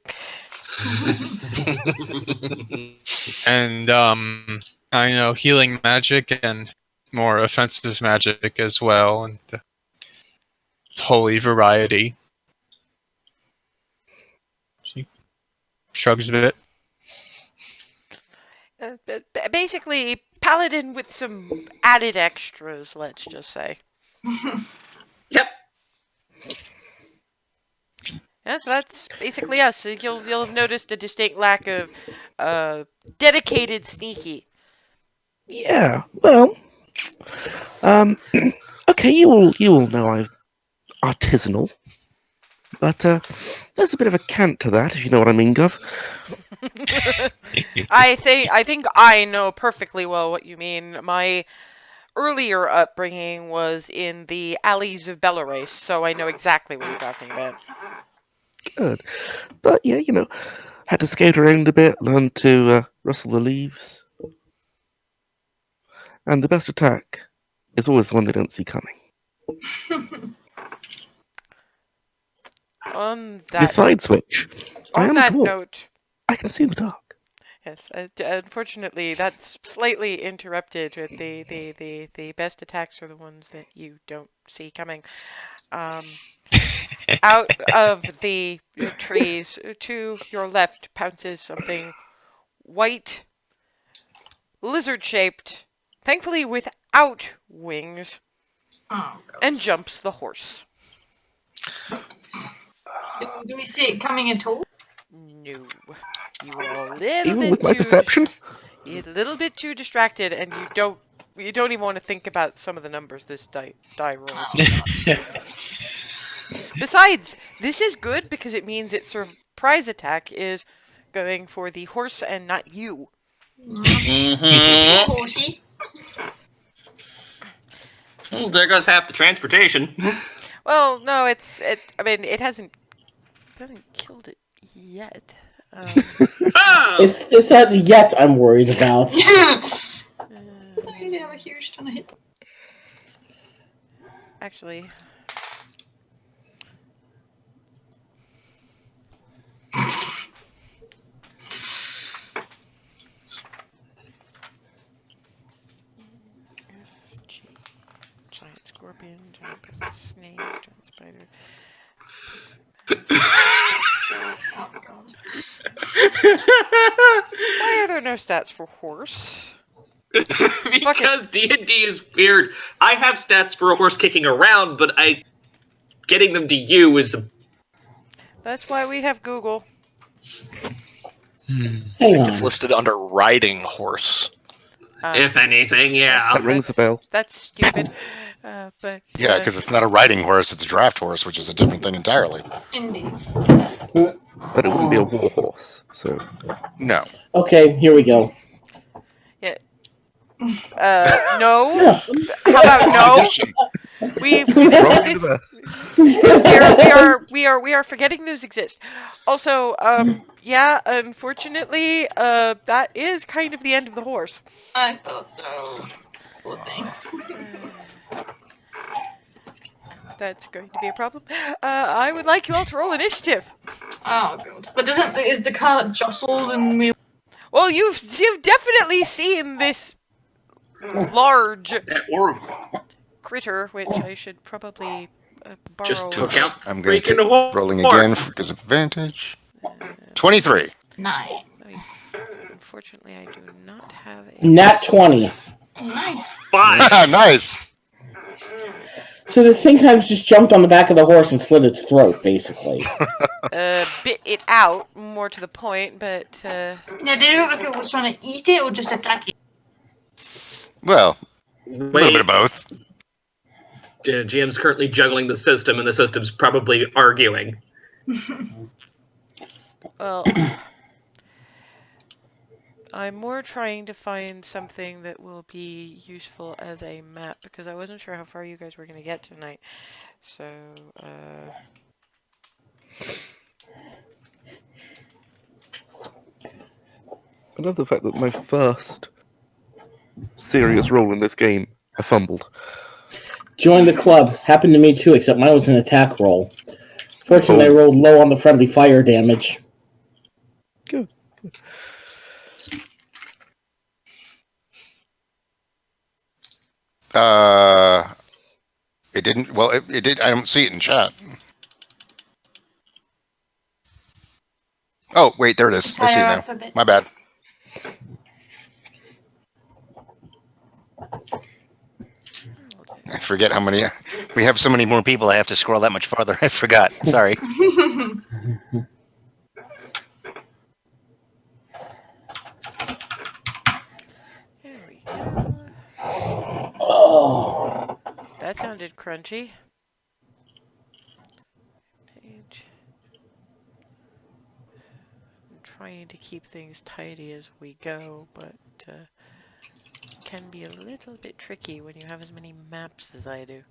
And I know healing magic and more offensive magic as well, and the holy variety. She shrugs a bit. Basically, paladin with some added extras, let's just say. Yep. Yeah, so that's basically us. You'll have noticed a distinct lack of dedicated sneaky. Yeah, well, okay, you all know I'm artisanal, but there's a bit of a cant to that, if you know what I mean, Gov. I think I know perfectly well what you mean. My earlier upbringing was in the alleys of Belarus, so I know exactly what you're talking about. Good, but yeah, had to skate around a bit, learn to rustle the leaves, and the best attack is always the one they don't see coming. On that Besides which, I am a dwarf. note, I can see in the dark. yes, unfortunately, that's slightly interrupted with the best attacks are the ones that you don't see coming. Out of the trees to your left pounces something white, lizard-shaped, thankfully without wings, and jumps the horse. Do we see it coming at all? No. You are a little Even bit with my too perception? You're a little bit too distracted, and you don't even want to think about some of the numbers this die rolls. Besides, this is good because it means its surprise attack is going for the horse and not you. Mm-hmm. Horsey. Well, there goes half the transportation. Well, no, I mean, it hasn't killed it yet. Ah! It's that yet I'm worried about. They have a huge ton of hit. Actually, giant scorpion, giant poisonous snake, giant spider. Why are there no stats for horse? Because D&D is weird. I have stats for a horse kicking around, but getting them to you is That's why we have Google. Hang It's on. listed under riding horse. if anything, yeah. That rings a bell. That's stupid. But Yeah, because it's not a riding horse; it's a draft horse, which is a different thing entirely. Indeed. But it wouldn't be a war horse, so... No. Okay, here we go. no. How about no? We Wrong universe. we are forgetting those exist. Also, yeah, unfortunately, that is kind of the end of the horse. I thought so. Poor thing. That's going to be a problem. I would like you all to roll initiative. Oh god. But is the cart jostled and we... Well, you've definitely seen this large critter, which I should probably borrow. Just took out I'm going to freaking horse. rolling again for good advantage. 23. 9. Unfortunately, I do not have a Nat 20. Nice. 5. Nice. So this thing kind of just jumped on the back of the horse and slit its throat, basically. bit it out, more to the point, but Now, did it look like it was trying to eat it or just attack it? Well, a little bit of both. GM's currently juggling the system, and the system's probably arguing. well, I'm more trying to find something that will be useful as a map, because I wasn't sure how far you guys were going to get tonight. So, I love the fact that my first serious role in this game, I fumbled. Join the club. Happened to me too, except mine was an attack roll. Fortunately, I rolled low on the friendly fire damage. Good. It didn't. Well, it did. I don't see it in chat. Oh, wait, there it is. I see it Higher now. up a bit. My bad. I forget how many. We have so many more people. I have to scroll that much farther. I forgot. Sorry. There we go. Oh. That sounded crunchy. Page. I'm trying to keep things tidy as we go, but can be a little bit tricky when you have as many maps as I do.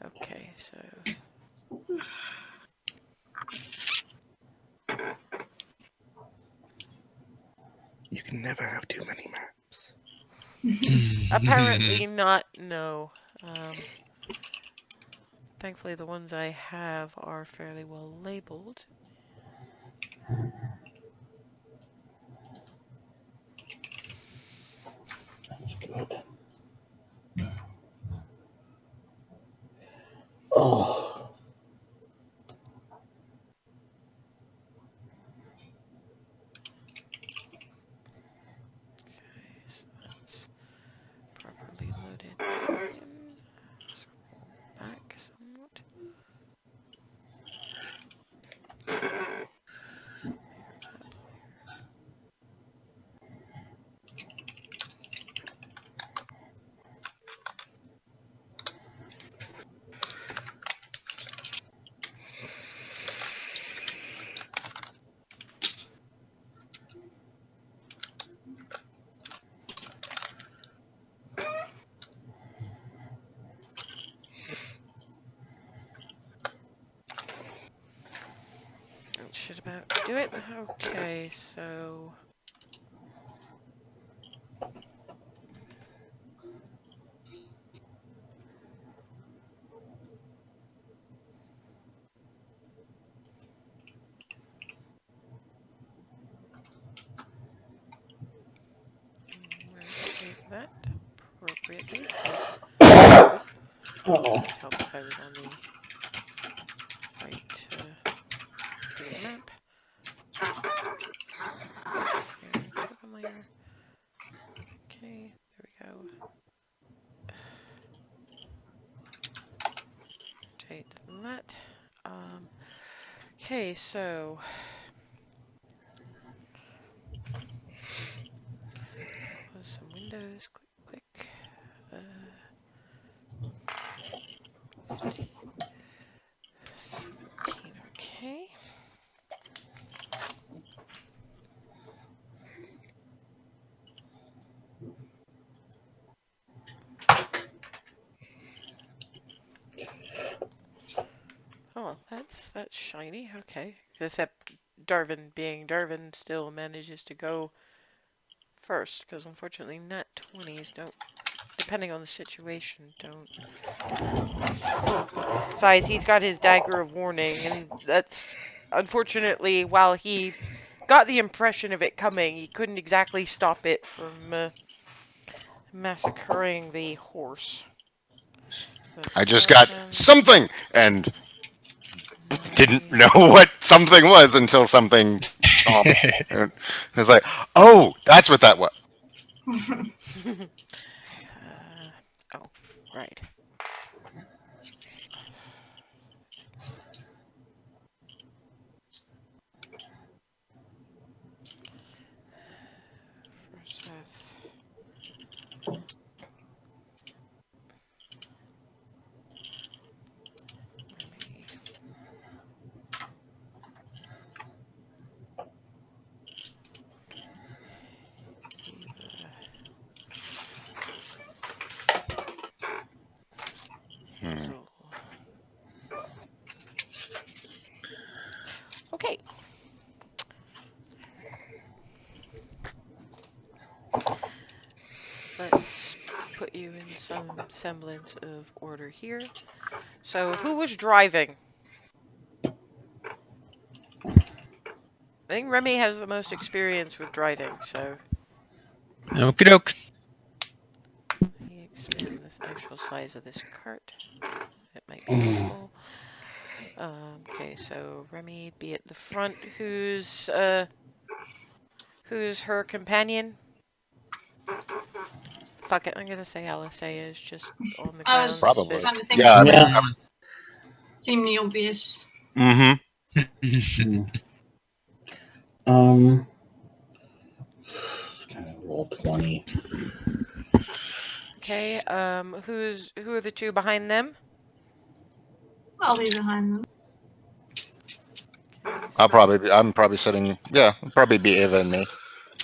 Okay, so You can never have too many maps. apparently not. No. Thankfully, the ones I have are fairly well labeled. That's good. Oh. Okay, so that's properly loaded in. Scroll back somewhat. That should about do it. Okay, so rotate that appropriately, because Oh. it'd help if I was on the right particular map. Here, token layer. Okay, there we go. Rotate that. Okay, so close some windows. Click, click. 17. Okay. Oh, that's shiny. Okay. Except Darwin, being Darwin, still manages to go first, because unfortunately nat 20s don't, depending on the situation, don't. Besides, he's got his dagger of warning, and that's, unfortunately, while he got the impression of it coming, he couldn't exactly stop it from massacring the horse. But I just got something and didn't know what something was until something stomped. It was like, oh, that's what that was. Oh, right. First with maybe Eva. Hazel. Okay. Let's put you in some semblance of order here. So, who was driving? I think Remy has the most experience with driving, so Okie doke. let me expand this actual size of this cart. It might be full. Okay, so Remy be at the front. Who's her companion? Fuck it, I'm gonna say Alice is just on the I ground. was Probably. kind of thinking Yeah, I mean, Yeah. seemingly obvious. mm-hmm. Roll 20. Okay, who are the two behind them? I'll be behind them. Okay, I'm probably sitting, yeah, it'll probably be Ava and me.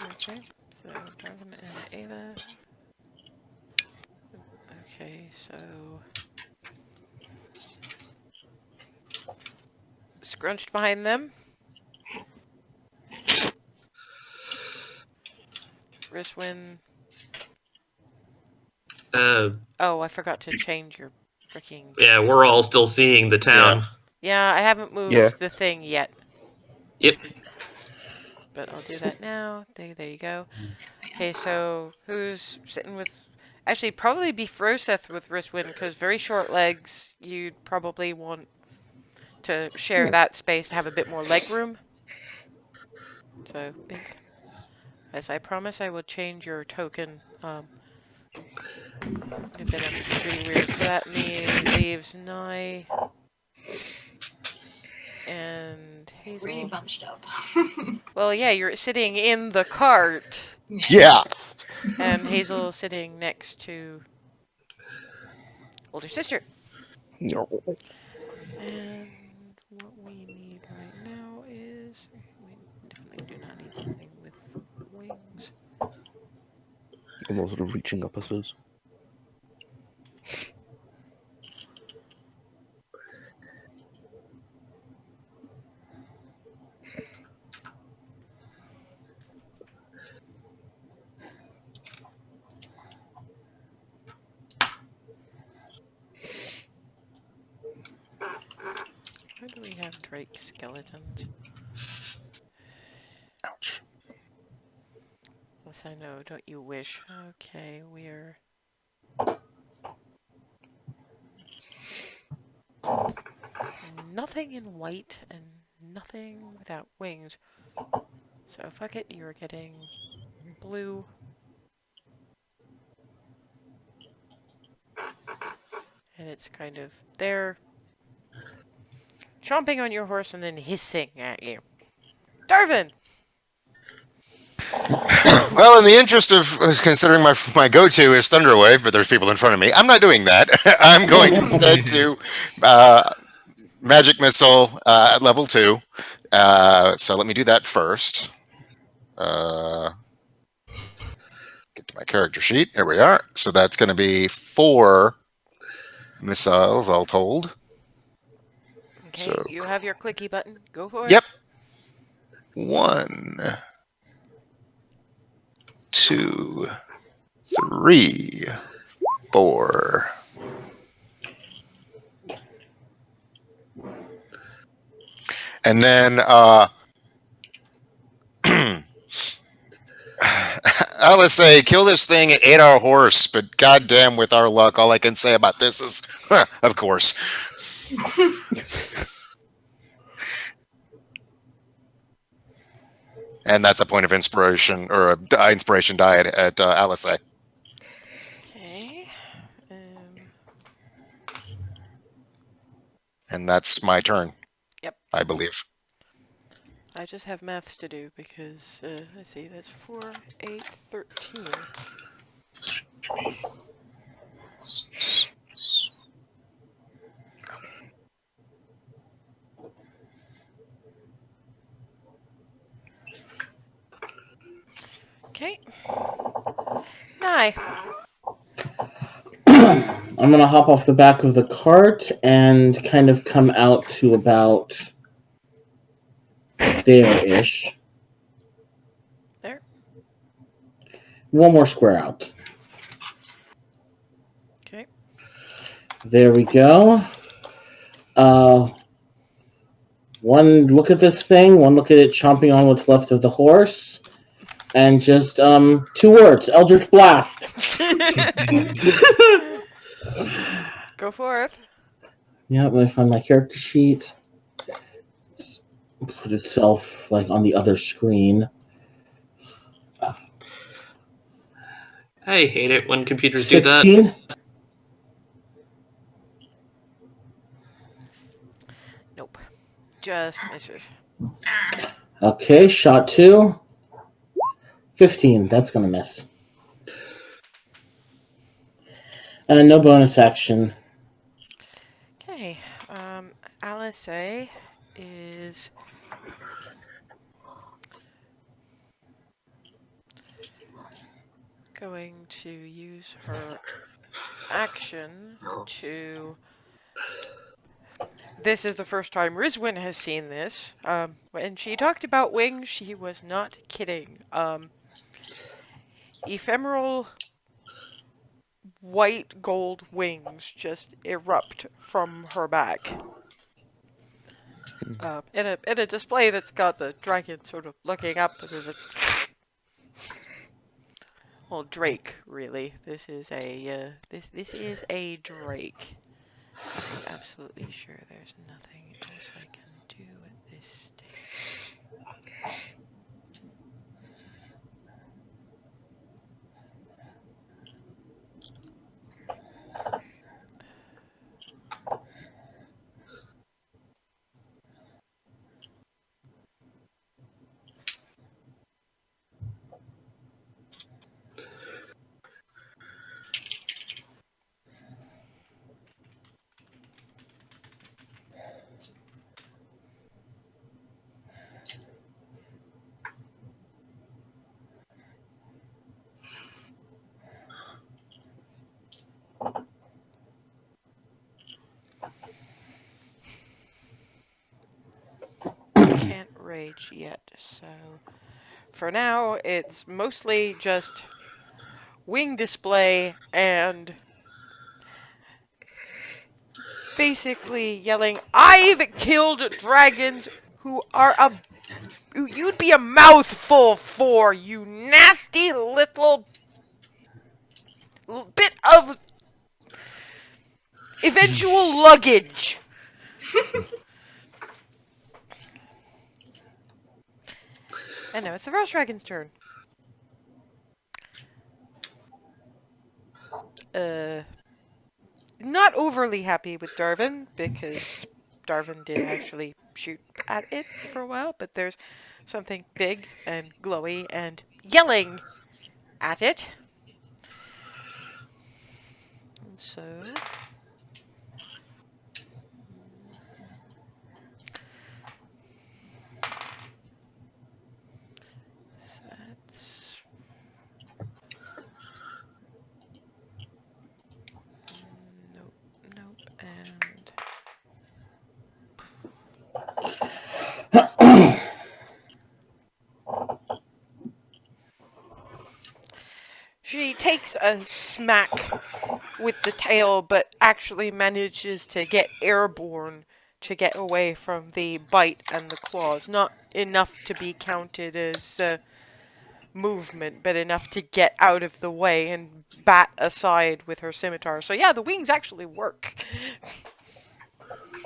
okay, so Darvin and Ava. Okay, so scrunched behind them. Riswin. Oh, I forgot to change your freaking. Yeah, we're all still seeing the town. Yeah, I haven't moved Yeah. the thing yet. Yep. But I'll do that now. There you go. Okay, so who's sitting with... Actually, probably be Froseth with Riswin, because very short legs, you'd probably want to share that space to have a bit more leg room. So, big. As I promise, I will change your token. If it ends really weird. So that leaves Nye and Hazel. Really bunched up. Well, yeah, you're sitting in the cart. Yeah. And Hazel sitting next to older sister. No. And what we need right now is... We definitely do not need something with wings. I'm all sort of reaching up, I suppose. Where do we have Drake skeletons? Ouch. Yes, I know, don't you wish? Okay, we're... Nothing in white and nothing without wings. So fuck it, you're getting blue. And it's kind of there, chomping on your horse and then hissing at you. Darvin! Well, in the interest of considering my go-to is Thunderwave, but there's people in front of me, I'm not doing that. I'm going instead to Magic Missile at level 2. So let me do that first. Get to my character sheet. Here we are. So that's going to be 4 missiles, all told. Okay, So, you have your clicky button. Go for it. yep. 1, 2, 3, 4. And then let's say kill this thing at 8-hour horse, but goddamn, with our luck, all I can say about this is, of course. And that's a point of inspiration, or a inspiration die at Alice. Okay. And that's my turn. Yep. I believe. I just have maths to do because, let's see, that's 4, 8, 13. Okay. Nye. I'm gonna hop off the back of the cart and kind of come out to about there-ish. There? One more square out. Okay. There we go. One look at this thing, one look at it chomping on what's left of the horse, and just 2 words: Eldritch Blast. Go forth. Yeah, let me find my character sheet. Put itself like on the other screen. I hate it when computers do that. 16. Nope. Just misses. Okay, shot 2. 15. That's gonna miss. And no bonus action. Okay. Alice is going to use her action to... This is the first time Rizwin has seen this. When she talked about wings, she was not kidding. Ephemeral white gold wings just erupt from her back. In a display that's got the dragon sort of looking up, and there's a... Well, drake, really. This is a this is a drake. I'm absolutely sure there's nothing else I can do at this stage. Can't rage yet, so for now it's mostly just wing display and basically yelling, "I've killed dragons who are who you'd be a mouthful for, you nasty little bit of eventual luggage." And now it's the Frost Dragon's turn. Not overly happy with Darvin, because Darvin did actually shoot at it for a while, but there's something big and glowy and yelling at it. And so... that's... Nope, nope, and... She takes a smack with the tail, but actually manages to get airborne to get away from the bite and the claws. Not enough to be counted as movement, but enough to get out of the way and bat aside with her scimitar. So yeah, the wings actually work.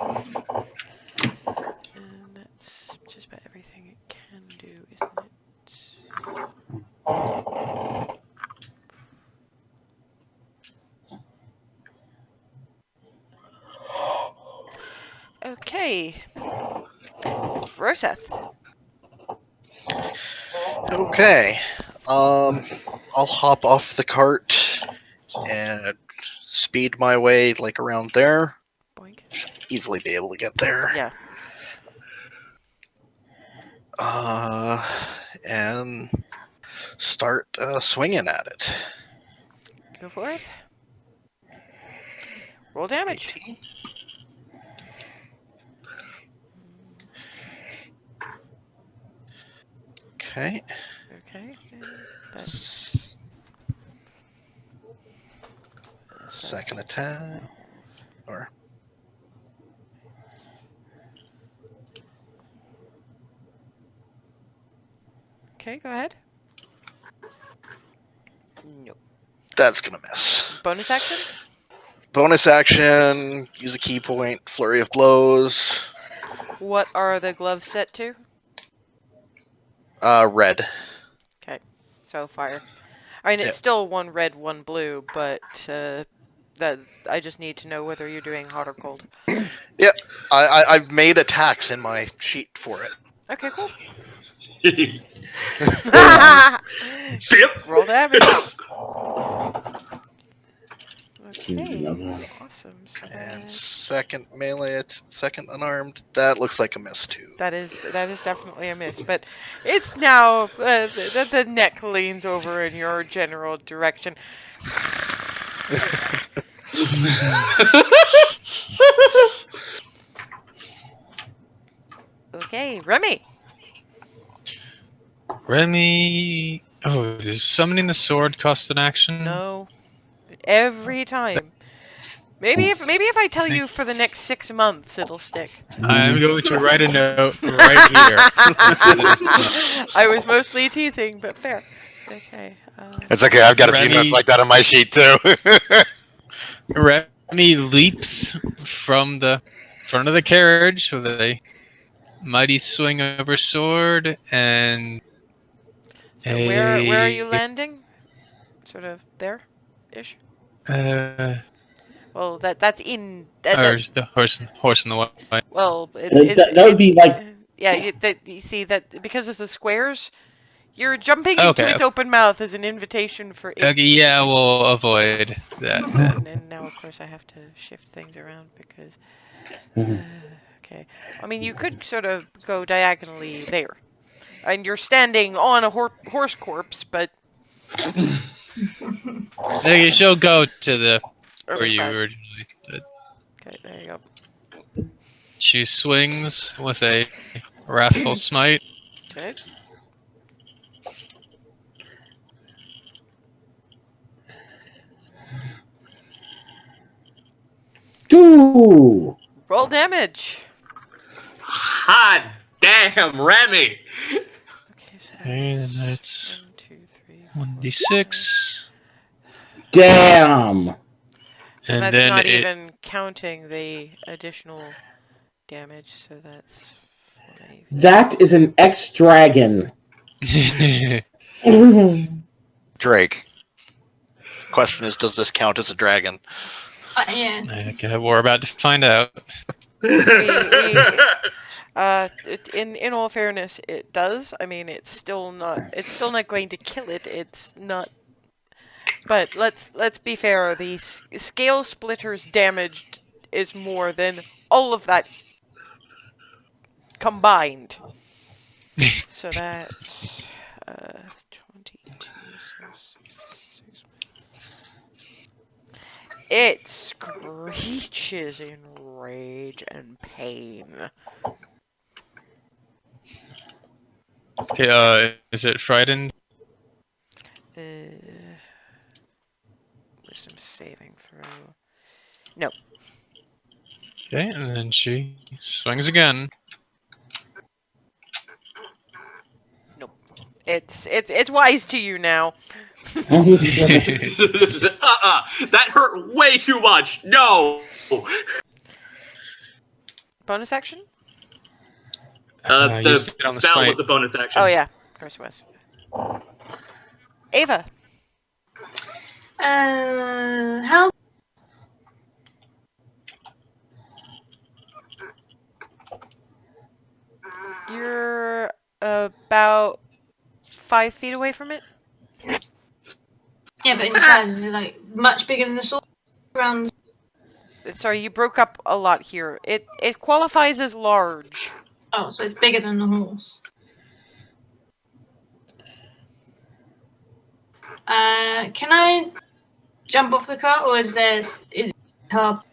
And that's just about everything it can do, isn't it? Okay. Roseth. Okay. I'll hop off the cart and speed my way like around there. Boink. Should easily be able to get there. Yeah. And start swinging at it. Go for it. Roll damage. 18. Okay. Okay. That's Second attack. Or Okay, go ahead. Nope. that's gonna miss. Bonus action? Bonus action, use a key point, flurry of blows. What are the gloves set to? Red. Okay, so fire. I mean, it's Yeah. still one red, one blue, but that I just need to know whether you're doing hot or cold. I've made attacks in my sheet for it. Okay, cool. Yep. Roll damage. Okay, Another. awesome. So And that, second melee, second unarmed. That looks like a miss too. that is definitely a miss, but it's now the neck leans over in your general direction. Okay, Remy. Remy. Oh, does summoning the sword cost an action? No, every time. Maybe if I tell you for the next 6 months, it'll stick. I'm going to write a note right here. I was mostly teasing, but fair. Okay. It's okay. I've got a few Remy- notes like that on my sheet too. Remy leaps from the front of the carriage with a mighty swing of her sword and So where are you landing? Sort of there, ish. Well, that's in. There's the horse in the way. Well, That would be like. Yeah, you see that because of the squares, you're jumping Okay. into its open mouth as an invitation for it. Okay, yeah, we'll avoid that. And now, of course, I have to shift things around because. Mhm. Okay. I mean, you could sort of go diagonally there, and you're standing on a horse corpse, but. Okay, she'll go to the where you side. originally did. Okay, there you go. She swings with a wrathful smite. Okay. Ooh. Roll damage. Hot damn, Remy. Okay, so And that's 1, 2, 3, 1d6. Damn. And that's then not it, even counting the additional damage, so that's 5. That is an ex-dragon. Drake. Question is, does this count as a dragon? Yeah. Okay, we're about to find out. In all fairness, it does. I mean, it's still not going to kill it. It's not. But let's be fair. The scale splitter's damage is more than all of that combined. So that's 22. It screeches in rage and pain. Okay, is it frightened? Wisdom saving throw. No. Okay, and then she swings again. Nope. It's wise to you now. That hurt way too much. No. Bonus action? The used it on the spell smite. was a bonus action. Oh yeah, of course it was. Ava. How? You're about 5 feet away from it. Yeah, but inside is it like much bigger than the sword? Around. Sorry, you broke up a lot here. It qualifies as large. Oh, so it's bigger than the horse. Can I jump off the cart, or is there top?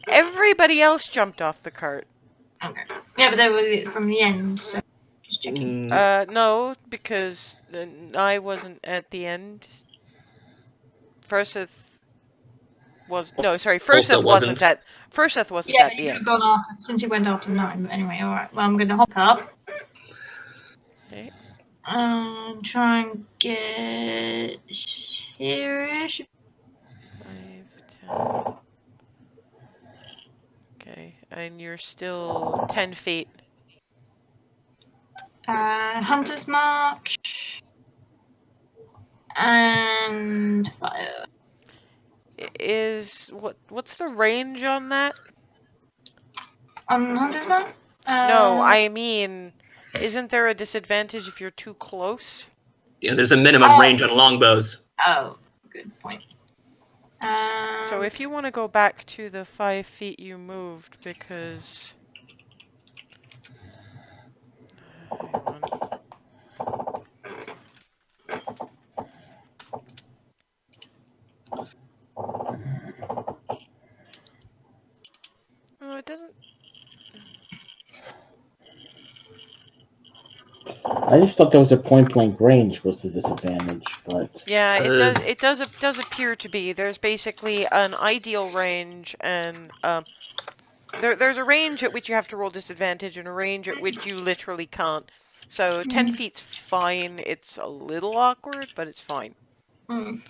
Everybody else jumped off the cart. Okay. Yeah, but they were from the end, so just checking. No, because I wasn't at the end. First, was no, sorry, Also Furseth wasn't. at Furseth wasn't Yeah, at but the you could end. have gone after, since he went after 9. But anyway, alright. Well, I'm going to hop up. Okay. Try and get here-ish. 5, 10. Okay, and you're still 10 feet. Hunter's Mark. And fire. What's the range on that? On Hunter's Mark? No, I mean, isn't there a disadvantage if you're too close? Yeah, there's a minimum range on longbows. Oh, good point. So if you want to go back to the 5 feet you moved, because... hang on. Oh, it doesn't... I just thought there was a point blank range was the disadvantage, but Yeah, it does appear to be. There's basically an ideal range, and there's a range at which you have to roll disadvantage, and a range at which you literally can't. So 10 feet's fine. It's a little awkward, but it's fine. Mm.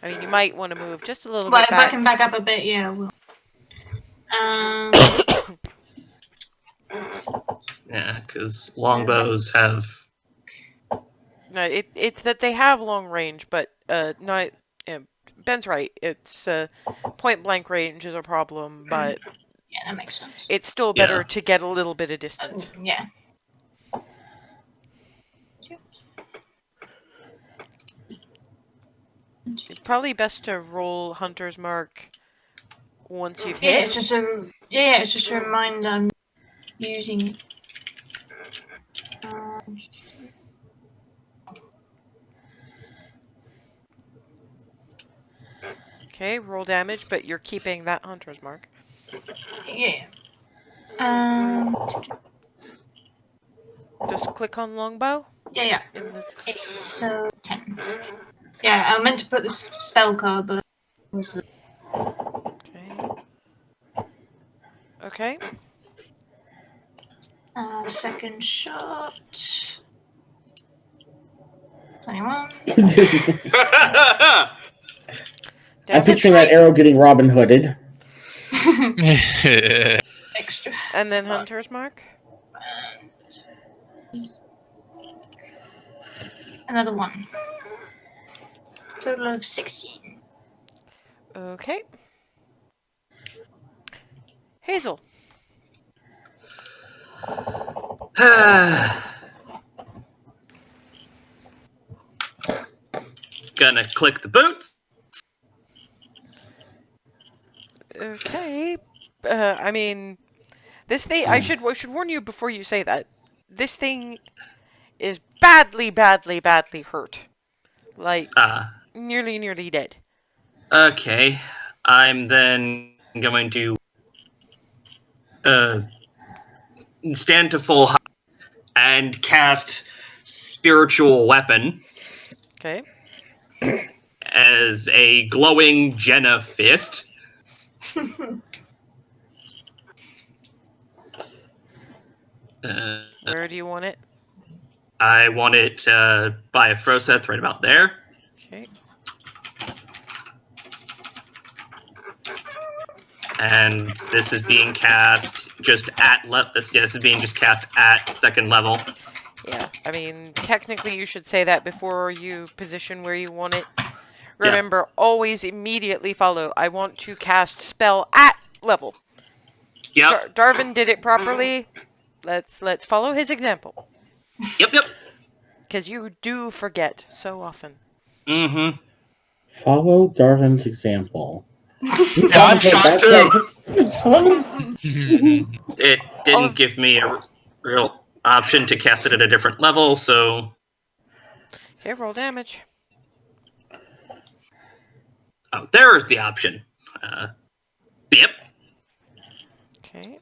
I mean, you might want to move just a little Well, bit if back. I can back up a bit, yeah, I will. Yeah, because longbows have. No, it's that they have long range, but not. Ben's right. It's point blank range is a problem, but yeah, that makes sense. it's still better to get a little bit of distance. Yeah. It's probably best to roll Hunter's Mark once you've Yeah, hit. it's just a reminder I'm using it. Okay, roll damage, but you're keeping that Hunter's Mark. Yeah. Just click on longbow. Yeah. In the... So 10. Yeah, I meant to put the spell card, but it was Okay. second shot. 21. I'm picturing that arrow getting Robin Hooded. Extra. And then Hunter's Mark. Another 1. Total of 16. Okay. Hazel. Gonna click the boots. Okay. I mean, this thing. I should warn you before you say that. This thing is badly hurt. Like nearly dead. Okay, I'm then going to stand to full height and cast Spiritual Weapon. Okay. As a glowing Jenna fist. Where do you want it? I want it by a Froseth right about there. Okay. And this is being cast just at this is being just cast at second level. Yeah, I mean, technically you should say that before you position where you want it. Remember, always immediately follow. I want to cast spell at level. Yep. Darvin did it properly. Let's follow his example. Yep. Because you do forget so often. Mm-hmm. Follow Darvin's example. Yeah, I'm shocked too. It didn't give me a real option to cast it at a different level, so... Okay, roll damage. Oh, there is the option. Yep. Okay.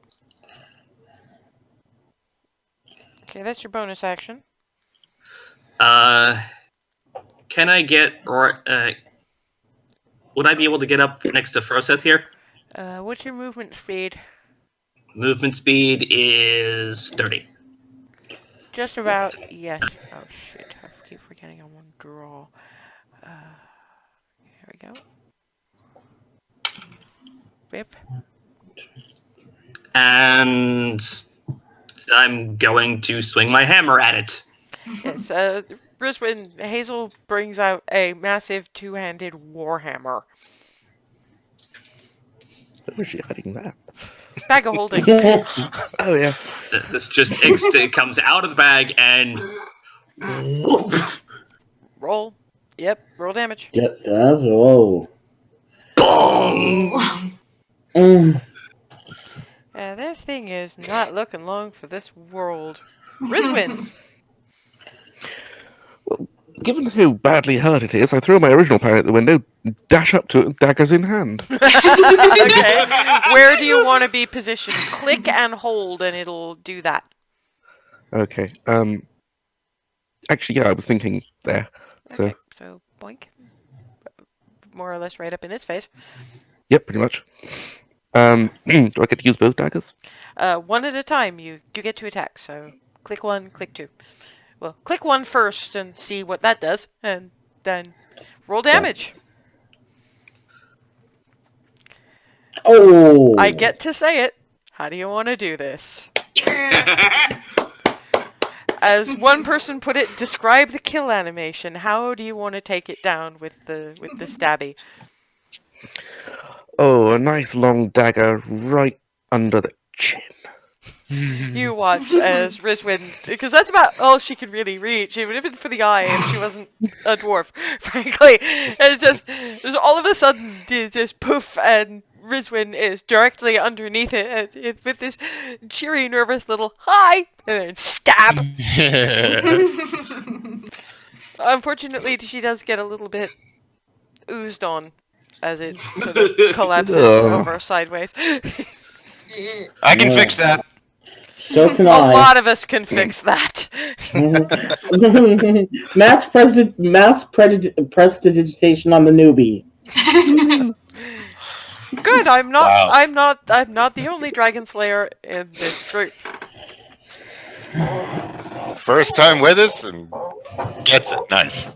Okay, that's your bonus action. Can I get would I be able to get up next to Froseth here? What's your movement speed? Movement speed is 30. Just about. Yes. Oh shit! I keep forgetting I'm on draw. Here we go. Whip. And I'm going to swing my hammer at it. Yes. Brisbane Hazel brings out a massive two-handed warhammer. Where is she hiding that? Bag of holding. Oh yeah. This just it comes out of the bag and whoop. Roll. Yep. Roll damage. That's whoa. Boom. This thing is not looking long for this world. Rizwin. Well, given how badly hurt it is, I throw my original plan out the window, dash up to it, daggers in hand. Okay. Where do you want to be positioned? Click and hold, and it'll do that. Okay. Actually, yeah, I was thinking there. So. Okay. So boink. More or less right up in its face. Yep, pretty much. Do I get to use both daggers? One at a time. You get to attack. So click one, click two. Well, click one first and see what that does, and then roll damage. Oh! I get to say it. How do you want to do this? As one person put it, describe the kill animation. How do you want to take it down with the stabby? Oh, a nice long dagger right under the chin. You watch as Rizwin, because that's about all she could really reach. It would have been for the eye if she wasn't a dwarf, frankly. And it just all of a sudden, just poof, and Rizwin is directly underneath it with this cheery, nervous little hi, and then stab. Unfortunately, she does get a little bit oozed on as it sort of collapses over sideways. I can fix that. So can A I. lot of us can fix that. mass prestidigitation on the newbie. Good. I'm not. Wow. I'm not the only dragon slayer in this group. First time with us and gets it. Nice.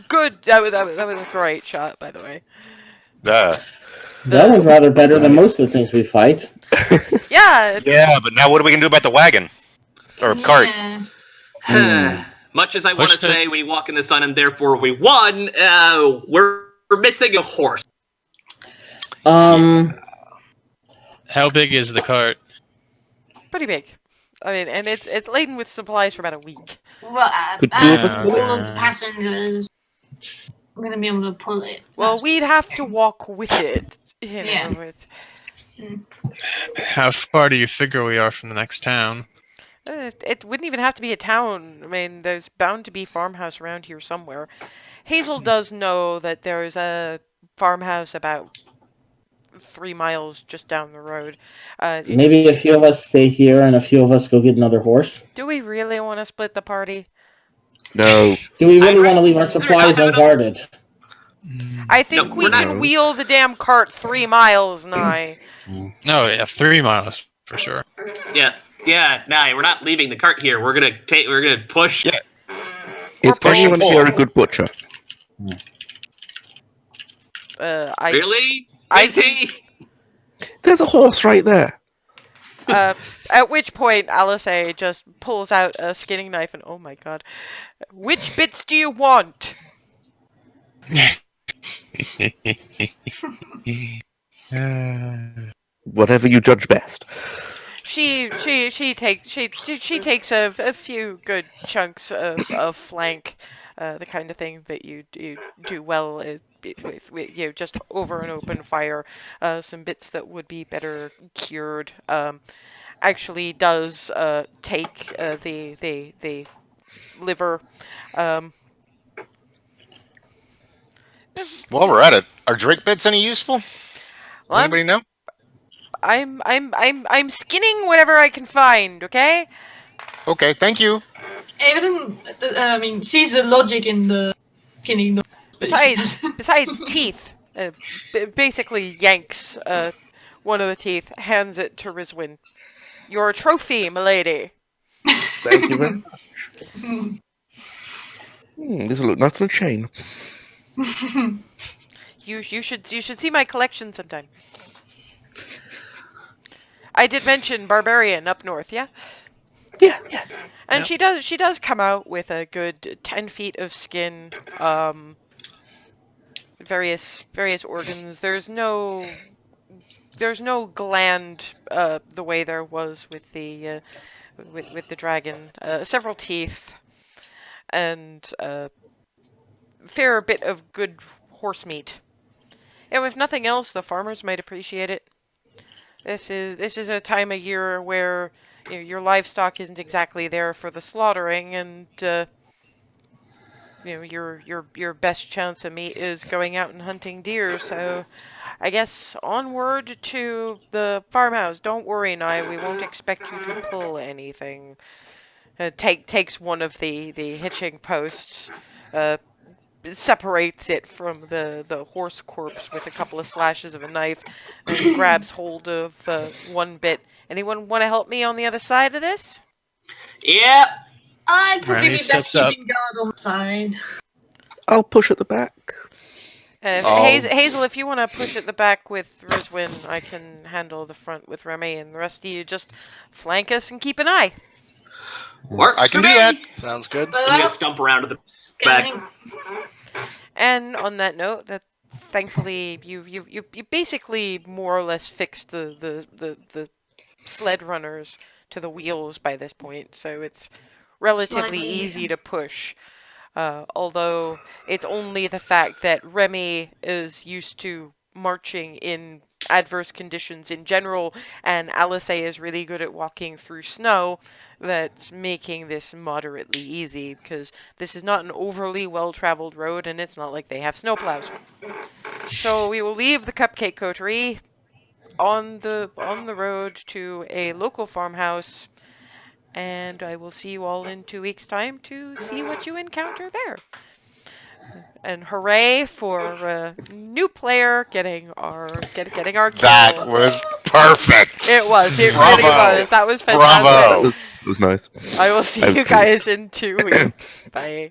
Good. That was a great shot, by the way. That was rather better than most of the things we fight. Yeah. Yeah, but now what are we gonna do about the wagon? Or cart? Much as I want to say we walk in the sun and therefore we won, we're missing a horse. How big is the cart? Pretty big. I mean, and it's laden with supplies for about a week. Well, Could two of us all pull it? of the passengers are going to be able to pull it. Well, we'd have to walk with it. You know, Yeah. How far do you figure we are from the next town? It wouldn't even have to be a town. I mean, there's bound to be farmhouse around here somewhere. Hazel does know that there's a farmhouse about 3 miles just down the road. Maybe a few of us stay here and a few of us go get another horse. Do we really want to split the party? No. Do we really want to leave our supplies unguarded? I think No, we we're not. can wheel the damn cart 3 miles nigh. No, yeah, 3 miles for sure. Yeah, nah, we're not leaving the cart here. We're gonna push. Yeah. Is push and anyone pull. here a good butcher? Really? I Is he? There's a horse right there. At which point, Alice just pulls out a skinning knife and, oh my god. Which bits do you want? Whatever you judge best. She takes a few good chunks of flank, the kind of thing that you do well with just over an open fire. Some bits that would be better cured. Actually does take the liver. While we're at it, are drink bits any useful? Well, Anybody know? I'm skinning whatever I can find. Okay. Okay, thank you. I mean, sees the logic in the skinning. besides teeth, basically yanks one of the teeth, hands it to Rizwin. Your trophy, milady. Thank you very much. This will look nice on a chain. You should see my collection sometime. I did mention barbarian up north, yeah? Yeah. And she does come out with a good 10 feet of skin, various organs. There's no gland the way there was with the with the dragon. Several teeth and a fair bit of good horse meat. And if nothing else, the farmers might appreciate it. This is a time of year where your livestock isn't exactly there for the slaughtering, and your best chance of meat is going out and hunting deer. So, I guess onward to the farmhouse. Don't worry, Nye. We won't expect you to pull anything. Takes one of the hitching posts. Separates it from the horse corpse with a couple of slashes of a knife and grabs hold of one bit. Anyone want to help me on the other side of this? Yep. I'd probably Right, be steps best up. keeping guard on the side. I'll push at the back. Hazel, if you want to push at the back with Rizwin, I can handle the front with Remy, and the rest of you just flank us and keep an eye. Works I can for do me. that. Sounds good. I'm gonna stump around to the back. Scanning. And on that note, that thankfully you basically more or less fixed the sled runners to the wheels by this point, so it's relatively Slightly, easy yeah. to push. Although it's only the fact that Remy is used to marching in adverse conditions in general, and Alice is really good at walking through snow, that's making this moderately easy, because this is not an overly well-traveled road, and it's not like they have snowplows. So we will leave the Cupcake Coterie on the road to a local farmhouse, and I will see you all in 2 weeks' time to see what you encounter there. And hooray for new player getting our kill. That was perfect. It was. It Bravo. really was. That was fantastic. Bravo. That was nice. I will see I'm you pleased. guys in 2 weeks. Bye.